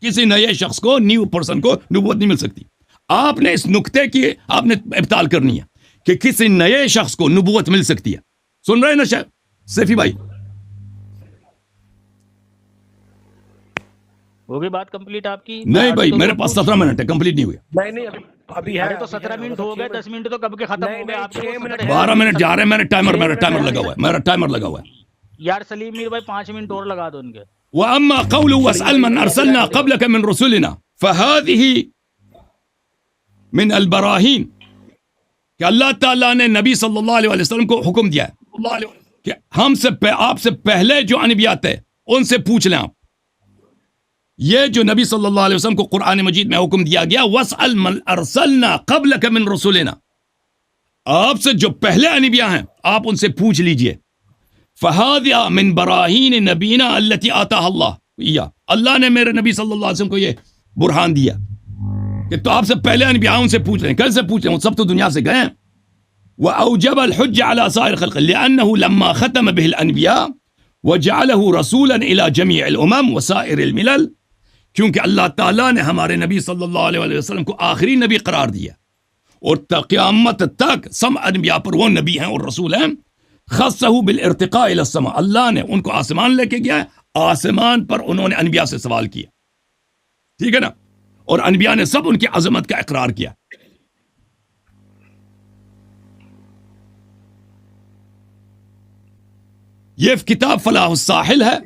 کسی نئے شخص کو، نیو پرسن کو نبوت نہیں مل سکتی. آپ نے اس نقطے کی آپ نے ابطال کرنی ہے کہ کسی نئے شخص کو نبوت مل سکتی ہے. سن رہے نا سیفی بھائی؟ وہ بھی بات کمپلیٹ آپ کی؟ نہیں بھائی، میرے پاس 17 منٹ ہے، کمپلیٹ نہیں ہوئی. نہیں ابھی ہے تو 17 منٹ ہو گئے، 10 منٹ تو کب کے ختم ہو گئے. آپ 12 منٹ جا رہے ہیں. میرا ٹائمر لگا ہوا ہے. یار سلیم میر بھائی 5 منٹ اور لگا دو ان کے. وَأَمَّا قَوْلُ وَاسْأَلْ مَنْ أَرْسَلْنَا قَبْلَكَ مِنْ رُسُلِنَا فَهَذِهِ من البراہین، کہ اللہ تعالیٰ نے نبی صلی اللہ علیہ وسلم کو حکم دیا ہے کہ ہم سے آپ سے پہلے جو انبیاء تھے ان سے پوچھ لیں. آپ یہ جو نبی صلی اللہ علیہ وسلم کو قرآن مجید میں حکم دیا گیا وَاسْأَلْ مَنْ أَرْسَلْنَا قَبْلَكَ مِنْ رُسُلِنَا، آپ سے جو پہلے انبیاء ہیں آپ ان سے پوچھ لیجئے. فَهَذِهَا مِنْ بَرَاهِينِ نَبِيِّنَا الَّتِي آتَاهَا اللَّهُ، اللہ نے میرے نبی صلی اللہ علیہ وسلم کو یہ برہان دیا کہ تو آپ سے پہلے انبیاء ان سے پوچھ رہے ہیں. کیسے پوچھ رہے ہیں؟ وہ سب تو دنیا سے گئے ہیں. وَأَوْجَبَ الْحُجَّ عَلَى سَائِرِ الْخَلْقِ لِأَنَّهُ لَمَّا خَتَمَ بِهِ الْأَنْبِيَاءَ وَجَعَلَهُ رَسُولًا إِلَى جَمِيعِ الْأُمَمِ وَسَائِرِ الْمِلَلِ، کیونکہ اللہ تعالیٰ نے ہمارے نبی صلی اللہ علیہ وسلم کو آخری نبی قرار دیا اور قیامت تک سب انبیاء پر وہ نبی ہیں اور رسول ہیں. خصہ بالارتقاء الى السماء، اللہ نے ان کو آسمان لے کے گیا ہے، آسمان پر انہوں نے انبیاء سے سوال کیا. ٹھیک ہے نا؟ اور انبیاء نے سب ان کی عظمت کا اقرار کیا. یہ کتاب فلاح الساحل ہے,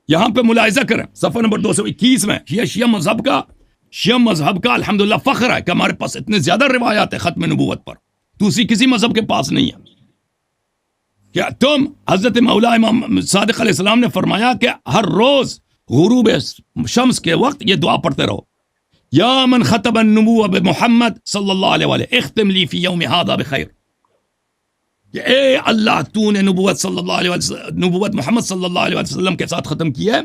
یہاں پہ ملاحظہ کریں صفحہ نمبر 221 میں. یہ شیعہ مذہب کا الحمدللہ فخر ہے کہ ہمارے پاس اتنے زیادہ روایات ہیں ختم نبوت پر, دوسری کسی مذہب کے پاس نہیں ہے. کہ تم حضرت مولا امام صادق علیہ السلام نے فرمایا کہ ہر روز غروب شمس کے وقت یہ دعا پڑھتے رہو, یا من ختم النبوہ بمحمد صلی اللہ علیہ وآلہ اختم لی فی یوم ھذا بخیر. کہ اے اللہ تو نے نبوت محمد صلی اللہ علیہ وسلم کے ساتھ ختم کیا ہے,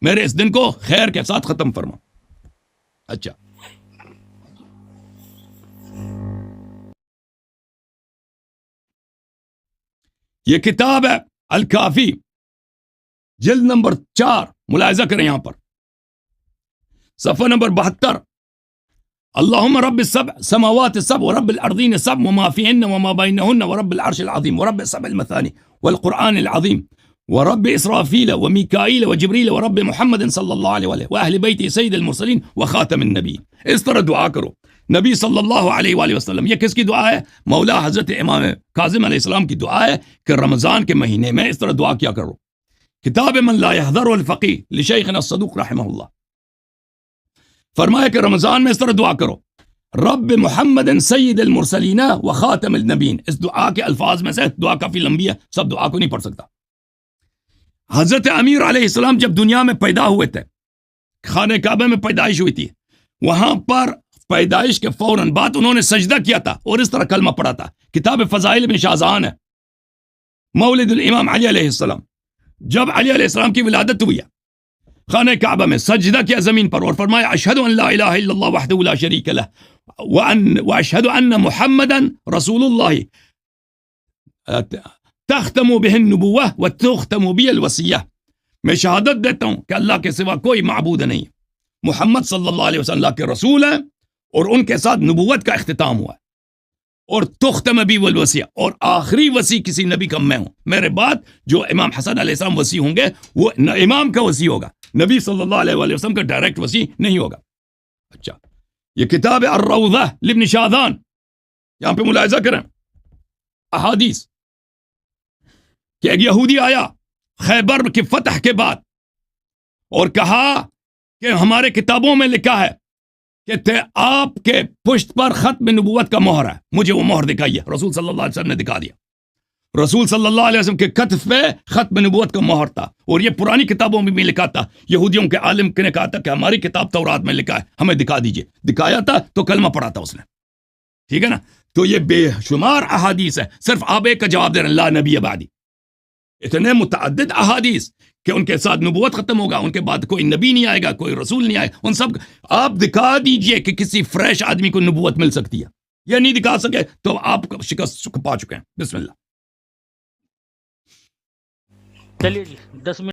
میرے اس دن کو خیر کے ساتھ ختم فرما. اچھا, یہ کتاب ہے الکافی جلد نمبر 4, ملاحظہ کریں یہاں پر صفحہ نمبر 72. اللہم رب السبع سماوات السبع ورب الارضین السبع وما فیہن وما بینہن ورب العرش العظیم ورب السبع المثانی والقرآن العظیم ورب اسرافیل ومیکائیل وجبریل ورب محمد صلی اللہ علیہ وآلہ واہل بیت سید المرسلین وخاتم النبی. اس طرح دعا کرو نبی صلی اللہ علیہ وآلہ وسلم. یہ کس کی دعا ہے؟ مولا حضرت امام کاظم علیہ السلام کی دعا ہے کہ رمضان کے مہینے میں اس طرح دعا کیا کرو. کتاب من لا يحضر الفقی لشیخنا الصدوق رحمہ اللہ فرمایا کہ رمضان میں اس طرح دعا کرو, رب محمد سید المرسلین و خاتم النبین. اس دعا کے الفاظ میں سے دعا کافی لمبی ہے, سب دعا کو نہیں پڑھ سکتا. حضرت امیر علیہ السلام جب دنیا میں پیدا ہوئے تھے, خانہ کعبہ میں پیدائش ہوئی تھی, وہاں پر پیدائش کے فوراً بعد انہوں نے سجدہ کیا تھا اور اس طرح کلمہ پڑھا تھا. کتاب فضائل میں شاہزان ہے, مولد الامام علی علیہ السلام. جب علی علیہ السلام کی ولادت ہوئی ہے, خانہ کعبہ میں سجدہ کیا زمین پر اور فرمایا اشہد ان لا الہ الا اللہ وحدہ لا شریک لہ واشہد ان محمدا رسول اللہ تختم بہ النبوہ وتختم بی الوصیہ. میں شہادت دیتا ہوں کہ اللہ کے سوا کوئی معبود نہیں, محمد صلی اللہ علیہ وسلم اللہ کے رسول ہیں اور ان کے ساتھ نبوت کا اختتام ہوا ہے, اور تختم بی الوصیہ, اور آخری وصی کسی نبی کا میں ہوں. میرے بعد جو امام حسن علیہ السلام وصی ہوں گے وہ امام کا وصی ہوگا, نبی صلی اللہ علیہ وآلہ وسلم کا ڈائریکٹ وصی نہیں ہوگا. اچھا, یہ کتاب الروضہ لابن شاذان, یہاں پہ ملاحظہ کریں احادیث کہ ایک یہودی آیا خیبر کی فتح کے بعد اور کہا کہ ہمارے کتابوں میں لکھا ہے کہ آپ کے پشت پر ختم نبوت کا مہر ہے, مجھے وہ مہر دکھائیے. رسول صلی اللہ علیہ وسلم نے دکھا دیا. رسول صلی اللہ علیہ وسلم کے کتف پہ ختم نبوت کا مہر تھا, اور یہ پرانی کتابوں میں بھی لکھا تھا. یہودیوں کے عالم نے کہا تھا کہ ہماری کتاب تورات میں لکھا ہے, ہمیں دکھا دیجئے. دکھایا تھا تو کلمہ پڑھا تھا اس نے, ٹھیک ہے نا. تو یہ بے شمار احادیث ہے, صرف آپ ایک کا جواب دے رہے ہیں لا نبی بعدی. اتنے متعدد احادیث کہ ان کے ساتھ نبوت ختم ہوگا, ان کے بعد کوئی نبی نہیں آئے گا, کوئی رسول نہیں آئے گا. ان سب آپ دکھا دیجئے کہ کسی فریش آدمی کو نبوت مل سکتی ہے, یا نہیں دکھا سکے تو آپ شکست پا چکے ہیں. بسم اللہ. چلیے جی 10 منٹ